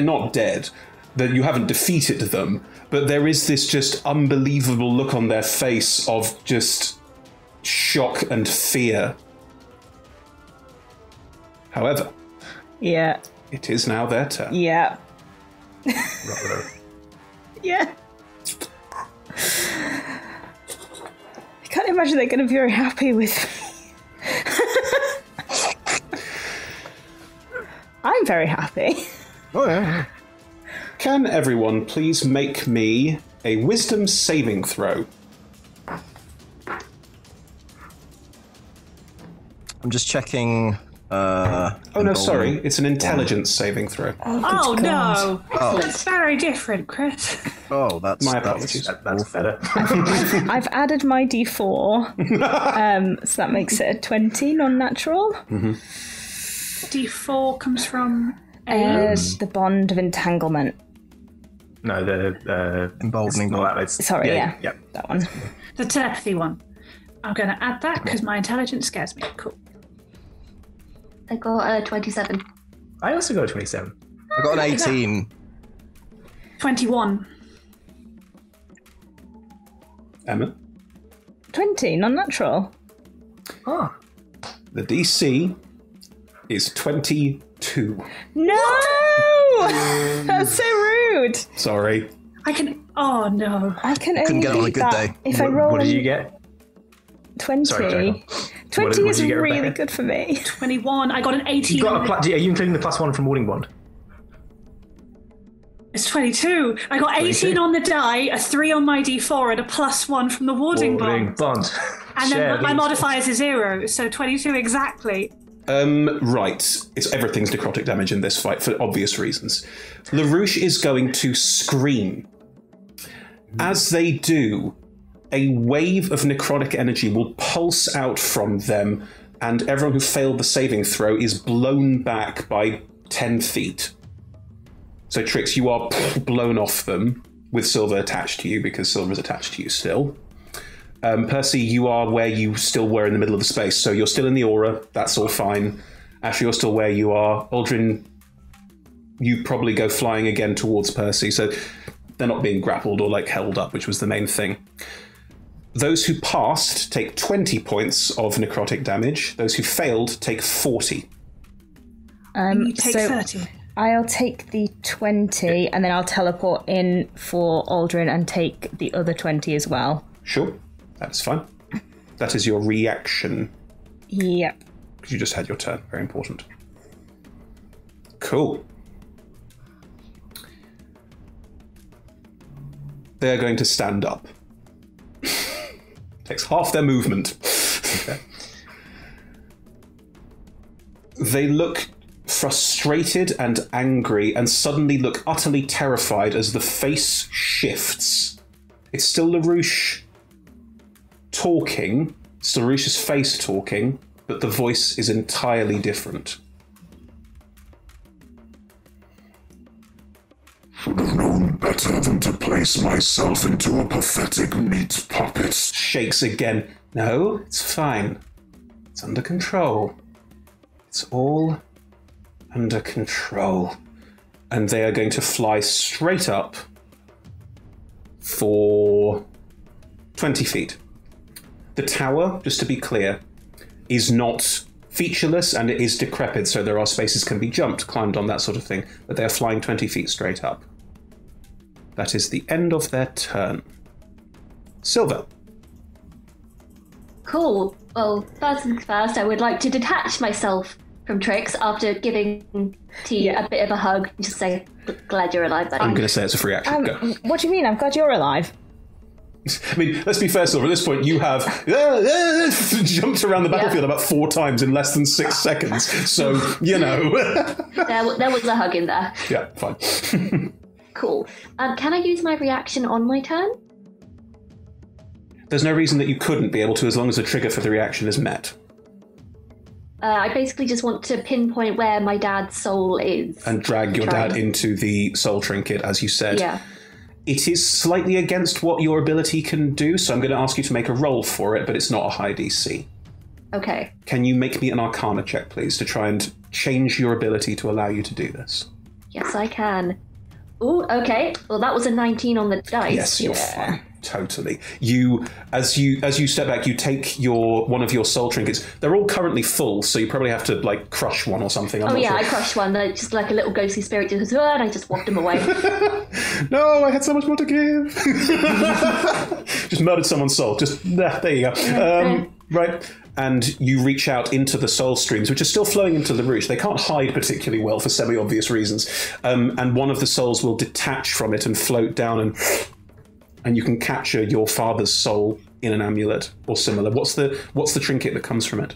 not dead. You haven't defeated them. But there is this just unbelievable look on their face of just shock and fear. However, Yeah. it is now their turn. Yeah. Yeah. I can't imagine they're going to be very happy with me. I'm very happy. Oh, yeah. Can everyone please make me a wisdom saving throw? I'm just checking. Oh no, sorry. It's an intelligence saving throw. Oh no! Oh. That's very different, Chris. Oh, that's My apologies. That's better. I've added my d4, so that makes it a 20 non-natural. D4 comes from The bond of entanglement. No, the Emboldening it's not bond. that, it's- Sorry, yeah, yeah. That one. the telepathy one. I'm going to add that because my intelligence scares me. Cool. I got 27. I also got a 27. I got an 18. 21. Emma? 20 non-natural. Oh. The DC is 22. No! That's so rude. Sorry. I can. Oh no. I can Couldn't only get it on a beat good that day. if I roll What did an you get? 20. Sorry, Jacob. 20 what is did you get, really Rebecca? good for me. 21. I got an 18. You got are you including the +1 from Warding Bond? It's 22. I got 18 22. on the die, a 3 on my D4, and a +1 from the warding Warding bond. Bond. And Share then my these. modifier is a 0, so 22 exactly. Right. Everything's necrotic damage in this fight for obvious reasons. Larouche is going to scream. As they do, a wave of necrotic energy will pulse out from them, and everyone who failed the saving throw is blown back by 10 feet. So, Trix, you are blown off them with Silver attached to you, because Silver is attached to you still. Percy, you are where you still were in the middle of the space, so you're still in the aura. That's all fine. Asher, you're still where you are. Aldrin, you probably go flying again towards Percy, so they're not being grappled or held up, which was the main thing. Those who passed take 20 points of necrotic damage. Those who failed take 40. You take 30. I'll take the 20, and then I'll teleport in for Aldrin and take the other 20 as well. Sure. That's fine. That is your reaction. Yep. Because you just had your turn. Very important. Cool. They're going to stand up. Takes half their movement. Okay. They look frustrated and angry and suddenly look utterly terrified as the face shifts. It's still Larouche talking, it's Larouche's face talking, but the voice is entirely different. Should have known better than to place myself into a pathetic meat puppet. Shakes again. No, it's fine. It's under control. It's all under control. And they are going to fly straight up for 20 feet. The tower, just to be clear, is not featureless and it is decrepit, so there are spaces can be jumped, climbed on, that sort of thing, but they are flying 20 feet straight up. That is the end of their turn. Silver. Cool. Well, first things first, I would like to detach myself from Trix after giving T a bit of a hug and just say, glad you're alive, buddy. I'm going to say it's a free action. Go. What do you mean? I'm glad you're alive. I mean, let's be fair, Silver. At this point, you have jumped around the battlefield about 4 times in less than 6 seconds. So, you know. there was a hug in there. Yeah, fine. Cool. Can I use my reaction on my turn? There's no reason that you couldn't be able to, as long as the trigger for the reaction is met. I basically just want to pinpoint where my dad's soul is. And drag your dad into the soul trinket, as you said. Yeah. It is slightly against what your ability can do, so I'm going to ask you to make a roll for it, but it's not a high DC. Okay. Can you make me an Arcana check, please, to try and change your ability to allow you to do this? Yes, I can. Ooh, okay. Well, that was a 19 on the dice. Yes, you're fine. Totally. As you step back, you take one of your soul trinkets. They're all currently full, so you probably have to crush one or something. I'm not sure. I crushed one. They're just like a little ghostly spirit just goes, and I just walked them away. No, I had so much more to give. Just murdered someone's soul. Just there you go. Right. And you reach out into the soul streams, which are still flowing into Larouche. They can't hide particularly well for semi-obvious reasons. And one of the souls will detach from it and float down, and you can capture your father's soul in an amulet or similar. What's the trinket that comes from it?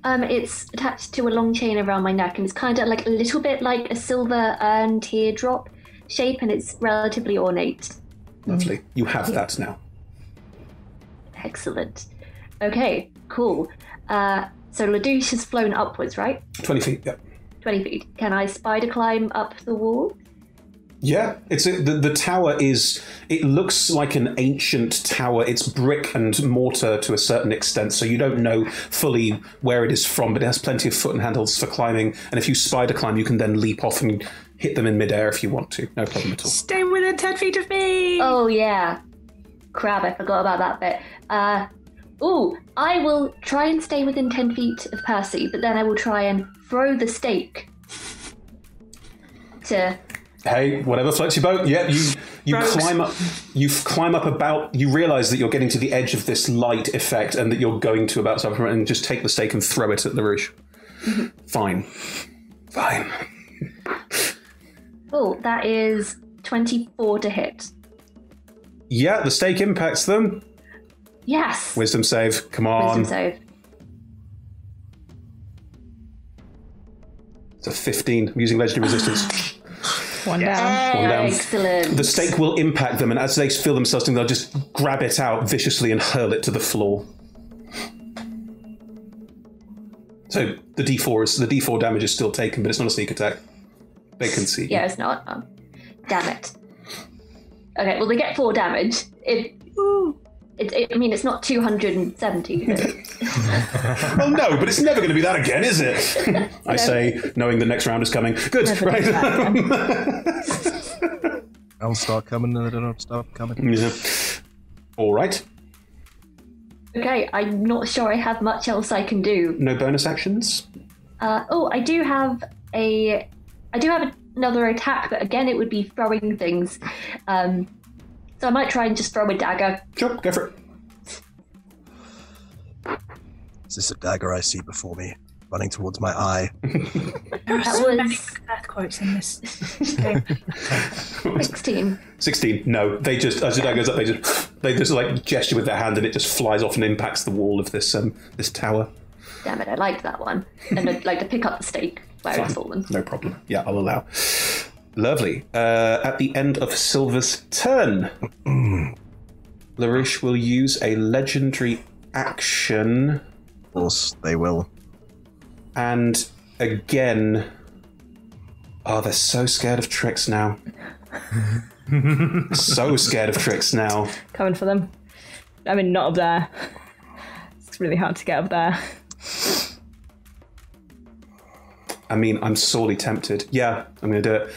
It's attached to a long chain around my neck, and it's kind of like a little bit like a silver teardrop shape, and it's relatively ornate. Lovely. You have that now. Excellent. Okay, cool. So Larouche has flown upwards, right? 20 feet, yeah. 20 feet. Can I spider climb up the wall? Yeah, the tower is. It looks like an ancient tower. It's brick and mortar to a certain extent, so you don't know fully where it is from. But it has plenty of foot and handles for climbing. And if you spider climb, you can then leap off and hit them in midair if you want to. No problem at all. Stay within 10 feet of me. Oh yeah, crap! I forgot about that bit. I will try and stay within 10 feet of Percy, but then I will try and throw the stake to. Hey, whatever floats your boat. Yeah, you climb up. You climb up about. You realise that you're getting to the edge of this light effect, and that you're going to about something, and just take the stake and throw it at Larouche. Fine. Oh, that is 24 to hit. Yeah, the stake impacts them. Yes. Wisdom save. Come on. Wisdom save. It's a 15. I'm using legendary resistance. One down. Excellent. The stake will impact them, and as they feel themselves, they'll just grab it out viciously and hurl it to the floor. So the D4 damage is still taken, but it's not a sneak attack. They can see. Yeah, it's not. Oh, damn it. Okay, well, they get 4 damage. It's not 270. Well, no, but it's never going to be that again, is it? I say, knowing the next round is coming. Good, Never right? I'll start coming and they don't stop coming. Yeah. All right. Okay, I'm not sure I have much else I can do. No bonus actions? I do have another attack, but again, it would be throwing things. So I might try and just throw a dagger. Sure, go for it. Is this a dagger I see before me, running towards my eye? There are so many Macbeth quotes in this game. 16. 16. No, they just, as the dagger goes up, they just like gesture with their hand and it just flies off and impacts the wall of this this tower. Damn it, I liked that one. And I'd like to pick up the stake where it's fallen. No problem. Yeah, I'll allow. Lovely. At the end of Silver's turn, Larouche will use a legendary action. Of course, they will. And again... Oh, they're so scared of tricks now. So scared of tricks now. Coming for them. I mean, not up there. It's really hard to get up there. I mean, I'm sorely tempted. Yeah, I'm going to do it.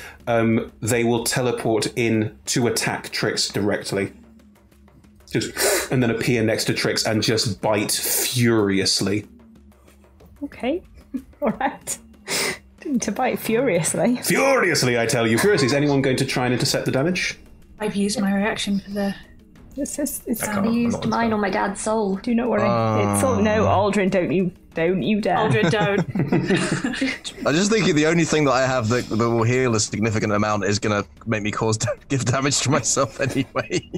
They will teleport in to attack Trix directly. And then appear next to Trix and just bite furiously. Okay. All right. To bite furiously. Furiously, I tell you. Furiously. Is anyone going to try and intercept the damage? I've used my reaction for the... I used mine on my dad's soul. Do not worry. It's all... No, Aldrin, don't you dare. Aldrin, don't. I just think the only thing that I have that will heal a significant amount is going to make me give damage to myself anyway.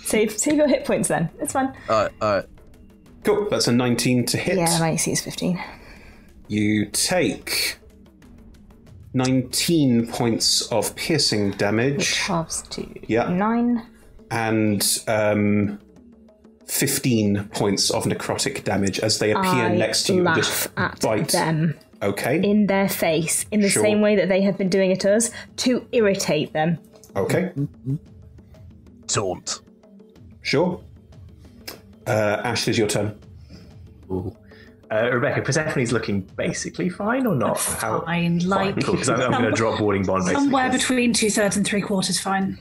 Save your hit points then. It's fine. Alright. Cool. That's a 19 to hit. Yeah, my AC is 15. You take 19 points of piercing damage. Which halves to 9. And 15 points of necrotic damage as they appear next to you and just at bite them. Okay. In their face, in the same way that they have been doing at us, to irritate them. Okay. Taunt. Sure. Ash, it is your turn. Ooh. Rebecca, Persephone's looking basically fine or not? Fine, like... Cool, because I'm going to drop Warding Bond basically. Somewhere between 2/3 and 3/4 fine.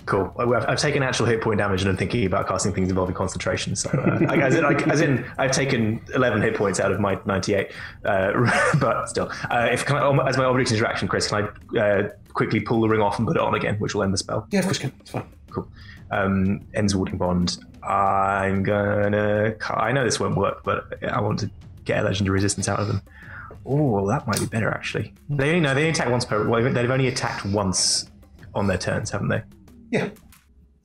Cool. I've taken actual hit point damage and I'm thinking about casting things involving concentration. So, as in, I've taken 11 hit points out of my 98. But still, as my object interaction, Chris, can I quickly pull the ring off and put it on again, which will end the spell? Yeah, of course you can. It's fine. Cool. Ends Warding Bond. I'm gonna... I know this won't work, but I want to get a legendary resistance out of them. Oh, that might be better, actually. They only attack once per... Well, they've only attacked once on their turns, haven't they? Yeah.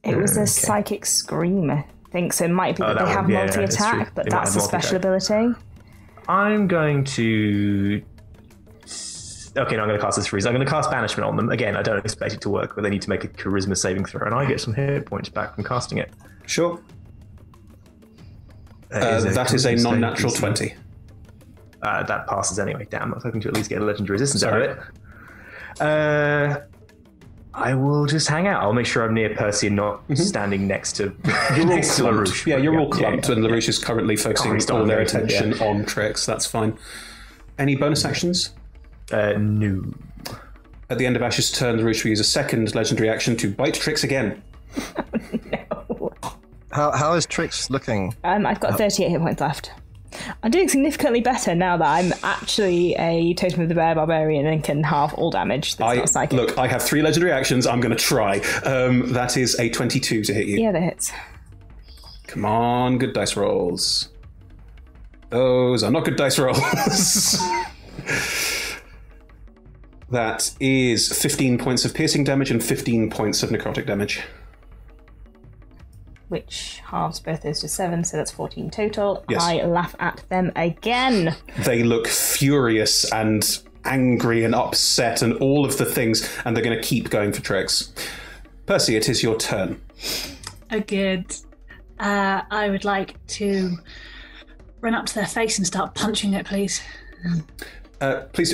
It was a psychic scream, I think, so it might be that they have multi-attack, but that's a special ability. I'm going to... Okay, no, I'm going to cast this freeze. I'm going to cast Banishment on them. Again, I don't expect it to work, but they need to make a Charisma saving throw, and I get some hit points back from casting it. Sure. That is a non-natural 20. That passes anyway. Damn, I was hoping to at least get a legendary resistance out of it. I will just hang out. I'll make sure I'm near Percy and not standing next to You're all next to clumped. LaRouche. Yeah, you're all clumped, and LaRouche is currently focusing all their attention on Trix. That's fine. Any bonus actions? No. At the end of Ash's turn, LaRouche will use a second legendary action to bite Trix again. No. How is Trix looking? I've got 38 hit points left. I'm doing significantly better now that I'm actually a Totem of the Bear Barbarian and can halve all damage. That's not psychic. Look, I have 3 legendary actions. I'm going to try. That is a 22 to hit you. Yeah, that hits. Come on, good dice rolls. Those are not good dice rolls. That is 15 points of piercing damage and 15 points of necrotic damage. Which halves both those to 7, so that's 14 total. Yes. I laugh at them again. They look furious and angry and upset and all of the things, and they're going to keep going for Trix. Percy, it is your turn. Oh, good. I would like to run up to their face and start punching it, please. Please.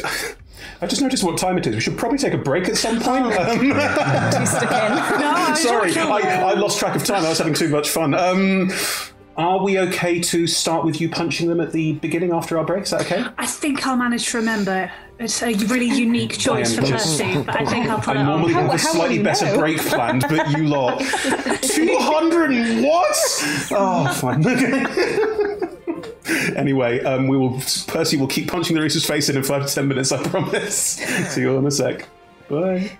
I just noticed what time it is. We should probably take a break at some point. Sorry, I lost track of time. I was having too much fun. Are we okay to start with you punching them at the beginning after our break? Is that okay? I think I'll manage to remember. It's a really unique choice for Percy, but I think I'll pull it I normally off. have a slightly better break planned, but you lot. 200 and what? Oh, fine. Anyway, Percy will keep punching the Reese's face in 5 to 10 minutes, I promise. See you all in a sec. Bye.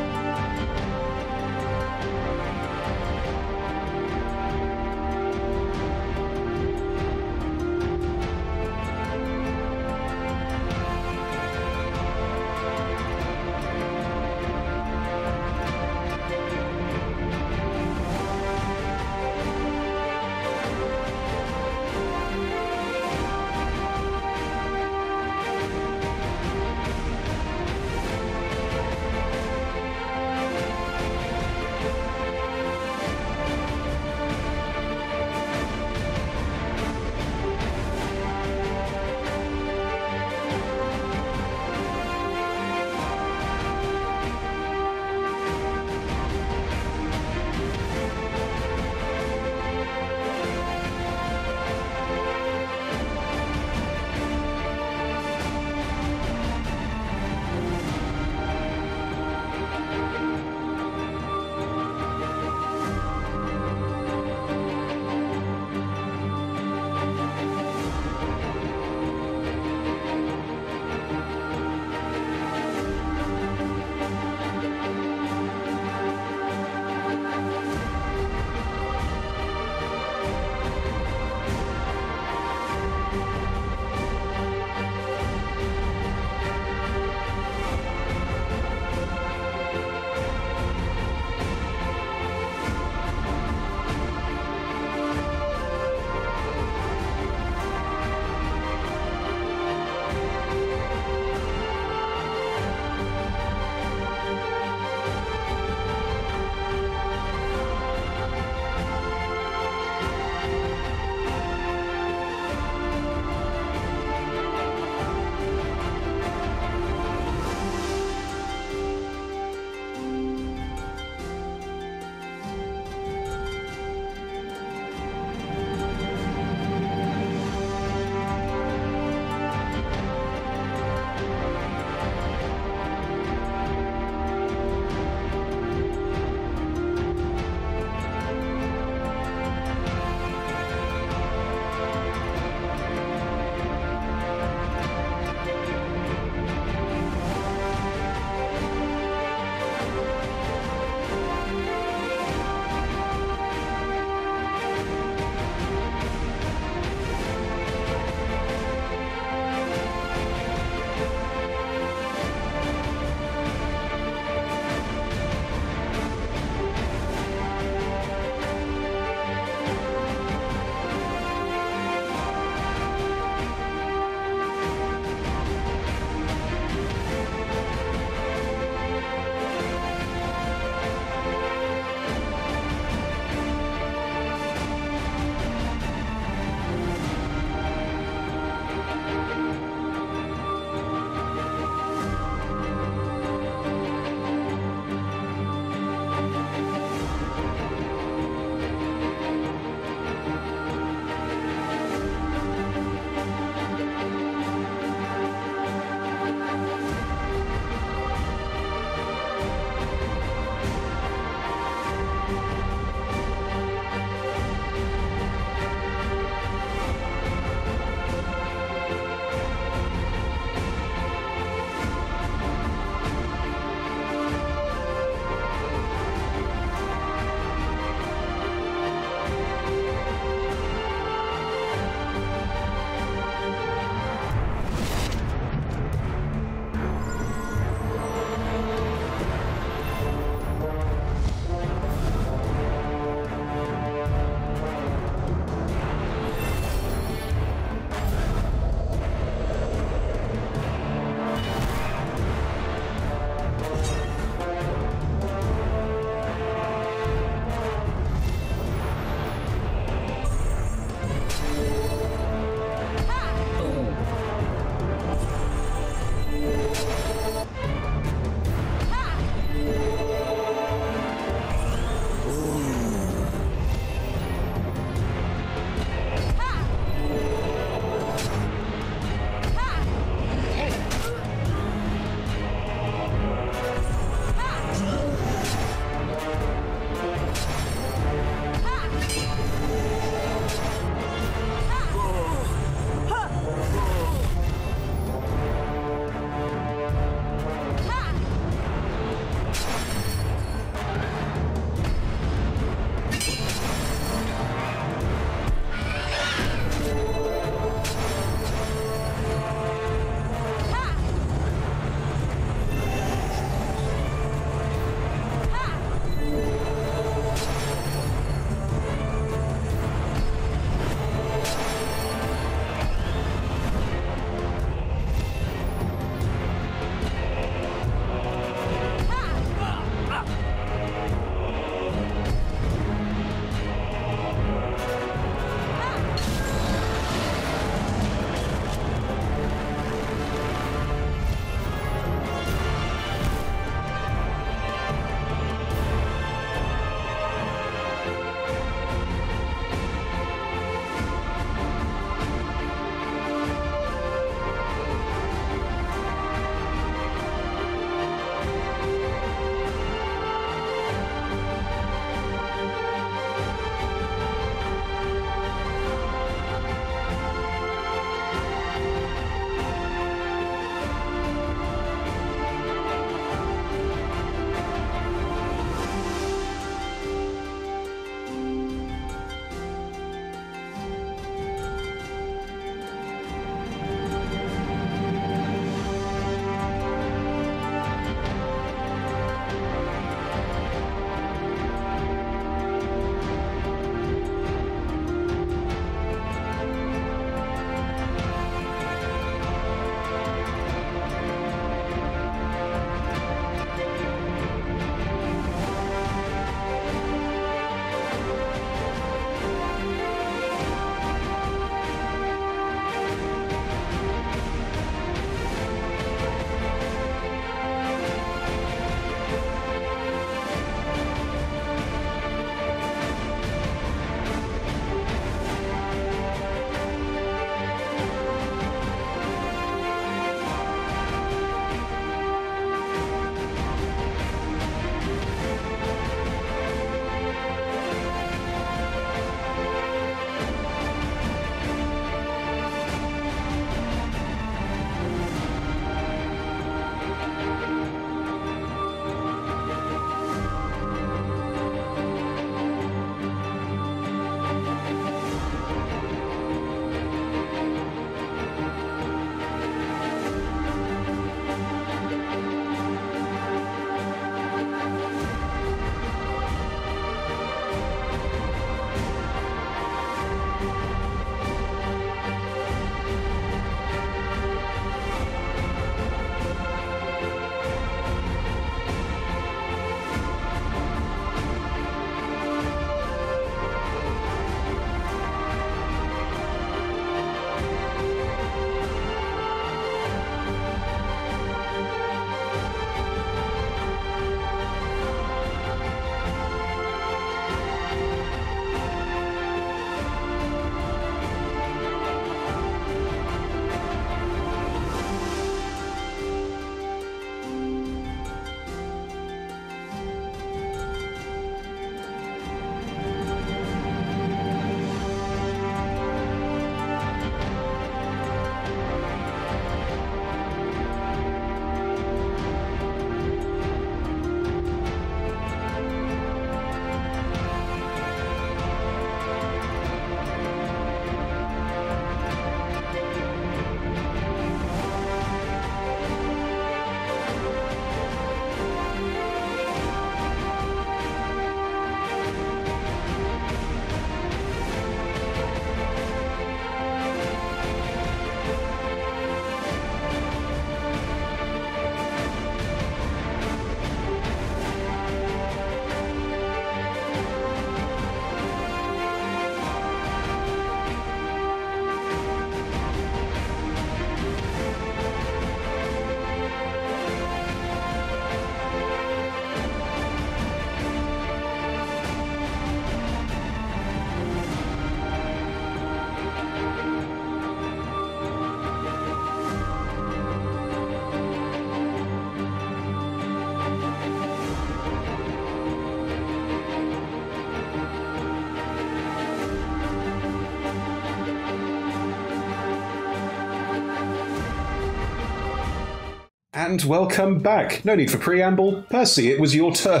And welcome back. No need for preamble. Percy, it was your turn.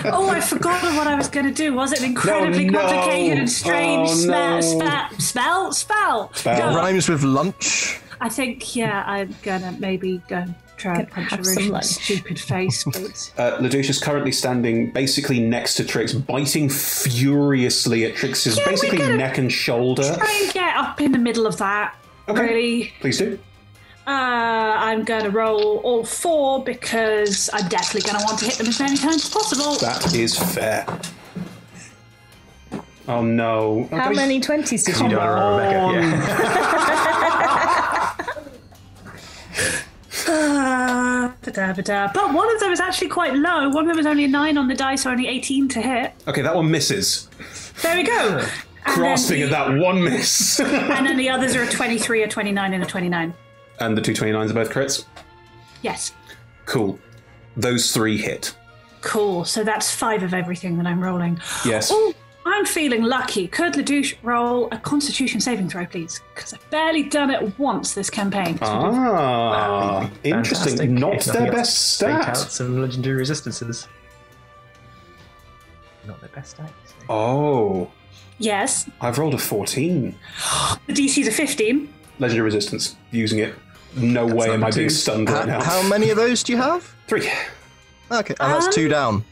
Oh, I forgot what I was going to do. Was it incredibly complicated and strange spell? It rhymes with lunch. I think, I'm going to maybe go and try and punch Larouche's stupid face, please. Larouche is currently standing basically next to Trix, biting furiously at Trix's neck and shoulder. Try and get up in the middle of that. Okay. Really. Please do. I'm going to roll all 4 because I'm definitely going to want to hit them as many times as possible. That is fair. Oh no. How many 20s did you roll? But one of them is actually quite low. One of them is only a 9 on the dice, only 18 to hit. Okay, that one misses. There we go. Grasping at that one miss. And then the others are a 23, a 29, and a 29. And the 2 29s are both crits? Yes. Cool. Those 3 hit. Cool. So that's 5 of everything that I'm rolling. Yes. Oh, I'm feeling lucky. Could Larouche roll a Constitution saving throw, please? Because I've barely done it once this campaign. Interesting. Fantastic. Not their best stat. Out some legendary resistances. Not their best stat. Oh. Yes. I've rolled a 14. The DC's a 15. Legendary resistance. Using it. No way am I being stunned right now. How many of those do you have? 3. Okay, and that's 2 down.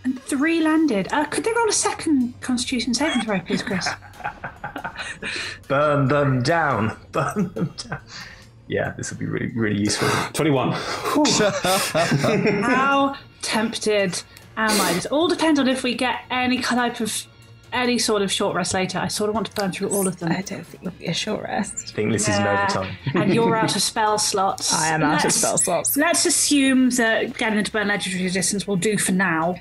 And 3 landed. Could they roll a second Constitution saving throw, please, Chris? Burn them down. Burn them down. Yeah, this would be really, really useful. 21. How tempted am I? This all depends on if we get any sort of short rest later. I sort of want to burn through all of them. I don't think it'll be a short rest. I think this is an overtime. And you're out of spell slots. I am out of spell slots. Let's assume that getting into burn legendary resistance will do for now.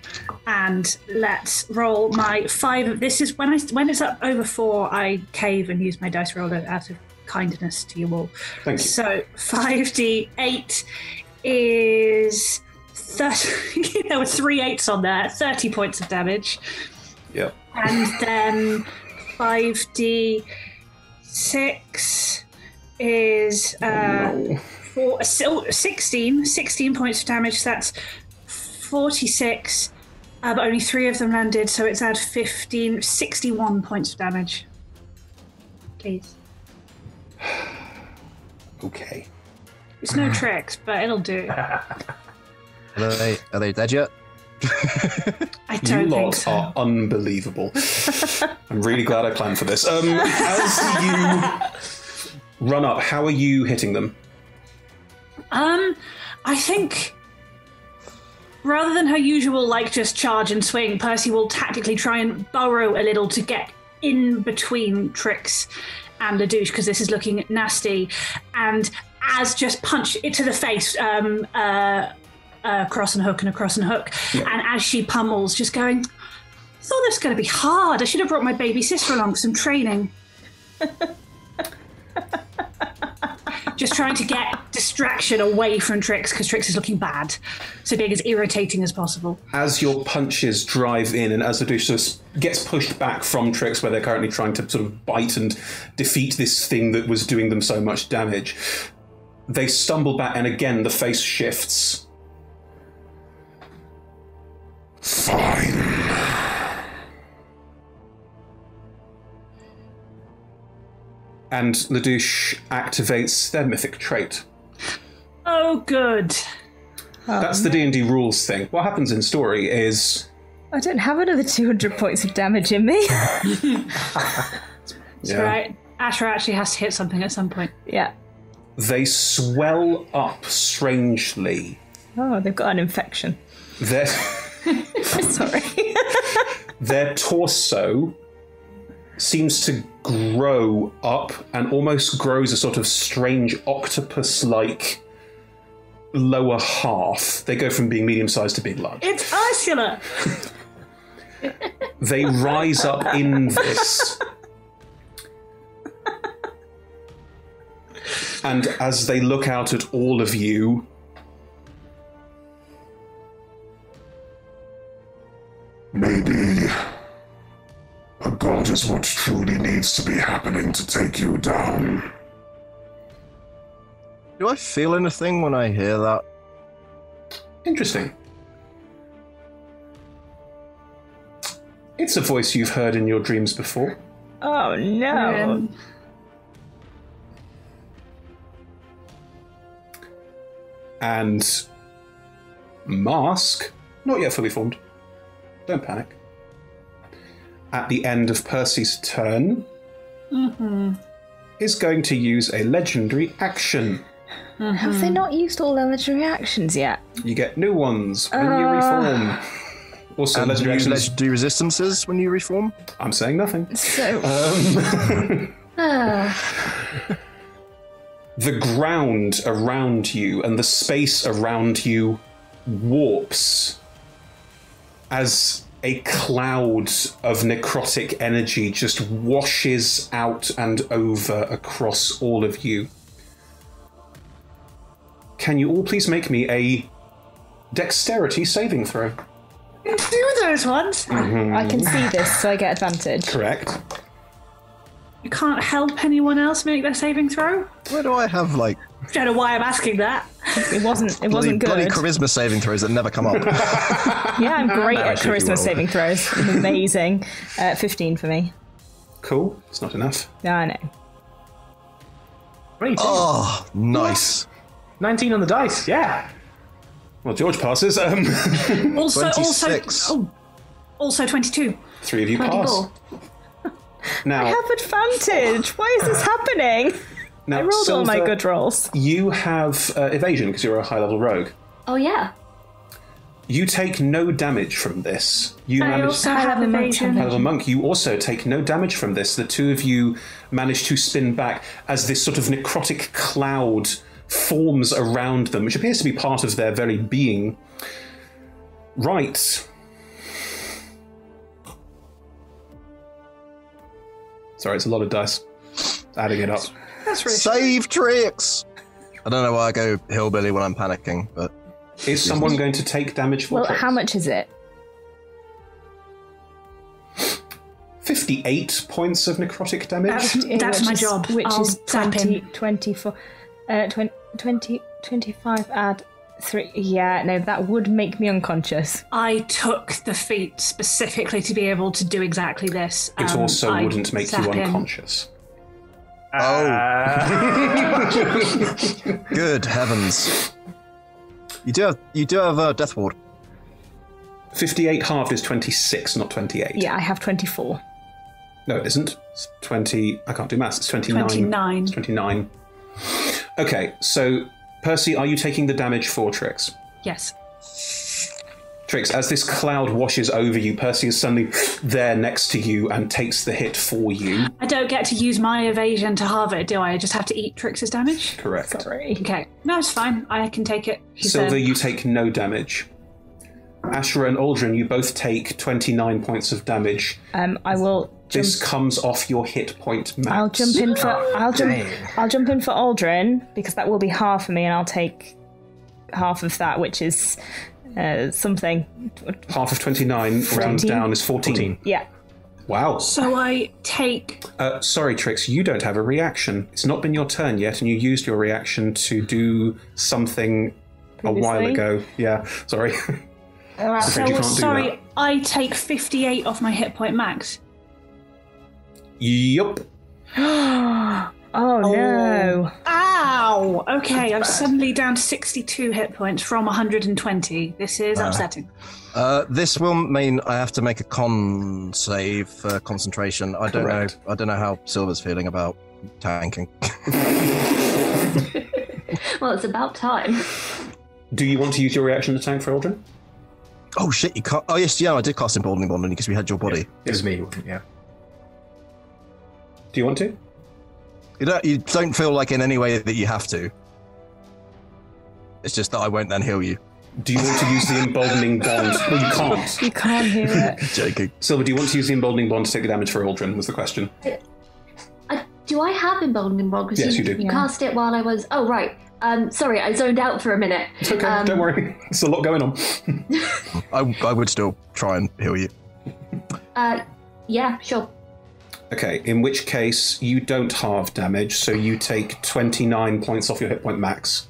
And let's roll my 5. This is when it's up over 4, I cave and use my dice roller out of kindness to you all. Thank you. So 5d8 is 30. There were 3 8s on there. 30 points of damage. Yep. And then 5d6 is 16 points of damage. So that's 46, but only 3 of them landed, so it's at 61 points of damage. Please. Okay. It's no tricks, but it'll do. Are they dead yet? I don't You think lot so. are unbelievable. I'm really glad I planned for this. As you run up, how are you hitting them? I think rather than her usual, just charge and swing, Percy will tactically try and burrow a little to get in between Trix and Larouche, because this is looking nasty. And as just punch it to the face, cross and hook and across and hook. Yeah. And as she pummels, just going, I thought this was going to be hard. I should have brought my baby sister along for some training. Just trying to get distraction away from Trix, because Trix is looking bad. So being as irritating as possible. As your punches drive in and as Larouche gets pushed back from Trix, where they're currently trying to sort of bite and defeat this thing that was doing them so much damage, they stumble back and again the face shifts. Fine. And Larouche activates their mythic trait. Oh, good. That's the D&D rules thing. What happens in story is... I don't have another 200 points of damage in me. That's right. Asher actually has to hit something at some point. Yeah. They swell up strangely. Oh, they've got an infection. Sorry. Their torso seems to grow up and almost grows a sort of strange octopus-like lower half. They go from being medium-sized to being large. It's Ursula! They rise up in this. And as they look out at all of you, maybe a god is what truly needs to be happening to take you down. Do I feel anything when I hear that? Interesting. It's a voice you've heard in your dreams before. Oh no. And Mask, not yet fully formed. Don't panic. At the end of Percy's turn, is going to use a legendary action. Have they not used all their legendary actions yet? You get new ones when you reform. Also, And legendary do you actions. do resistances when you reform? I'm saying nothing. So The ground around you and the space around you warps as a cloud of necrotic energy just washes out and over across all of you. Can you all please make me a dexterity saving throw? Do those ones. I can see this, so I get advantage. Correct. You can't help anyone else make their saving throw? Where do I have, like, Don't know why I'm asking that. It wasn't bloody good. charisma saving throws that never come up? Yeah, I'm great at Actually, you charisma will. saving throws. I'm amazing. 15 for me. Cool. It's not enough. No, I know. 22. Oh, nice. 19 on the dice, yeah. Well, George passes. Also, 26. also 22. 3 of you pass. 24. Now, I have advantage. Why is this happening? now, I rolled all my Silver, good rolls. You have evasion because you're a high-level rogue. Oh yeah. You take no damage from this. You I manage. also have have a monk evasion. High-level monk. You also take no damage from this. The two of you manage to spin back as this sort of necrotic cloud forms around them, which appears to be part of their very being. Right. Sorry, it's a lot of dice. Adding it up. That's really Save tricks! I don't know why I go hillbilly when I'm panicking, but Is someone going to take damage for Well, tricks? how much is it? 58 points of necrotic damage. That's my job. Which I'll is zap 20, him. 24, 20, 25, add 3. Yeah, no, that would make me unconscious. I took the feat specifically to be able to do exactly this. It also I wouldn't make you zap him. unconscious. good heavens. You do have Death Ward. 58 halved is 26, not 28. Yeah, I have 24. No, it isn't. It's 20. I can't do maths. It's 29. 29. It's 29. Okay, so Percy, are you taking the damage for Trix? Yes. Trix, as this cloud washes over you, Percy is suddenly there next to you and takes the hit for you. I don't get to use my evasion to halve it, do I? I just have to eat Trix's damage? Correct. Sorry. Okay. No, it's fine. I can take it. He's Silver, there. you take no damage. Ashra and Aldrin, you both take 29 points of damage. I will jump. This comes off your hit point max. I'll jump in for. I'll jump in for Aldrin because that will be half for me, and I'll take half of that, which is something. Half of 29, round 14. down is 14. Yeah. Wow. So I take... Sorry, Trix, you don't have a reaction. It's not been your turn yet, and you used your reaction to do something a while Previously? ago. Yeah, sorry. I'm afraid you can't do sorry, that. I take 58 off my hit point max. Yup. Oh no. Ow! Okay, I'm suddenly down to 62 hit points from 120. This is upsetting. This will mean I have to make a con save for concentration. I Correct. don't know how Silver's feeling about tanking. Well, it's about time. Do you want to use your reaction to tank for Aldrin? Oh shit, you can't. Oh yes, yeah, I did cast Emboldening Bond on you because we had your body. It was me, yeah. Do you want to? You don't feel like in any way that you have to. It's just that I won't then heal you. Do you want to use the emboldening bond? Well, you can't. You can't hear it. Joking. Silver, do you want to use the emboldening bond to take the damage for Aldrin, was the question. Do I have Emboldening Bond? 'Cause Yes, you do. You cast it while I was... Oh, right. Sorry, I zoned out for a minute. It's okay, don't worry. There's a lot going on. I would still try and heal you. Yeah, sure. Okay, in which case you don't halve damage, so you take 29 points off your hit point max.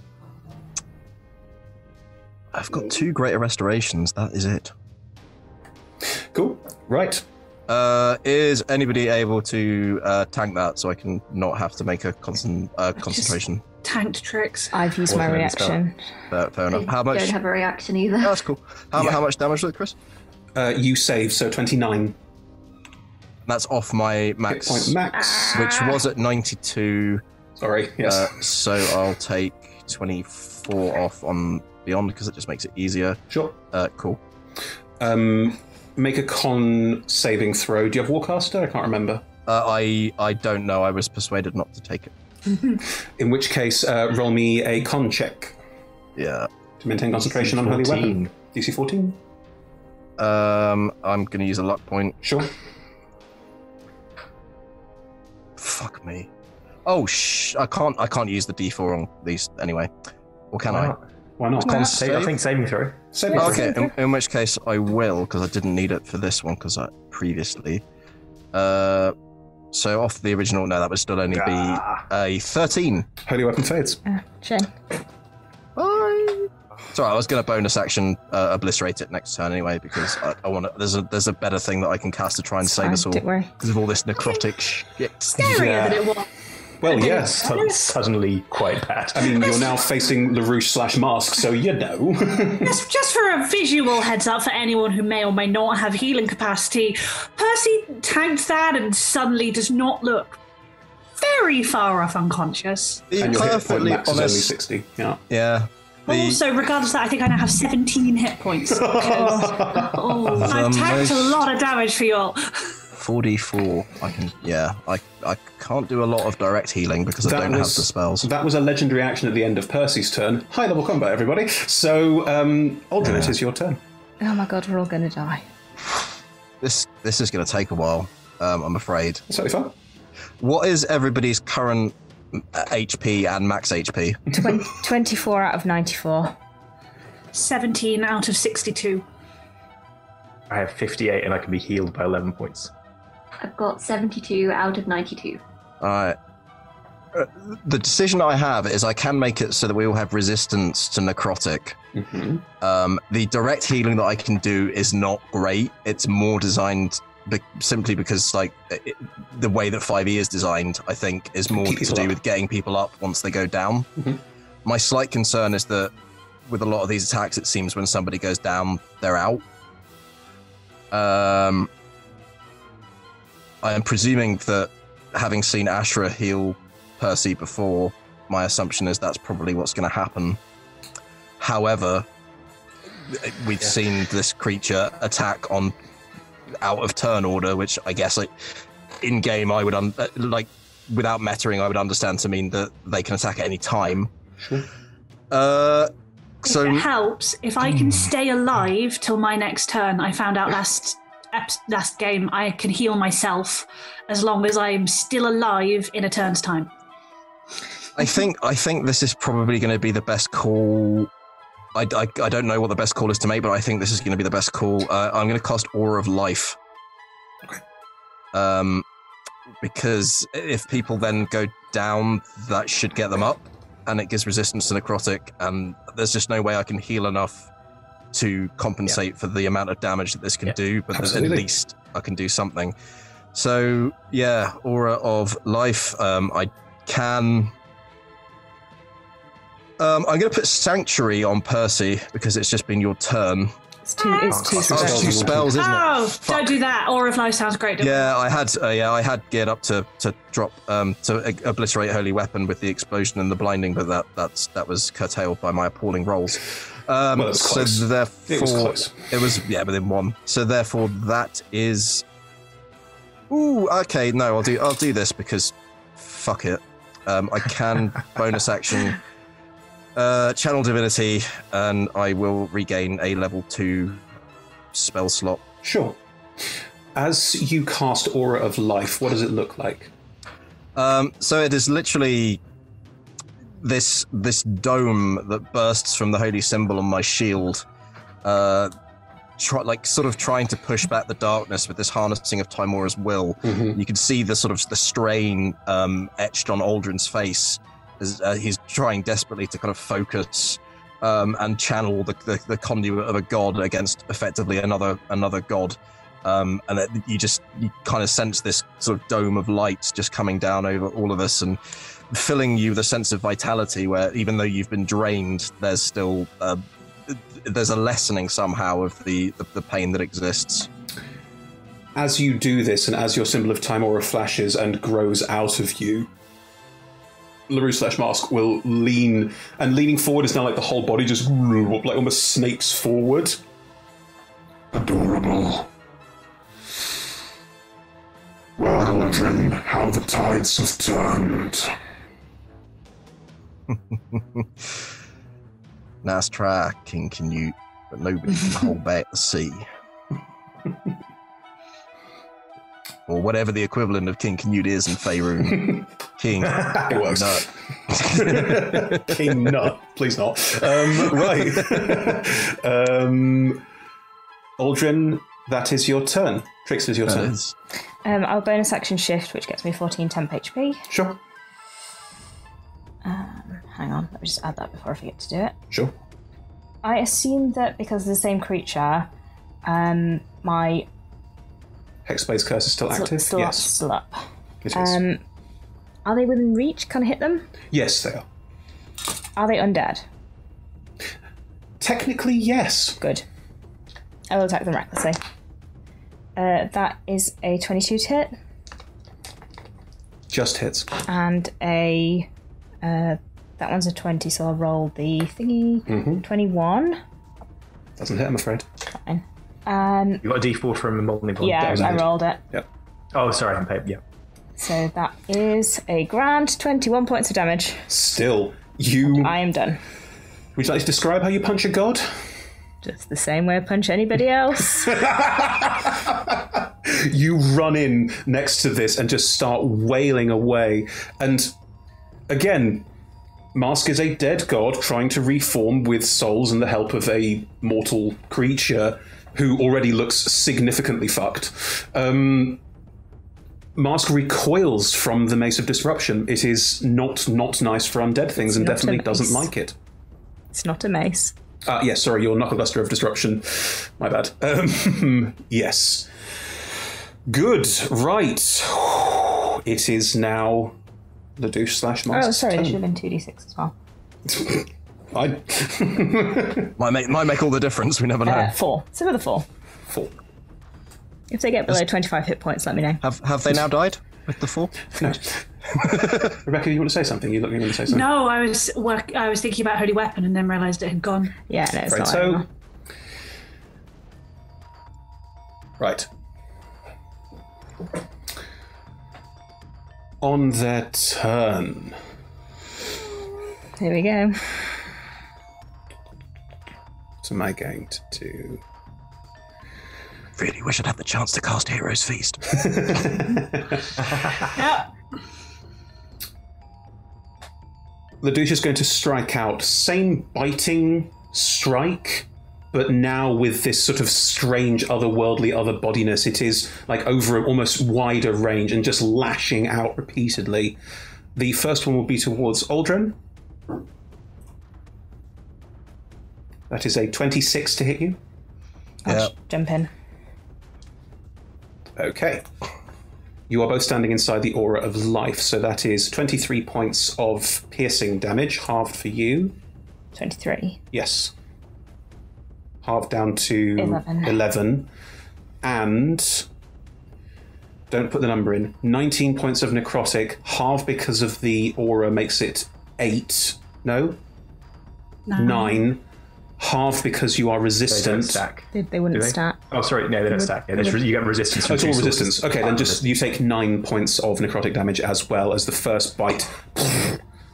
I've got 2 greater restorations, that is it. Cool, right. Is anybody able to tank that so I can not have to make a concentration? Tanked Trix. I've used my reaction. Fair enough. How much? I don't have a reaction either. Oh, that's cool. How much damage was it, Chris? You save, so 29. That's off my max. Hit point max. Which was at 92. Sorry, yes. So I'll take 24 off on Beyond because it just makes it easier. Sure. Cool. Make a con saving throw. Do you have Warcaster? I can't remember. I don't know. I was persuaded not to take it. In which case, roll me a con check. Yeah. To maintain concentration on Holy Weapon. DC 14? I'm going to use a luck point. Sure. Fuck me. Oh, I can't use the D4 on these anyway. Or can I? Why not? I think saving throw. Okay, in which case I will, because I didn't need it for this one, because I previously. So off the original, no, that would still only be a 13. Holy Weapon fades. Shame. Bye. Sorry, I was going to bonus action obliterate it next turn anyway, because I want to. There's a better thing that I can cast to try and save us all. Don't worry. Because of all this necrotic shit. Scarier than it was. Well, yes. Suddenly quite bad. I mean, you're now facing Larouche/Mask, so you know. Just for a visual heads up for anyone who may or may not have healing capacity, Percy tanked that and suddenly does not look very far off unconscious. And your hit point max is only honest. 60. Yeah. Yeah. Also, regardless of that, I think I now have 17 hit points. I've tanked a lot of damage for y'all. 44. I can't do a lot of direct healing because I don't have the spells. That was a legendary action at the end of Percy's turn. High level combat, everybody. So, Aldrin, it is your turn. Oh my god, we're all gonna die. This is going to take a while, I'm afraid. Totally fine. What is everybody's current HP and max HP? 24 out of 94. 17 out of 62. I have 58 and I can be healed by 11 points. I've got 72 out of 92. Alright. The decision I have is I can make it so that we all have resistance to necrotic. Mm-hmm. The direct healing that I can do is not great. It's more designed simply because, like, the way that 5e is designed, I think, is more to do with getting people up once they go down. Mm-hmm. My slight concern is that with a lot of these attacks, it seems when somebody goes down, they're out. I am presuming that having seen Ashra heal Percy before, my assumption is that's probably what's going to happen. However, we've seen this creature attack on out of turn order, which I guess in game I would without mettering I would understand to mean that they can attack at any time. Sure. So it helps if I can stay alive till my next turn. I found out last game I can heal myself as long as I'm still alive in a turn's time. I think this is probably going to be the best call. I don't know what the best call is to make, but I think this is going to be the best call. I'm going to cast Aura of Life. Okay. Because if people then go down, that should get them up, and it gives resistance to necrotic, and there's just no way I can heal enough to compensate for the amount of damage that this can do, but at least I can do something. So, yeah, Aura of Life. I can... I'm going to put Sanctuary on Percy, because it's just been your turn. It's two spells, isn't it? Oh, Fuck. don't do that. Aura of Life sounds great. Yeah, I had geared up to drop to obliterate Holy Weapon with the explosion and the blinding, but that was curtailed by my appalling rolls. Well, it was close. So therefore, it was close. It was within one. So therefore, that is. Ooh, okay. No, I'll do this because fuck it. I can bonus action. Channel Divinity, and I will regain a level 2 spell slot. Sure. As you cast Aura of Life, what does it look like? So it is literally this dome that bursts from the holy symbol on my shield, sort of trying to push back the darkness with this harnessing of Timora's will. You can see the sort of the strain etched on Aldrin's face as he's trying desperately to kind of focus and channel the conduit of a god against effectively another god. And that you kind of sense this sort of dome of light just coming down over all of us and filling you with a sense of vitality, where even though you've been drained, there's still there's a lessening somehow of the pain that exists. As you do this, and as your symbol of Timora flashes and grows out of you, Larouche/Mask will lean, and leaning forward is now like the whole body just like almost snakes forward. Adorable. Well, Aldrin, how the tides have turned. Nice try, King Canute, but nobody can hold back the sea. Or whatever the equivalent of King Canute is in Faerun. King It works. Nut. King Nut. Please not. Right. Aldrin, that is your turn. Trix, is your turn. I'll bonus action shift, which gets me 14 temp HP. Sure. Hang on, let me just add that before I forget to do it. Sure. I assume that because it's the same creature, my Hexblade's curse is still active? still Yes. still up. It is. Are they within reach? Can I hit them? Yes, they are. Are they undead? Technically, yes. Good. I will attack them recklessly. That is a 22 to hit, Just hits. and that one's a 20, so I'll roll the thingy. 21. Doesn't hit, I'm afraid. Fine. You got a D4 from a Molten Point. Yeah, I rolled it. Yep. Oh, sorry, I'm paid. Yeah. So that is a grand 21 points of damage. Still, you... I am done. Would you like to describe how you punch a god? Just the same way I punch anybody else. You run in next to this and just start wailing away. And again, Mask is a dead god trying to reform with souls and the help of a mortal creature who already looks significantly fucked. Mask recoils from the Mace of Disruption. It is not nice for undead things, and not definitely a doesn't mace. like it. It's not a mace. Yes, sorry, your Knuckle Duster of Disruption. My bad. Yes. Good. Right. It is now Larouche/Mask's Oh, sorry, turn. there should have been 2d6 as well. Might make all the difference. We never know. 4. So with a 4. 4. If they get below 25 hit points, let me know. Have they now died with the 4? No. Rebecca, you want to say something? You want to say something? No, I was thinking about Holy Weapon and then realised it had gone. Yeah, no, it's Right, not so... anymore. Right. On their turn. Here we go. What am I going to do? Really wish I'd had the chance to cast Hero's Feast. Yeah. Larouche is going to strike out. Same biting strike, but now with this sort of strange otherworldly other-bodiness. It is like over an almost wider range and just lashing out repeatedly. The first one will be towards Aldrin. That is a 26 to hit you. I'll jump in. Okay. You are both standing inside the aura of life, so that is 23 points of piercing damage, halved for you. 23. Yes. Halved down to 11. 11. And don't put the number in. 19 points of necrotic, half because of the aura makes it 8. No? 9. Half because you are They don't resistant. stack. They wouldn't Do they? stat. Oh, sorry, no, they don't stack. Yeah, you get resistance. Oh, from it's all two resistance. sources. Okay, then just you take 9 points of necrotic damage as well as the first bite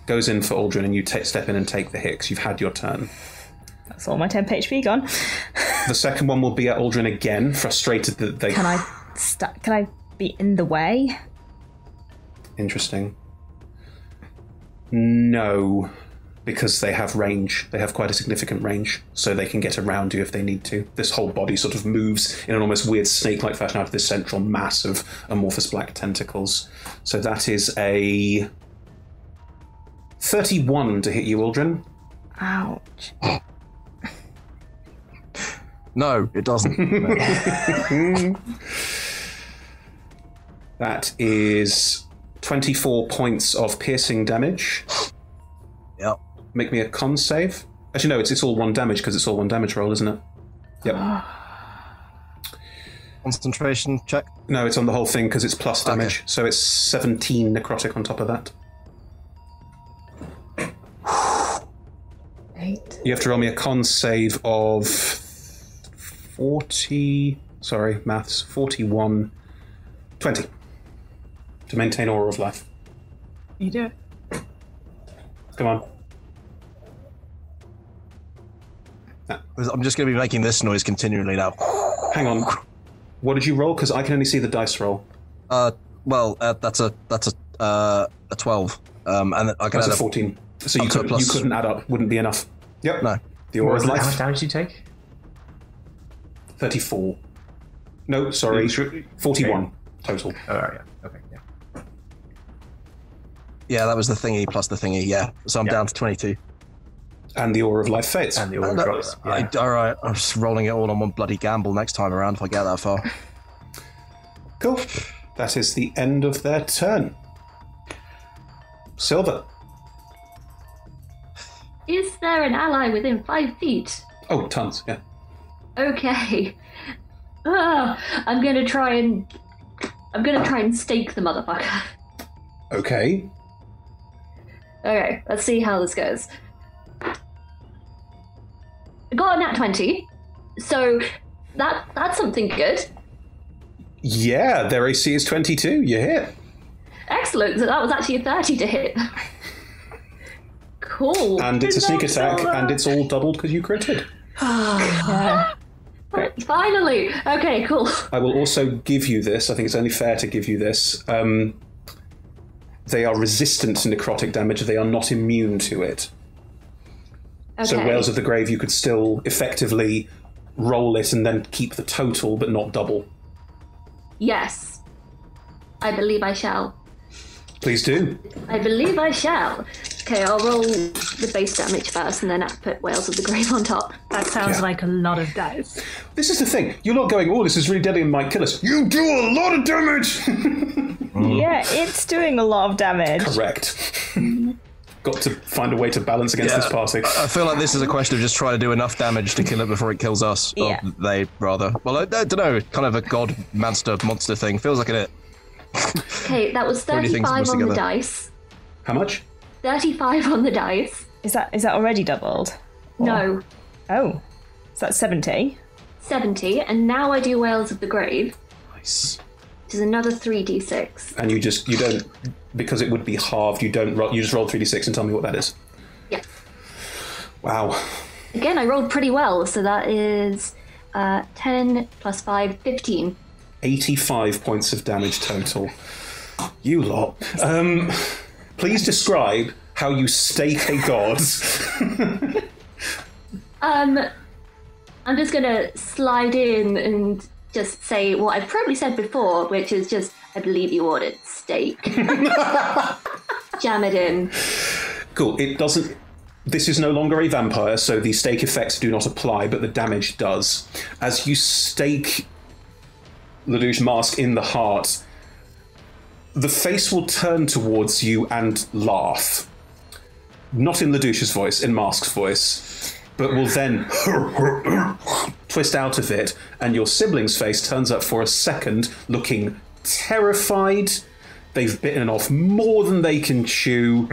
goes in for Aldrin, and you step in and take the hit 'cause you've had your turn. That's all my temp HP gone. The second one will be at Aldrin again, frustrated that they... Can I be in the way? Interesting. No. because they have range. They have quite a significant range, so they can get around you if they need to. This whole body sort of moves in an almost weird snake-like fashion out of this central mass of amorphous black tentacles. So that is a 31 to hit you, Aldrin. Ouch. No, it doesn't. That is 24 points of piercing damage. Yep. Make me a con save. Actually, no, it's all 1 damage because it's all 1 damage roll, isn't it? Yep. Concentration check? No, it's on the whole thing because it's plus damage. Okay. So it's 17 necrotic on top of that. 8. You have to roll me a con save of 40... Sorry, maths. 41... 20. To maintain Aura of Life. You do it. Come on. I'm just going to be making this noise continually now. Hang on. What did you roll? Because I can only see the dice roll. That's a 12. And I can That's add a 14. So you couldn't add up. Wouldn't be enough. Yep. No. The Aura of Life. How much damage did you take? 34. No, sorry. 41 total. Oh, yeah. Okay, yeah. Yeah, that was the thingy plus the thingy, yeah. So I'm down to 22. And the Aura of Life fades. And the Aura drops. Yeah. Alright, I'm just rolling it all on one bloody gamble next time around if I get that far. Cool. That is the end of their turn. Silver. Is there an ally within 5 feet? Oh, tons, yeah. Okay. I'm gonna try and stake the motherfucker. Okay. Okay, let's see how this goes. I got a nat 20, so that's something good. Yeah, their AC is 22. You hit. Excellent. So that was actually a 30 to hit. Cool. And it's a sneak attack, and it's all doubled because you critted. Yeah. Finally. Okay, cool. I will also give you this. I think it's only fair to give you this. They are resistant to necrotic damage. They are not immune to it. Okay. So Whales of the Grave, you could still effectively roll it and then keep the total, but not double. Yes. I believe I shall. Please do. I believe I shall. Okay, I'll roll the base damage first and then I'll put Whales of the Grave on top. That sounds like a lot of dice. This is the thing. You're not going, oh, this is really deadly and might kill us. You do a lot of damage! Yeah, it's doing a lot of damage. Correct. Got to find a way to balance against this party. I feel like this is a question of just trying to do enough damage to kill it before it kills us. Yeah. Or they, rather. Well, I don't know. Kind of a god monster thing. Feels like it. Okay, that was 35 on the dice. How much? 35 on the dice. Is that already doubled? No. Oh. So that's 70. 70, and now I do Whales of the Grave. Nice. Which is another 3d6. And you don't, because it would be halved, you just roll 3d6 and tell me what that is. Yeah. Wow. Again, I rolled pretty well, so that is 10 plus 5, 15. 85 points of damage total. You lot. Please describe how you stake a god. I'm just gonna slide in and just say what I've probably said before, which is just, I believe you ordered steak. Jam it in. Cool. It doesn't... This is no longer a vampire, so the stake effects do not apply, but the damage does. As you stake Larouche Mask in the heart, the face will turn towards you and laugh. Not in Larouche's voice, in Mask's voice, but will then twist out of it, and your sibling's face turns up for a second, looking terrified. They've bitten off more than they can chew.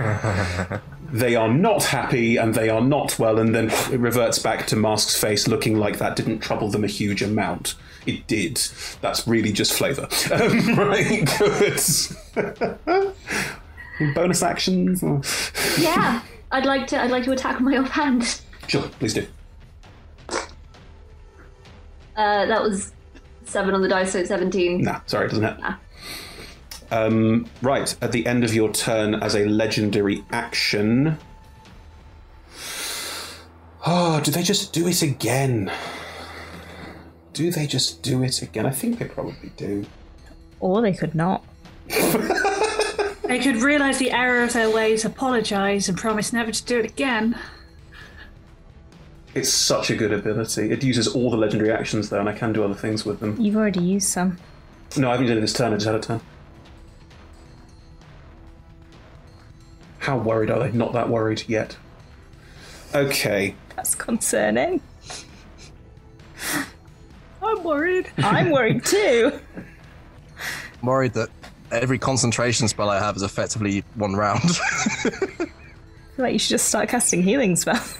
They are not happy, and they are not well, and then it reverts back to Mask's face, looking like that didn't trouble them a huge amount. It did. That's really just flavour. Right, good. Bonus actions? Yeah, I'd like to attack my offhand. Sure, please do. That was 7 on the dice, so 17. Nah, sorry, it doesn't hit. Nah. Right, at the end of your turn as a legendary action, Oh, do they just do it again? Do they just do it again? I think they probably do. Or they could not. They could realise the error of their ways, apologise, and promise never to do it again. It's such a good ability. It uses all the legendary actions, though, and I can do other things with them. You've already used some. No, I haven't done it this turn. I just had a turn. How worried are they? Not that worried yet. Okay. That's concerning. I'm worried. I'm worried too. I'm worried that every concentration spell I have is effectively 1 round. I feel like you should just start casting healing spells.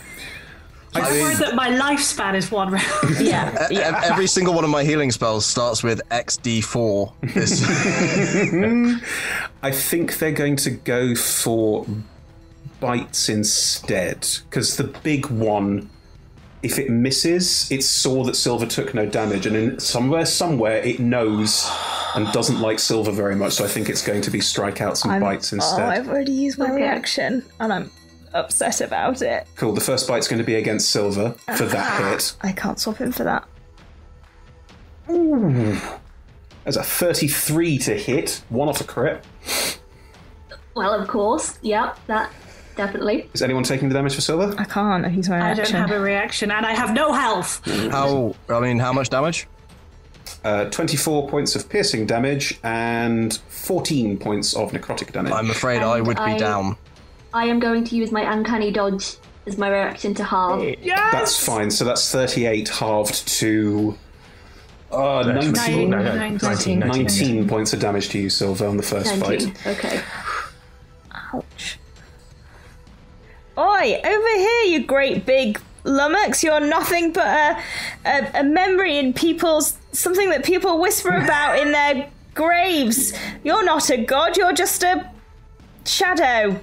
I'm worried that my lifespan is 1 round. Yeah. Every single one of my healing spells starts with XD4. I think they're going to go for bites instead, because the big one, if it misses, it saw that Silver took no damage, and in somewhere it knows and doesn't like Silver very much, so I think it's going to be strikeouts and bites instead. Oh, I've already used my reaction, and I'm upset about it. Cool, the first bite's going to be against Silver for that hit. I can't swap him for that. Ooh. There's a 33 to hit, 1 off a crit. Well, of course. Yep, that definitely. Is anyone taking the damage for Silver? I can't. I've used my I reaction. don't have a reaction, and I have no health. How much damage? 24 points of piercing damage and 14 points of necrotic damage. I'm afraid I would be down. I am going to use my uncanny dodge as my reaction to halve. Yes! That's fine, so that's 38 halved to 19. 19 points of damage to you, Silver, on the first 19. fight. Okay. Ouch. Oi, over here, you great big lummox. You're nothing but a memory in people's... something that people whisper about in their graves. You're not a god, you're just a shadow.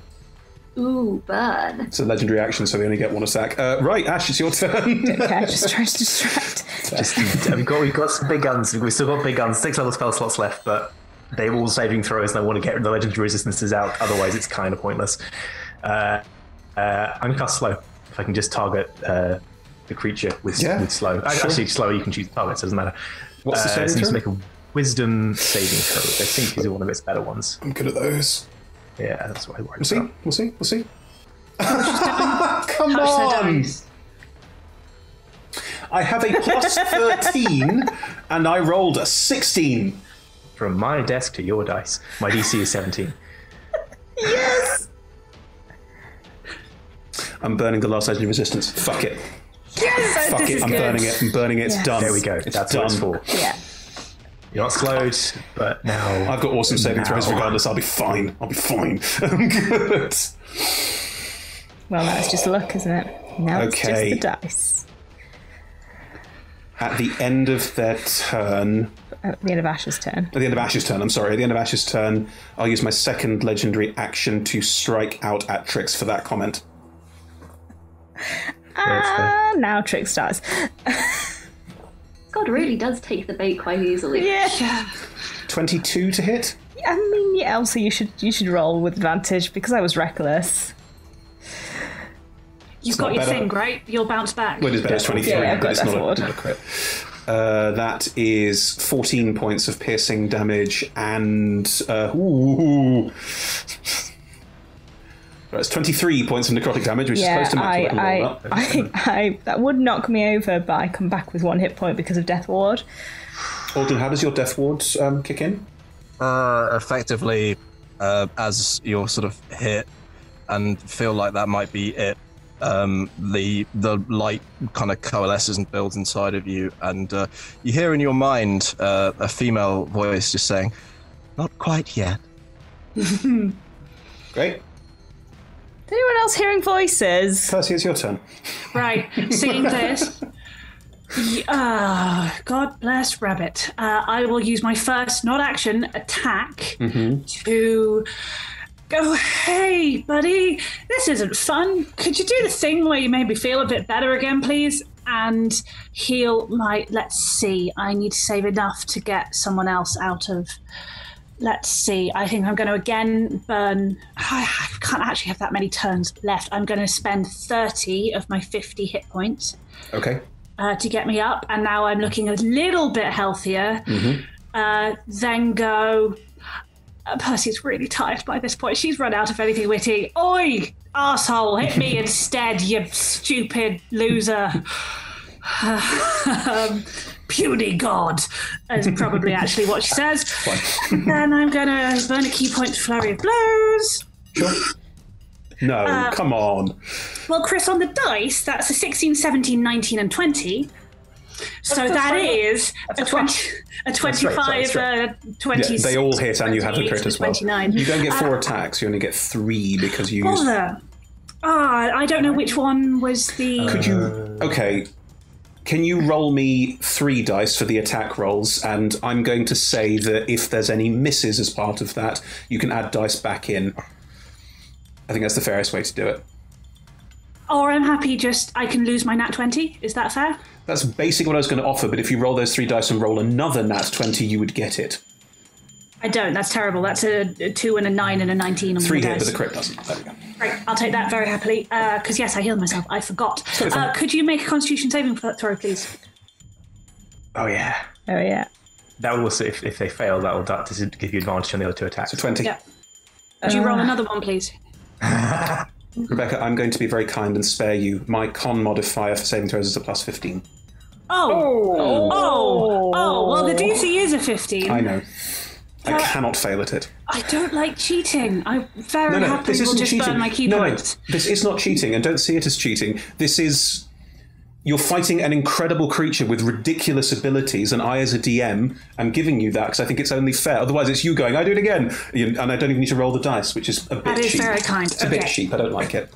Ooh, burn. It's a legendary action, so we only get 1 attack. Right, Ash, it's your turn. Okay, just trying to distract. We've got some big guns. We've still got big guns. 6 level spell slots left, but they're all saving throws, and I want to get the legendary resistances out. Otherwise, it's kind of pointless. I'm going to cast slow. If I can just target the creature with slow. Sure. Actually, slow, you can choose targets. Doesn't matter. What's the saving so throw? just make a wisdom saving throw. I think is one of its better ones. I'm good at those. Yeah, that's what I worried We'll about. see. Come on! I have a plus 13, and I rolled a 16. From my desk to your dice. My DC is 17. Yes! I'm burning the last legendary resistance. Fuck it. Yes! Fuck it. I'm burning it. I'm burning it. It's done. There we go. It's That's done. what it's for. Yeah. You're not slowed, but now... I've got awesome saving throws regardless. I'll be fine. I'm good. Well, that's just luck, isn't it? Now it's just the dice. At the end of their turn... At the end of Ash's turn. At the end of Ash's turn, I'm sorry. At the end of Ash's turn, I'll use my second legendary action to strike out at Trix for that comment. Now Trick starts. God really does take the bait quite easily. Yeah. 22 to hit? I mean, yeah, also you should roll with advantage because I was reckless. You've got your thing, right? You'll bounce back. Well, it is better. It's 23, Yeah, I've but got it's that not forward. a crit. That is 14 points of piercing damage and... It's 23 points of necrotic damage, which is close to max. I that would knock me over, but I come back with 1 hit point because of Death Ward. Alden, how does your Death Ward kick in? Effectively, as you're sort of hit and feel like that might be it, the light kind of coalesces and builds inside of you, and you hear in your mind a female voice just saying, "Not quite yet." Great. Is anyone else hearing voices? Percy, it's your turn. Right, seeing this. God bless Rabbit. I will use my first not-action attack to go, "Hey, buddy, this isn't fun. Could you do the thing where you made me feel a bit better again, please?" And heal my... Let's see. I need to save enough to get someone else out of let's see. I think I'm going to again burn. I can't actually have that many turns left. I'm going to spend 30 of my 50 hit points. Okay. To get me up, and now I'm looking a little bit healthier. Then go. Percy's really tired by this point. She's run out of anything witty. Oi, arsehole, hit me instead, you stupid loser. Puny god, is probably actually what she says. And then I'm going to burn a key point flurry of blows. Sure. No, come on. Well, Chris, on the dice, that's a 16, 17, 19, and 20. So that is a 25, 20. Yeah, they all hit, and you have the crit as well. 29. You don't get 4 attacks, you only get 3 because you use... I don't know which one was the... Could you... Okay. Can you roll me 3 dice for the attack rolls, and I'm going to say that if there's any misses as part of that, you can add dice back in. I think that's the fairest way to do it. Or I'm happy I can lose my nat 20. Is that fair? That's basically what I was going to offer, but if you roll those 3 dice and roll another nat 20, you would get it. I don't. That's terrible. That's a 2 and a 9 and a 19 on 3 the hit, dice. but the crit doesn't. There we go. Right, I'll take that very happily. Because, yes, I healed myself. I forgot. Could you make a Constitution saving throw, please? Oh, yeah. That will also, if they fail, that will give you advantage on the other 2 attacks. So 20. Yeah. Could you roll another one, please? Rebecca, I'm going to be very kind and spare you. My con modifier for saving throws is a plus 15. Well, the DC is a 15. I know. I cannot fail at it. I don't like cheating. I very happily this will isn't just cheating. burn my key points. No, this is not cheating, and don't see it as cheating. This is... You're fighting an incredible creature with ridiculous abilities, and I, as a DM, am giving you that because I think it's only fair. Otherwise, it's you going, I do it again, and I don't even need to roll the dice, which is a bit cheap. That is very kind. It's a bit cheap. I don't like it.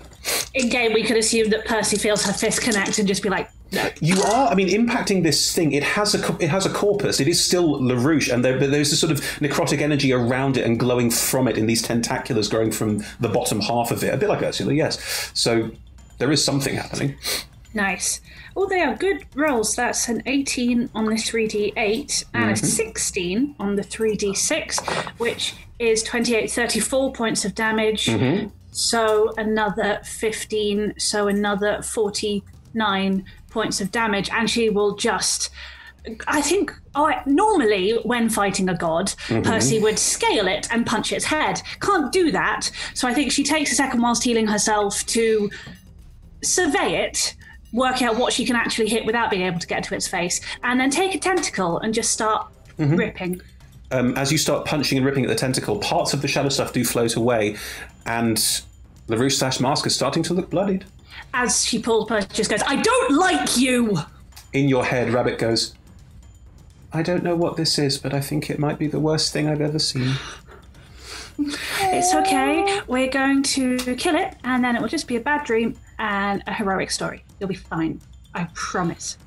In game, we could assume that Percy feels her fist connect and just be like, no. You are, impacting this thing. It has a corpus. It is still Larouche, and there's this sort of necrotic energy around it and glowing from it in these tentaculars growing from the bottom half of it. A bit like Ursula, yes. So there is something happening. Nice. Oh, they are good rolls. That's an 18 on the 3d8 and a 16 on the 3d6, which is 28, 34 points of damage. So another 15, so another 49 points of damage. And she will just... I think normally when fighting a god, Percy would scale it and punch its head. Can't do that. So I think she takes a second whilst healing herself to survey it, work out what she can actually hit without being able to get to its face, and then take a tentacle and just start ripping. As you start punching and ripping at the tentacle, parts of the shadow stuff do float away, and Larouche / Mask is starting to look bloodied. As she pulls, Percy just goes, I don't like you! In your head, Rabbit goes, I don't know what this is, but I think it might be the worst thing I've ever seen. It's okay. We're going to kill it, and then it will just be a bad dream and a heroic story. You'll be fine. I promise.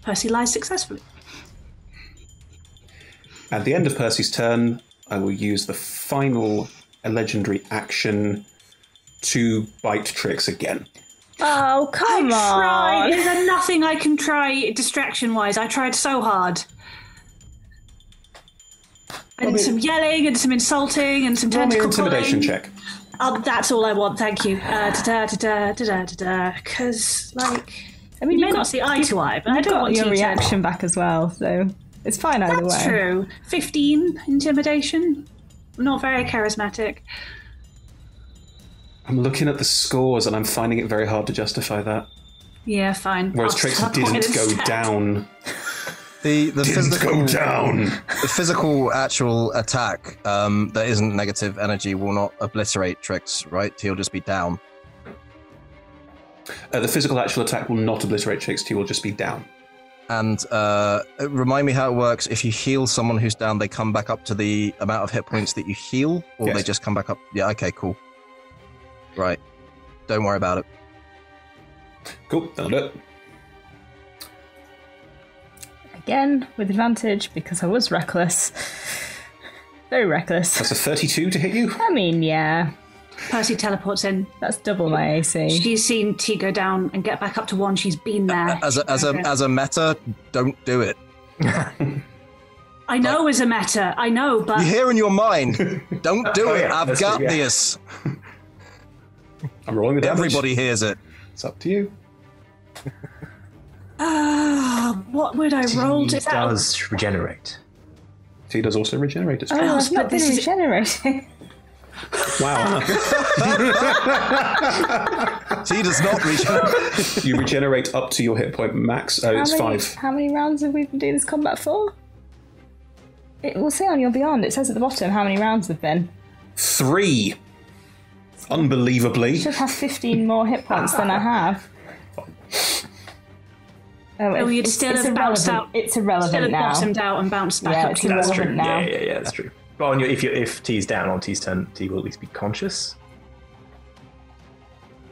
Percy lies successfully. At the end of Percy's turn, I will use the final legendary action to bite Trix again. Oh, come on. Is there nothing I can try distraction-wise? I tried so hard. And some yelling, and some insulting, and some tentacle pulling. Roll me an intimidation check. That's all I want, thank you. Because, you may not see eye to eye, but I don't want your to reaction back as well, so it's fine either way. That's true. 15 intimidation. Not very charismatic. I'm looking at the scores, and I'm finding it very hard to justify that. Yeah, fine. Whereas Trix didn't go down. The physical go down. The physical actual attack that isn't negative energy will not obliterate Trix, right? He'll just be down. The physical actual attack will not obliterate Trix. He will just be down. And remind me how it works. If you heal someone who's down, they come back up to the amount of hit points that you heal, or Yes. they just come back up. Yeah. Okay. Cool. Right. Don't worry about it. Cool. That'll do it. Again, with advantage, because I was reckless. Very reckless. That's a 32 to hit you? I mean, yeah. Percy teleports in. That's double my AC. She's seen T go down and get back up to 1. She's been there. As a meta, don't do it. I know as a meta. I know, but You hear in your mind. Don't do it. I've got this. I'm rolling the damage. Everybody hears it. It's up to you. what would I roll? It does regenerate. T does also regenerate. It's Oh, true. I've not been regenerating. Wow. He does not regenerate. You regenerate up to your hit point max. It's 5. How many rounds have we been doing this combat for? It will say on your Beyond, it says at the bottom how many rounds have been. 3. Unbelievably. I should have 15 more hit points than I have. Oh, you'd still have bounced out. It's irrelevant Still have now. bottomed out and bounced back up it's to you. That's true. irrelevant now. Yeah, that's true. But on if T's down on T's turn, T will at least be conscious.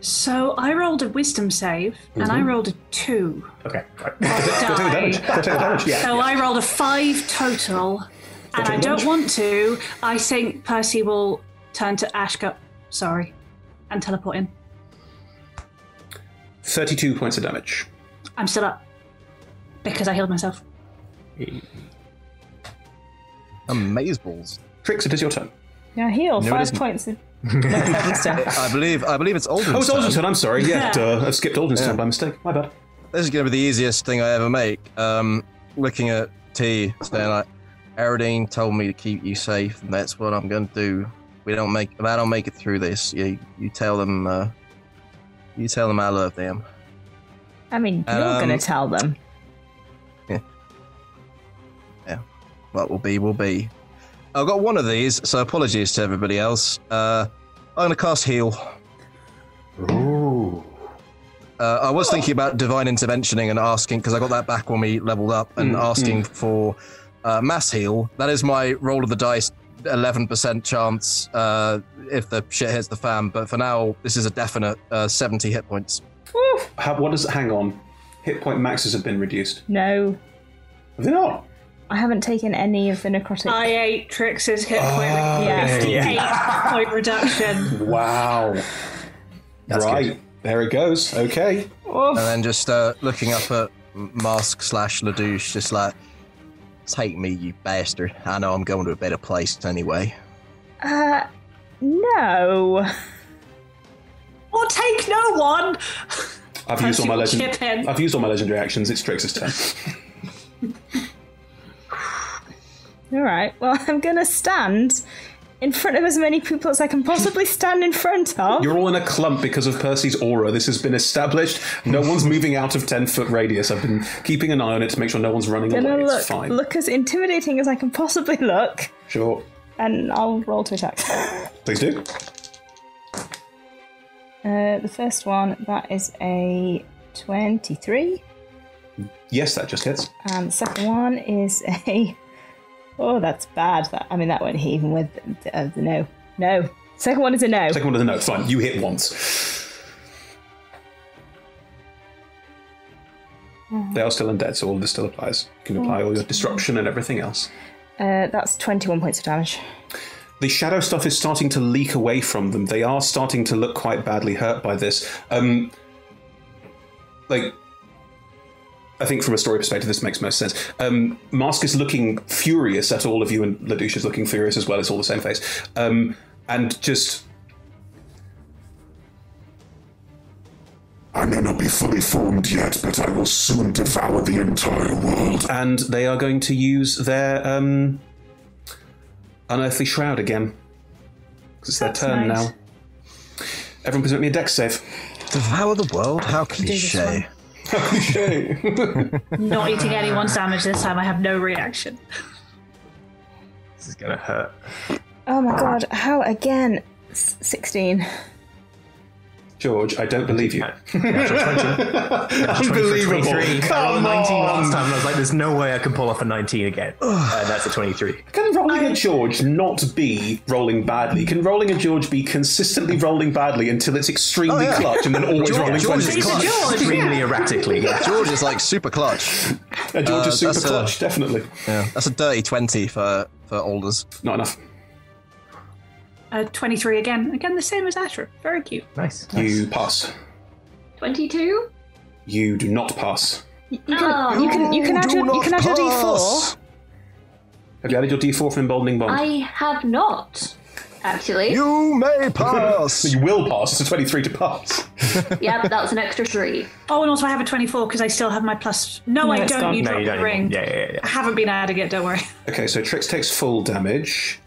So I rolled a wisdom save, and I rolled a 2. Okay, right. Go take the damage. Go take the damage. Yeah. So I rolled a 5 total, and I don't want to. I think Percy will turn to Ashka, and teleport in. 32 points of damage. I'm still up because I healed myself. Amazeballs. Trix, it is your turn. Yeah, heal. No, it 5 isn't. points. No, it's Evan's turn. I believe it's Aldrin's Oh, it's Aldrin's turn. turn. I'm sorry. Yeah, I've skipped Aldrin's turn by mistake. My bad. This is going to be the easiest thing I ever make. Looking at T, saying like, Aradine told me to keep you safe, and that's what I'm going to do. If I don't make it through this, you tell them. You tell them I love them. I mean, you're going to tell them. Yeah. What will be, will be. I've got one of these, so apologies to everybody else. I'm going to cast Heal. Ooh. I was thinking about Divine Interventioning and asking, because I got that back when we leveled up, and asking for Mass Heal. That is my roll of the dice, 11% chance if the shit hits the fan, but for now, this is a definite 70 hit points. Hang on. Hit point maxes have been reduced. No. Have they not? I haven't taken any of the necrotic. I ate Trix's hit point. Yeah. 8 point reduction. Wow. That's right. good. There it goes. Okay. And then just looking up at Mask/Larouche, just like, take me, you bastard. I know I'm going to a better place anyway. No. Or take no one. I've used all my Chip in. I've used all my legendary actions. It's Trix's turn. All right. Well, I'm going to stand in front of as many people as I can possibly stand in front of. You're all in a clump because of Percy's aura. This has been established. No one's moving out of 10-foot radius. I've been keeping an eye on it to make sure no one's running away. It's fine. Look as intimidating as I can possibly look. Sure. And I'll roll to attack. Please do. The first one, that is a 23. Yes, that just hits. And the second one is a... Oh, that's bad. That won't hit even with the no. No. Second one is a no. Second one is a no. Fine. You hit once. They are still undead, so all of this still applies. You can apply all your disruption and everything else. That's 21 points of damage. The shadow stuff is starting to leak away from them. They are starting to look quite badly hurt by this. I think from a story perspective, this makes most sense. Mask is looking furious at all of you, and Larouche is looking furious as well. It's all the same face. And just... I may not be fully formed yet, but I will soon devour the entire world. And they are going to use their Unearthly Shroud again. Because it's their turn nice. now. Everyone present me a dex save. Devour the world? How cliche. Not eating anyone's damage this time. I have no reaction. This is gonna hurt. Oh my god, how again? 16. George, I don't believe you. Unbelievable. I rolled a 19 last time, and I was like, there's no way I can pull off a 19 again. That's a 23. Can rolling a George not be rolling badly? Can rolling a George be consistently rolling badly until it's extremely clutch and then always rolling George 20? is clutch. Extremely erratically. Yeah. George is like super clutch. George is super that's clutch, definitely. Yeah, that's a dirty 20 for Alders. Not enough. 23 again. Again, the same as Asher. Very cute. Nice. You pass. 22? You do not pass. You can add your D4. Have you added your D4 from Emboldening Bond? I have not, actually. You may pass. You will pass. It's a 23 to pass. Yeah, that's an extra 3. Oh, and also I have a 24 because I still have my plus. No, I it's don't. gone. You No, dropped you the don't ring. anymore. Yeah. I haven't been adding it. Don't worry. Okay, so Trix takes full damage.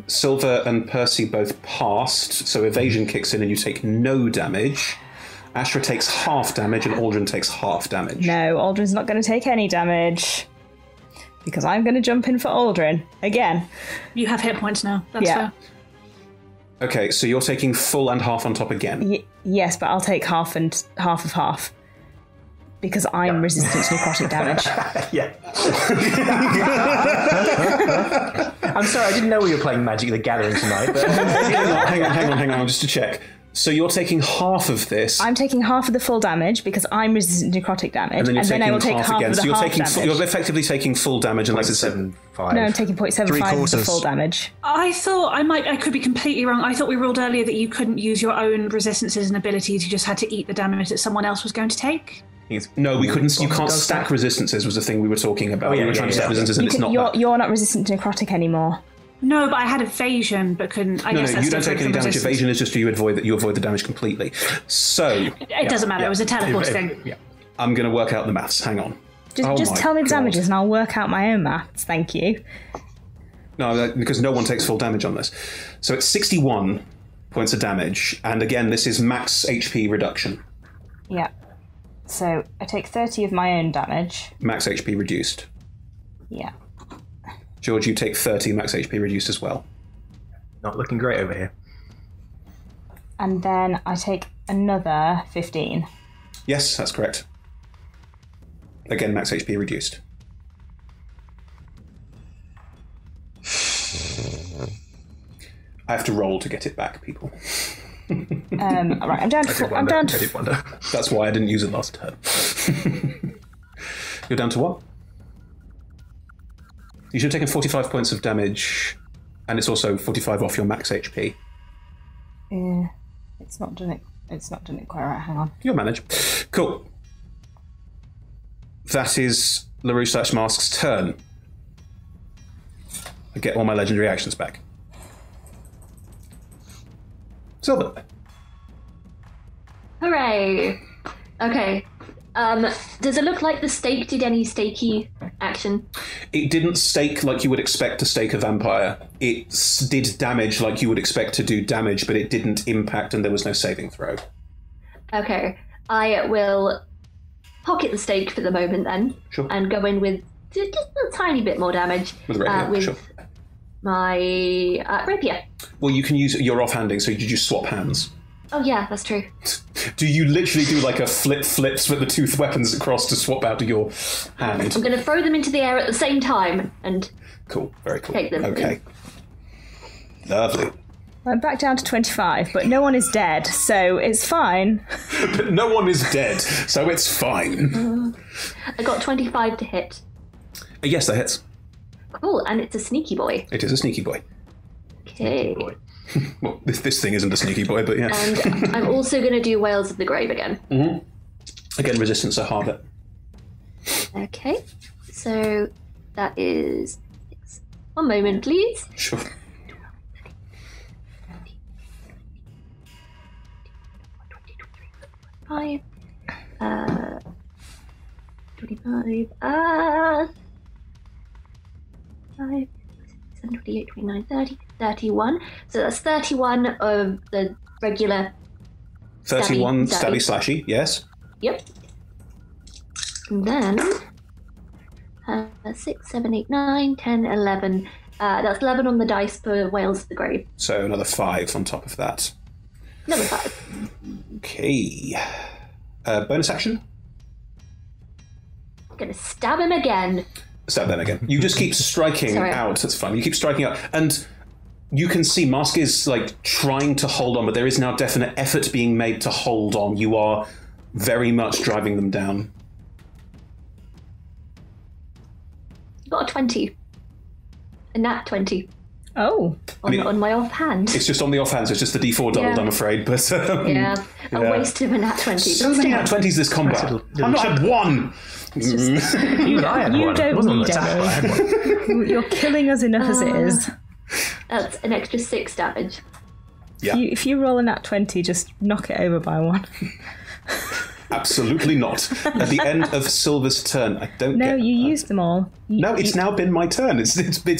Silver and Percy both passed, so evasion kicks in and you take no damage. Ashra takes half damage and Aldrin takes half damage. No, Aldrin's not going to take any damage. Because I'm going to jump in for Aldrin. Again. You have hit points now. That's Yeah. fair. Okay, so you're taking full and half on top again. Yes, but I'll take half and half of half. Because I'm resistant to necrotic damage. Yeah. I'm sorry, I didn't know we were playing Magic the Gathering tonight. But hang on, just to check. So you're taking half of this, I'm taking half of the full damage because I'm resistant to necrotic damage. and then you're taking I will take half half again. of the So you're half taking, damage. you're effectively taking full damage unless it's 7.5. No, I'm taking 0.75 of the 3/4. full damage. I thought I could be completely wrong. I thought we ruled earlier that you couldn't use your own resistances and abilities. You just had to eat the damage that someone else was going to take. No, we couldn't. You can't stack resistances. Was the thing we were talking about. We were trying to stack resistances, and it's not. You're not resistant to necrotic anymore. No, but I had evasion, but couldn't. I No, guess that's you don't take different any from damage. resistance. Evasion is just you avoid the damage completely. So It doesn't matter. It was a teleport thing. Yeah. I'm going to work out the maths. Hang on. Just my tell me the God. damages and I'll work out my own maths. Thank you. No, because no one takes full damage on this. So it's 61 points of damage, and again, this is max HP reduction. Yeah. So I take 30 of my own damage. Max HP reduced. Yeah. George, you take 30 max HP reduced as well. Not looking great over here. And then I take another 15. Yes, that's correct. Again, max HP reduced. I have to roll to get it back, people. Right, I'm down to. I'm down I did to. wonder. That's why I didn't use it last turn. You're down to what? You should have taken 45 points of damage, and it's also 45 off your max HP. Yeah, it's not done it. It's not done it quite right. Hang on. You'll manage. Cool. That is Larouche / Mask's turn. I get all my legendary actions back. Silver. Hooray! Okay. Does it look like the stake did any stakey action? It didn't stake like you would expect to stake a vampire. It did damage like you would expect to do damage, but it didn't impact and there was no saving throw. Okay. I will pocket the stake for the moment then. Sure. And go in with just a tiny bit more damage. With a rapier, with sure. my rapier. Well, you can use your offhanding, so did you swap hands? Oh yeah, that's true. Do you literally do like a flip, split the two weapons across to swap out your hand? I'm going to throw them into the air at the same time and Cool, very cool. take them. Okay. Lovely. I'm back down to 25, but no one is dead, so it's fine. But no one is dead, so it's fine. I got 25 to hit. Yes, that hits. Cool, and it's a sneaky boy. It is a sneaky boy. Okay. Well, this thing isn't a sneaky boy, but yeah. And I'm also going to do Whales of the Grave again. Again, resistance are harder. Okay, so that is 6. One moment, please. Sure. Five, 25, 5, 7, 28, 29, 30, 31. So that's 31 of the regular. 31 Stabby. stabby slashy, yes. Yep. And then 6, 7, 8, 9, 10, 11. That's 11 on the dice for Whales of the Grave. So another 5 on top of that. Another 5. Okay. Bonus action? I'm going to stab him again. Stab them again. You just keep striking Sorry. out. That's fine. You keep striking out. And you can see Mask is like trying to hold on, but there is now definite effort being made to hold on. You are very much driving them down. Got a 20. A nat 20 Oh. on my offhand. It's just on the offhand, so it's just the D4 doubled, Yeah. I'm afraid. But Yeah, a waste of a nat 20. So many nat 20s this combat. Little I've not had one. It's just, Even I had you one. don't It wasn't on need the attack, but I had one. You're killing us enough as it is. That's an extra 6 damage. Yeah. If you roll a nat 20, just knock it over by 1. Absolutely not. At the end of Silver's turn, I don't No, get... you used them all. No, it's now been my turn. It's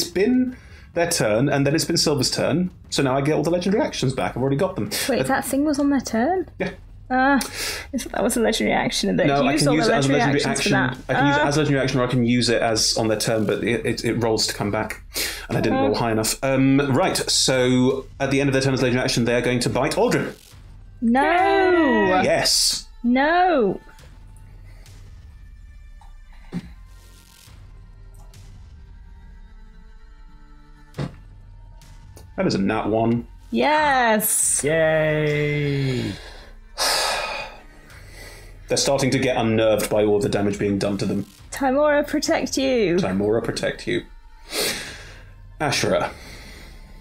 been their turn, and then it's been Silver's turn. So now I get all the legendary actions back. I've already got them. Wait, that thing was on their turn? Yeah. That was a legendary action. And No, I can use it as a legendary action. I can use it as a legendary action, or I can use it as on their turn, but it rolls to come back. And I didn't roll high enough. Right, so at the end of their turn as legendary action, they are going to bite Aldrin. No! Yes. No! That is a nat 1. Yes! Yay! They're starting to get unnerved by all the damage being done to them. Timora, protect you! Timora, protect you. Ashura.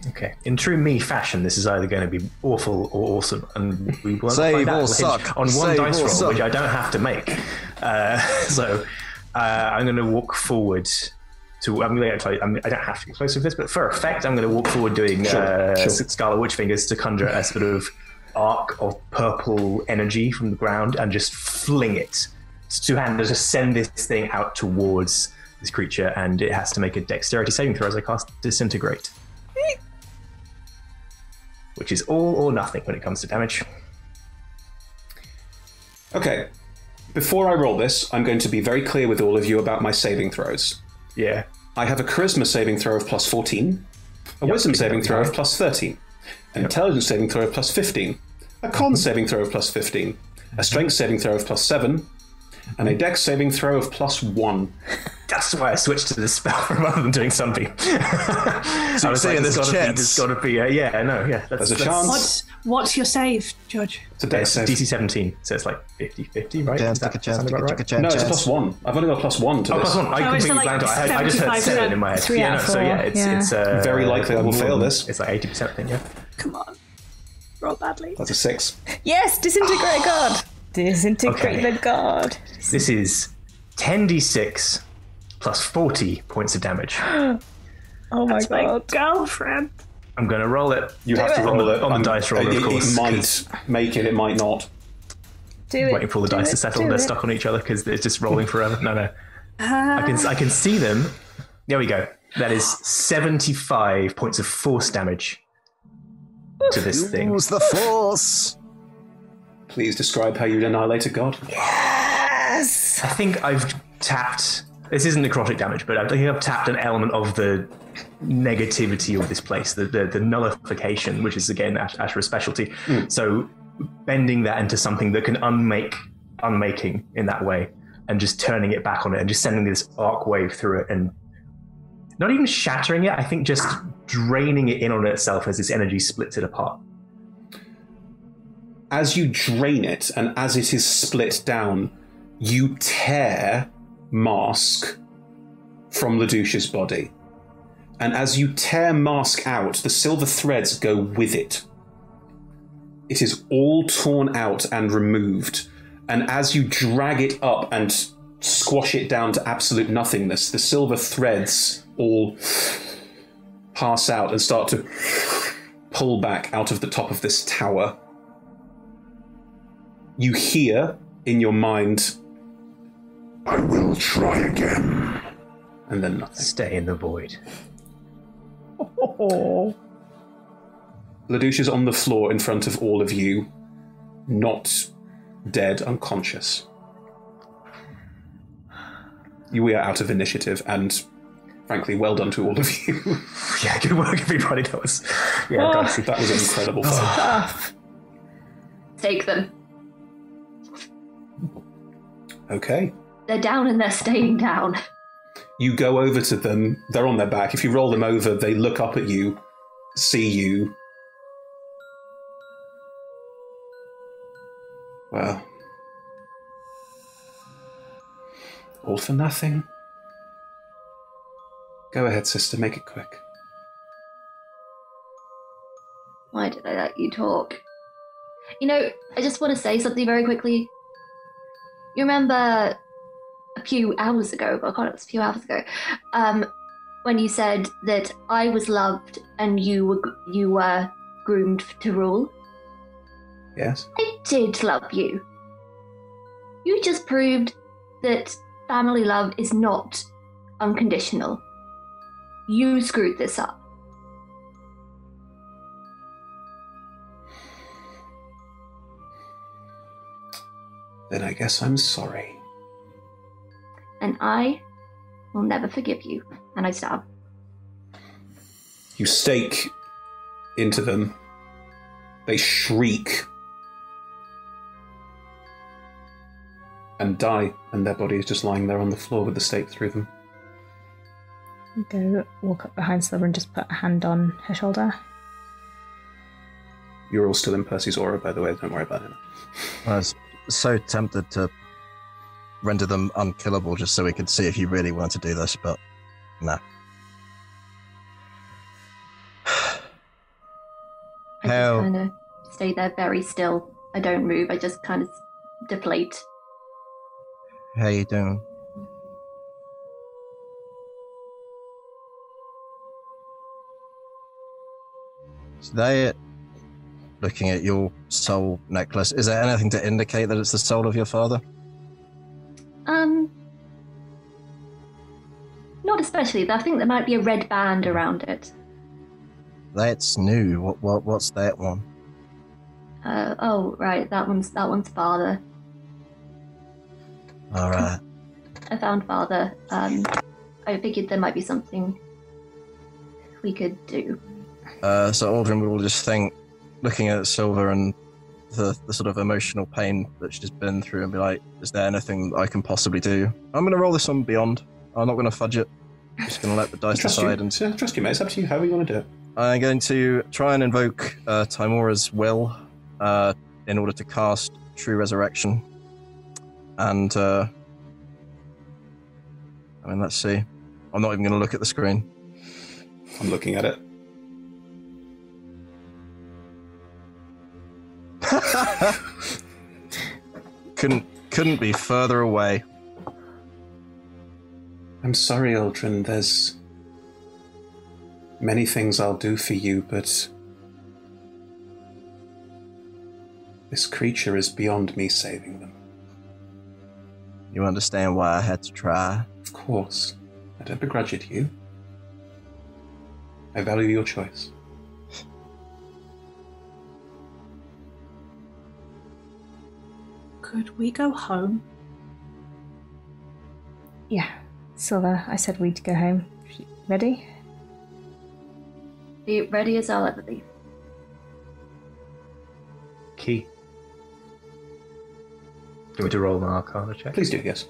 Okay. In true me fashion, this is either going to be awful or awesome, and we won't Save find out or suck. on one Save dice or roll, suck. which I don't have to make. So I'm going to walk forward to. I don't have to get close with this, but for effect, I'm going to walk forward doing Sure. Scarlet Witch Fingers to conjure a sort of arc of purple energy from the ground and just fling it. It's two-handed, just send this thing out towards this creature, and it has to make a dexterity saving throw as I cast Disintegrate. Which is all or nothing when it comes to damage. Okay. Before I roll this, I'm going to be very clear with all of you about my saving throws. Yeah. I have a charisma saving throw of plus 14, a wisdom saving throw of plus 13, an intelligence saving throw of plus 15, a con saving throw of plus 15, a strength saving throw of plus 7, and a dex saving throw of plus 1. That's why I switched to this spell rather than doing something. So I was saying there's a chance. There's got to be yeah. There's a chance. What's your save, George? It's a dex save. DC 17, so it's like 50-50, right? Chance, Does that take a chance, sound take about a right? chance. No, it's a plus 1. I've only got plus 1 to Oh, this. plus 1. I Oh, it's completely like blanked out. I just heard 7 in my head. 3 out of 4. So yeah, it's Very likely I will fail this. It's like 80% thing, yeah. Come on. Roll badly. That's a 6. Yes, disintegrate god! Disintegrate Okay. the god. This is 10d6 plus 40 points of damage. Oh my That's my god. girlfriend. I'm going to roll it. You have to roll it. On the dice roller, of course. It might make it, it might not. Do it. Waiting for all the Do dice it, to settle. do They're it. stuck on each other because it's just rolling forever. No. I can see them. There we go. That is 75 points of force damage to this thing. Use the force. Please describe how you'd annihilate a god. Yes! I think I've tapped. This isn't necrotic damage, but I think I've tapped an element of the negativity of this place, the nullification, which is again Ashura's specialty. So bending that into something that can unmaking in that way, and just turning it back on it, and just sending this arc wave through it, and not even shattering it. I think just draining it in on itself as this energy splits it apart. As you drain it, and as it is split down, you tear Mask from Larouche's body. And as you tear Mask out, the silver threads go with it. It is all torn out and removed. And as you drag it up and squash it down to absolute nothingness, the silver threads all pass out and start to pull back out of the top of this tower. You hear in your mind, I will try again. and then nothing. Stay in the void. Oh. Larouche is on the floor in front of all of you, not dead, unconscious. We are out of initiative, and frankly, well done to all of you. Yeah, good work, everybody. That was dicey. That was an incredible fight. Tough. Take them. Okay. They're down and they're staying down. You go over to them, they're on their back. If you roll them over, they look up at you, see you. Well, all for nothing. Go ahead, sister, make it quick. Why did I let you talk? You know, I just want to say something very quickly. You remember a few hours ago, oh God, it was a few hours ago, when you said that I was loved and you were groomed to rule. Yes. I did love you. You just proved that family love is not unconditional. You screwed this up. Then I guess I'm sorry. And I will never forgive you. And I stab. You stake into them. They shriek and die, and their body is just lying there on the floor with the stake through them. Go walk up behind Silver and just put a hand on her shoulder. You're all still in Percy's aura, by the way. Don't worry about it. I was so tempted to render them unkillable just so we could see if you really wanted to do this, but no. I just kind of stay there very still. I don't move. I just kind of deflate. How you doing? So they, looking at your soul necklace, is there anything to indicate that it's the soul of your father? Not especially. I think there might be a red band around it. That's new. What's that one? Oh, right. That one's father. All right. I found father. I figured there might be something we could do. So Aldrin will just think, looking at Silver and the sort of emotional pain that she's been through, and be like, is there anything I can possibly do? I'm going to roll this on Beyond. I'm not going to fudge it. I'm just going to let the dice decide. Trust you, mate. It's up to you. However you want to do it. I'm going to try and invoke Timora's will in order to cast True Resurrection. And, let's see. I'm not even going to look at the screen. I'm looking at it. Couldn't be further away. I'm sorry, Aldrin. There's many things I'll do for you, but this creature is beyond me saving them. You understand why I had to try? Of course. I don't begrudge it to you. I value your choice. Could we go home? Yeah. Silver, I said we'd go home. Ready? Be ready as I'll ever be. Key. Do you want me to roll an Arcana check? Please do, yes.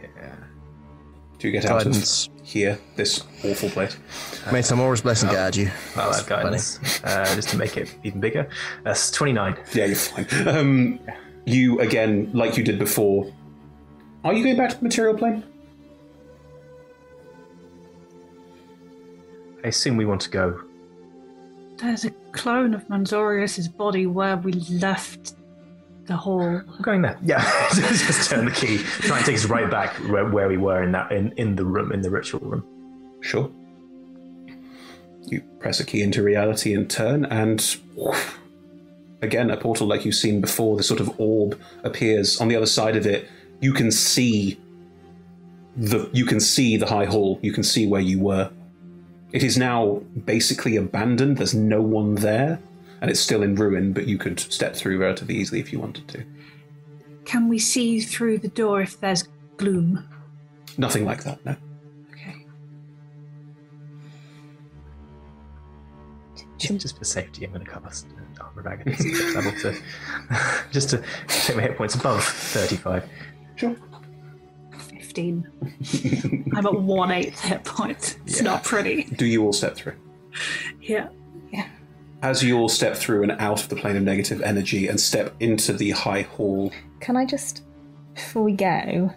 Yeah. Do you get Guidance. out of here, this awful place? May Timora's blessing guide you. I'll That's add guidance, just to make it even bigger. That's 29. Yeah, you're fine. You, again, like you did before, are you going back to the material plane? I assume we want to go. There's a clone of Manzorius's body where we left the hall. I'm going there. Yeah, just turn the key. Try and take us right back where we were in the room, in the ritual room. Sure. You press a key into reality and turn, and again, a portal like you've seen before. The sort of orb appears on the other side of it. You can see the high hall. You can see where you were. It is now basically abandoned. There's no one there, and it's still in ruin, but you could step through relatively easily if you wanted to. Can we see through the door if there's gloom? Nothing like that, no. Okay. Just for safety, I'm going to cast Armor Bag and see if it's able to just to take my hit points above 35. Sure. 15. I'm at 1/8 hit points. It's not pretty. Do you all step through? Yeah. As you all step through and out of the plane of negative energy and step into the high hall... Can I just, before we go,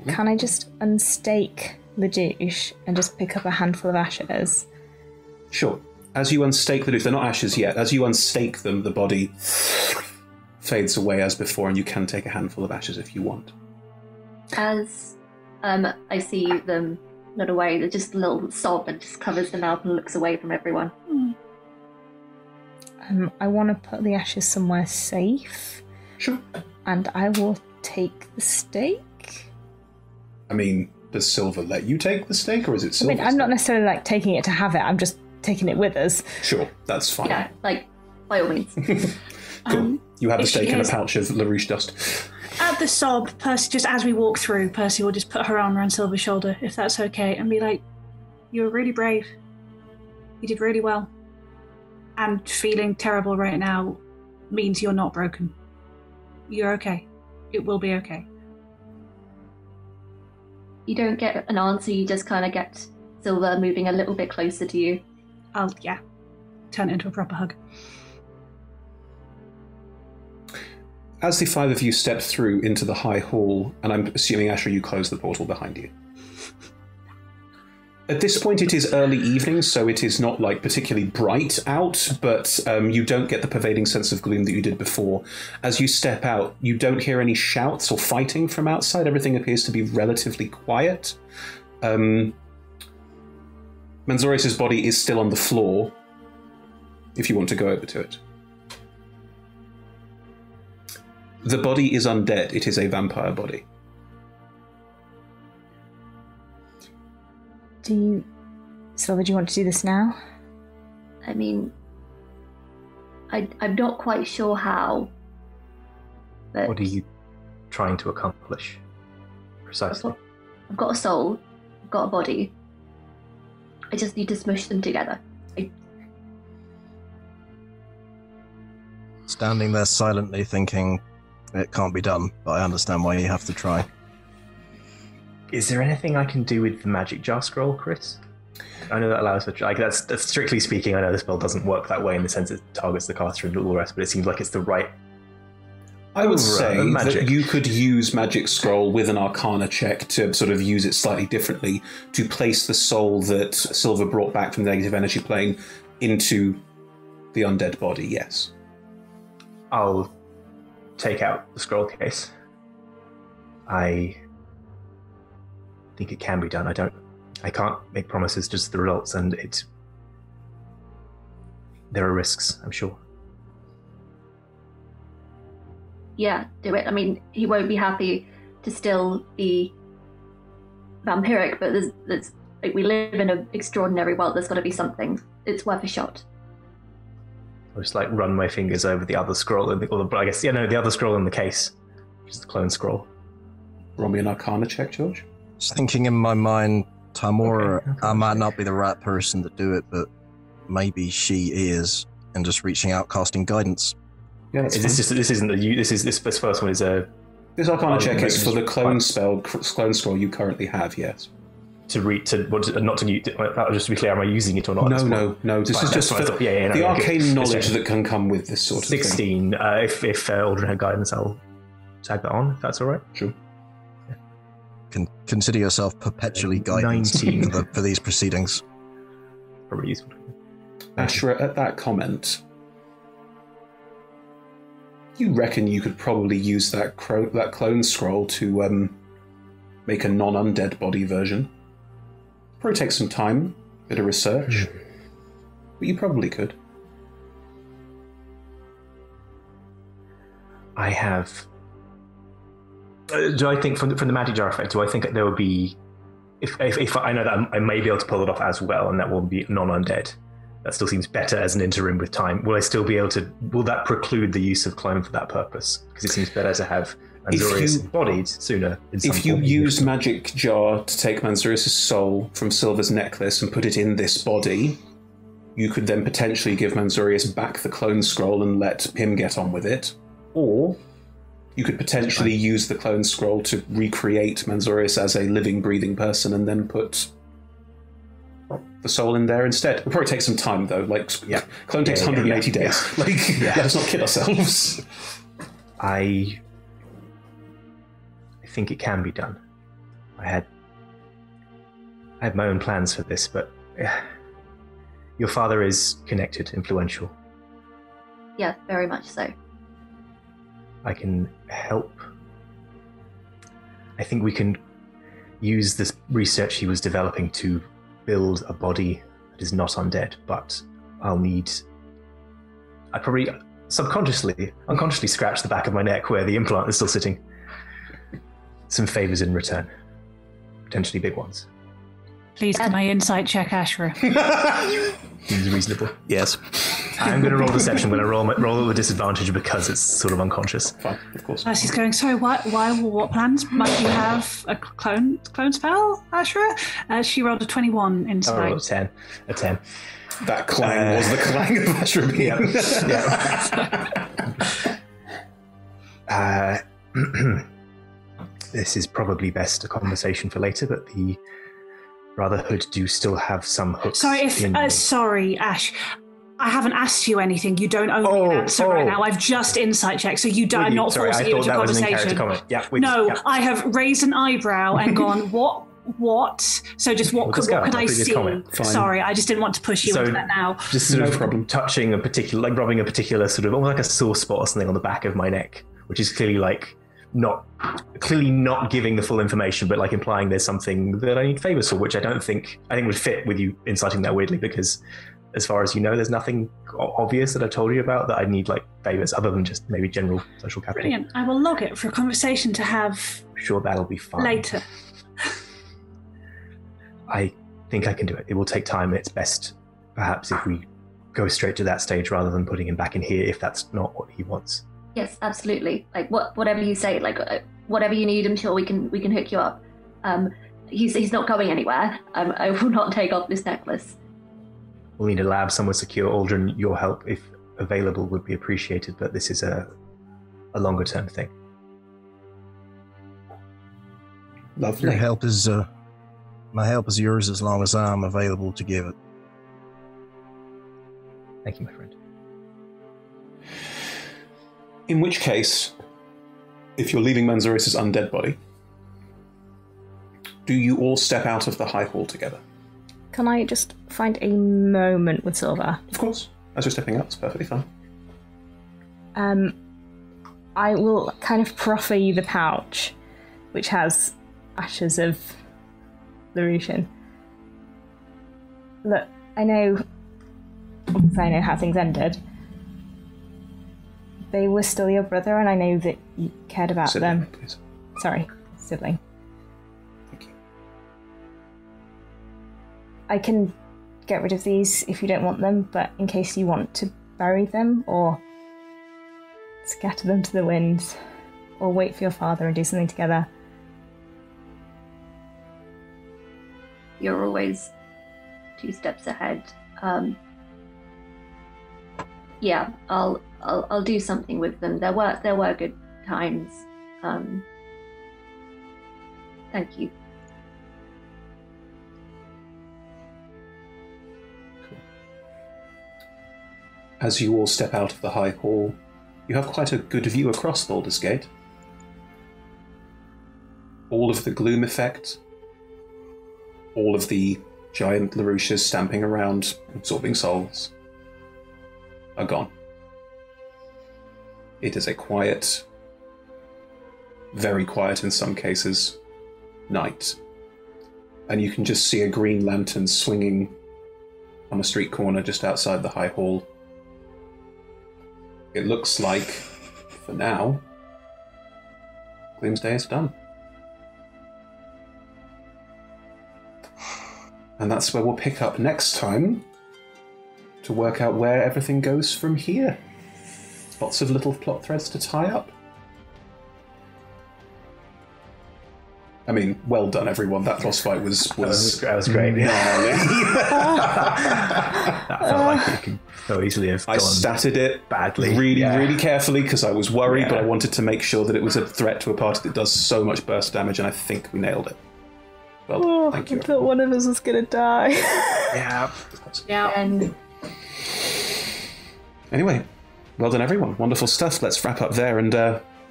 can I just unstake Larouche and just pick up a handful of ashes? Sure. As you unstake the Larouche, they're not ashes yet. As you unstake them, the body fades away as before, and you can take a handful of ashes if you want. As I see them nod away. There's just a little sob and just covers the mouth and looks away from everyone. I want to put the ashes somewhere safe. Sure. And I will take the stake. I mean, does Silver let you take the stake, or is it Silver? I'm not necessarily like taking it to have it. I'm just taking it with us. Sure, that's fine. Yeah, like by all means. Cool. You have a if stake she in a has- pouch of Larouche dust. At the sob, Percy, just as we walk through, Percy will just put her arm around Silver's shoulder, if that's okay, and be like, "You were really brave. You did really well. And feeling terrible right now means you're not broken. You're okay. It will be okay." You don't get an answer, you just kind of get Silver moving a little bit closer to you. I'll, turn it into a proper hug. As the five of you step through into the high hall, and I'm assuming, Asher, you close the portal behind you. At this point, it is early evening, so it is not like particularly bright out, but you don't get the pervading sense of gloom that you did before. As you step out, you don't hear any shouts or fighting from outside. Everything appears to be relatively quiet. Manzorius' body is still on the floor, if you want to go over to it. The body is undead. It is a vampire body. Silver, do you want to do this now? I mean, I'm not quite sure how. But What are you trying to accomplish? Precisely. I've got a soul, I've got a body. I just need to smush them together. Standing there silently thinking, it can't be done, but I understand why you have to try. Is there anything I can do with the magic jar scroll, Chris? I know that allows for... that's strictly speaking, I know the spell doesn't work that way in the sense it targets the caster and all the rest, but it seems like it's the right... I would say that magic. you could use Magic Scroll with an Arcana check to sort of use it slightly differently to place the soul that Silver brought back from the negative energy plane into the undead body, yes. I'll take out the scroll case. I think it can be done. I can't make promises, just the results, and there are risks, I'm sure. Yeah, do it. I mean, he won't be happy to still be vampiric, but there's like, we live in an extraordinary world. There's got to be something. It's worth a shot. I'll just like run my fingers over the other scroll, the other scroll in the case, which is the clone scroll. Roll me an Arcana check, George. Just thinking in my mind, Tamora, Okay, I might not be the right person to do it, but maybe she is, and just reaching out, casting guidance. Yeah, that's This first one is a... This Arcana check is just for the clone fine. clone scroll you currently have, yes. Just to be clear, am I using it or not? No. This is just for the arcane knowledge that can come with this sort of 16. If Aldrin had guidance, I'll tag that on, if that's all right. Sure. Consider yourself perpetually guidance 19. for these proceedings. Probably useful. Ashra, at that comment, you reckon you could probably use that clone scroll to make a non-undead body version? Probably take some time, bit of research, but you probably could. I have... do I think from the magic jar effect, do I think there will be... If I know that I may be able to pull it off as well, and that will be non-undead. That still seems better as an interim with time. Will I still be able to... Will that preclude the use of clone for that purpose? Because it seems better to have Manzorius bodied sooner. If you use Magic Jar to take Manzorius' soul from Silver's necklace and put it in this body, you could then potentially give Manzorius back the clone scroll and let him get on with it. Or you could potentially use the clone scroll to recreate Manzorius as a living, breathing person and then put the soul in there instead. It'll probably take some time, though. Clone takes 180 days. Let's not kid ourselves. I think it can be done. I had my own plans for this, but your father is connected, influential. Yeah, very much so. I can help. I think we can use this research he was developing to build a body that is not undead, but I probably unconsciously scratch the back of my neck where the implant is still sitting. Some favors in return. Potentially big ones. Please, can I insight check Ashra? Seems reasonable. Yes. I'm going to roll deception. I'm going to roll with disadvantage because it's sort of unconscious. Fine, of course. She's going, sorry, what plans? Might you have a clone spell, Ashra? She rolled a 21 insight. I rolled a 10. That clang was the clang of Ashra being. Yeah. This is probably best a conversation for later, but the Brotherhood do still have some hooks. Sorry, Ash. I haven't asked you anything. You don't owe me an answer right now. I've just insight checked, so I'm not forcing you into a conversation. I have raised an eyebrow and gone, what? So just what could I see? Sorry, I just didn't want to push you into that now. Just sort of touching a particular, like rubbing a particular sort of, almost like a sore spot or something on the back of my neck, which is clearly not giving the full information, but like implying there's something that I need favors for, which I think would fit with you inciting that weirdly, because as far as you know, there's nothing obvious that I told you about that I need like favors other than just maybe general social capital. Brilliant. I will log it for a conversation to have. I'm sure that'll be fine. Later. I think I can do it. It will take time. It's best perhaps if we go straight to that stage rather than putting him back in here if that's not what he wants. Yes, absolutely. Like whatever you say, like whatever you need, I'm sure we can hook you up. He's not going anywhere. I will not take off this necklace. We'll need a lab somewhere secure. Aldrin, your help, if available, would be appreciated, but this is a longer term thing. Lovely. My help is yours as long as I'm available to give it. Thank you, my friend. In which case, if you're leaving Manzaros' undead body, do you all step out of the high hall together? Can I just find a moment with Silver? Of course. As you're stepping out, it's perfectly fine. I will kind of proffer you the pouch, which has ashes of Larouche in. Look, I know how things ended. They were still your brother, and I know that you cared about them. Please. Sorry, sibling. Thank you. I can get rid of these if you don't want them, but in case you want to bury them, or scatter them to the winds, or wait for your father and do something together. You're always 2 steps ahead. Yeah, I'll do something with them. There were good times. Thank you. Cool. As you all step out of the high hall, you have quite a good view across Baldur's Gate. All of the gloom effect, all of the giant Larouches stamping around, absorbing souls, are gone. It is a quiet, very quiet in some cases, night. And you can just see a green lantern swinging on a street corner just outside the high hall. It looks like, for now, Gloom's Day is done. And that's where we'll pick up next time to work out where everything goes from here. Lots of little plot threads to tie up. I mean, well done, everyone. That boss fight was that was great. Gnarly. That felt like it could so easily have gone. I statted it badly, really carefully because I was worried, but I wanted to make sure that it was a threat to a party that does so much burst damage, and I think we nailed it. Well, thank you. I thought one of us was going to die. Yeah. And Anyway, well done, everyone. Wonderful stuff. Let's wrap up there, and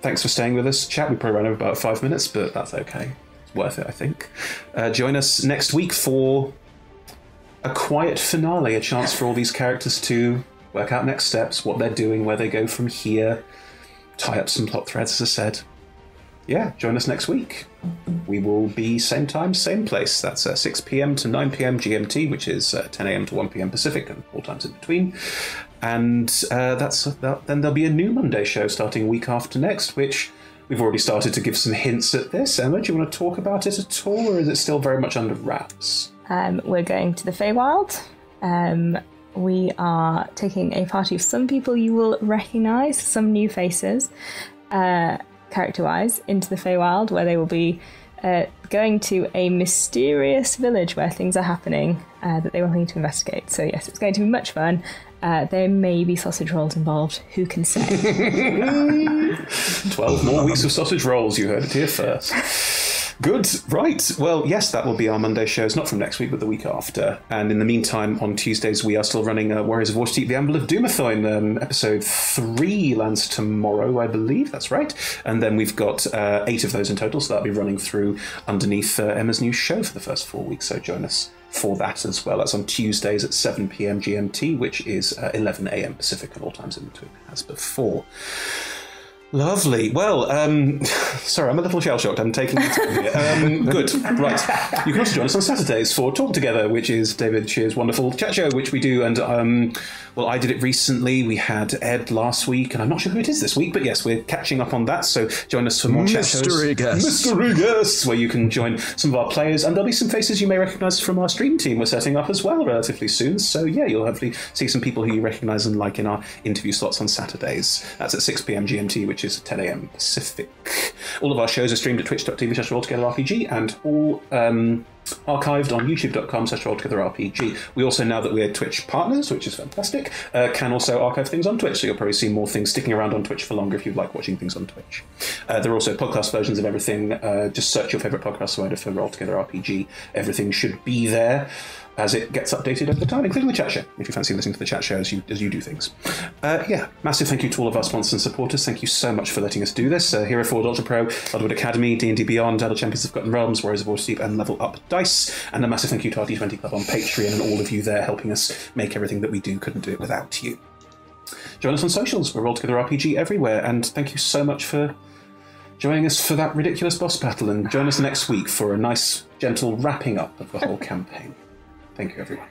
thanks for staying with us. Chat, we probably ran over about 5 minutes, but that's okay. It's worth it, I think. Join us next week for a quiet finale, a chance for all these characters to work out next steps, what they're doing, where they go from here, tie up some plot threads, as I said. yeah, join us next week. We will be same time, same place. That's 6 p.m. to 9 p.m. GMT, which is 10 a.m. to 1 p.m. Pacific, and all times in between. And then there'll be a new Monday show starting week after next, which we've already started to give some hints at this. Emma, do you want to talk about it at all, or is it still very much under wraps? We're going to the Feywild. We are taking a party of some people you will recognise, some new faces, character-wise, into the Feywild, where they will be going to a mysterious village where things are happening that they will need to investigate. So yes, it's going to be much fun. There may be sausage rolls involved. Who can say? 12 more weeks of sausage rolls. You heard it here first. Good. Right. Well, yes, that will be our Monday shows, not from next week, but the week after. And in the meantime, on Tuesdays, we are still running Warriors of Waterdeep, The Amble of Doomathon. Episode 3 lands tomorrow, I believe. That's right. And then we've got 8 of those in total, so that'll be running through underneath Emma's new show for the first 4 weeks. So join us for that as well. That's on Tuesdays at 7 p.m. GMT, which is 11 a.m. Pacific, and all times in between, as before. Lovely. Well, sorry, I'm a little shell-shocked. I'm taking it here. Good. Right. You can also join us on Saturdays for Talk Together, which is David Shear's wonderful chat show, which we do. And, well, I did it recently. We had Ed last week, and I'm not sure who it is this week, but yes, we're catching up on that. So join us for more chat shows. Mystery guests, where you can join some of our players. And there'll be some faces you may recognise from our stream team we're setting up as well relatively soon. So, yeah, you'll hopefully see some people who you recognise and like in our interview slots on Saturdays. That's at 6 p.m. GMT, which is 10 a.m. Pacific. All of our shows are streamed at twitch.tv/rolltogetherrpg and all archived on youtube.com/rolltogetherrpg. We also, now that we're Twitch partners, which is fantastic, can also archive things on Twitch, so you'll probably see more things sticking around on Twitch for longer if you like watching things on Twitch. There are also podcast versions of everything. Just search your favourite podcast provider for Roll Together RPG. Everything should be there as it gets updated over time, including the chat show, if you fancy listening to the chat show as you do things. Yeah, massive thank you to all of our sponsors and supporters. Thank you so much for letting us do this. Hero Forward Ultra Pro, Ludwood Academy, D&D Beyond, Adult Champions of Forgotten Realms, Warriors of Waterdeep, and Level Up Dice. And a massive thank you to our D20 Club on Patreon and all of you there helping us make everything that we do. Couldn't do it without you. Join us on socials. We're Roll Together RPG everywhere. And thank you so much for joining us for that ridiculous boss battle. And join us next week for a nice, gentle wrapping up of the whole campaign. Thank you, everyone.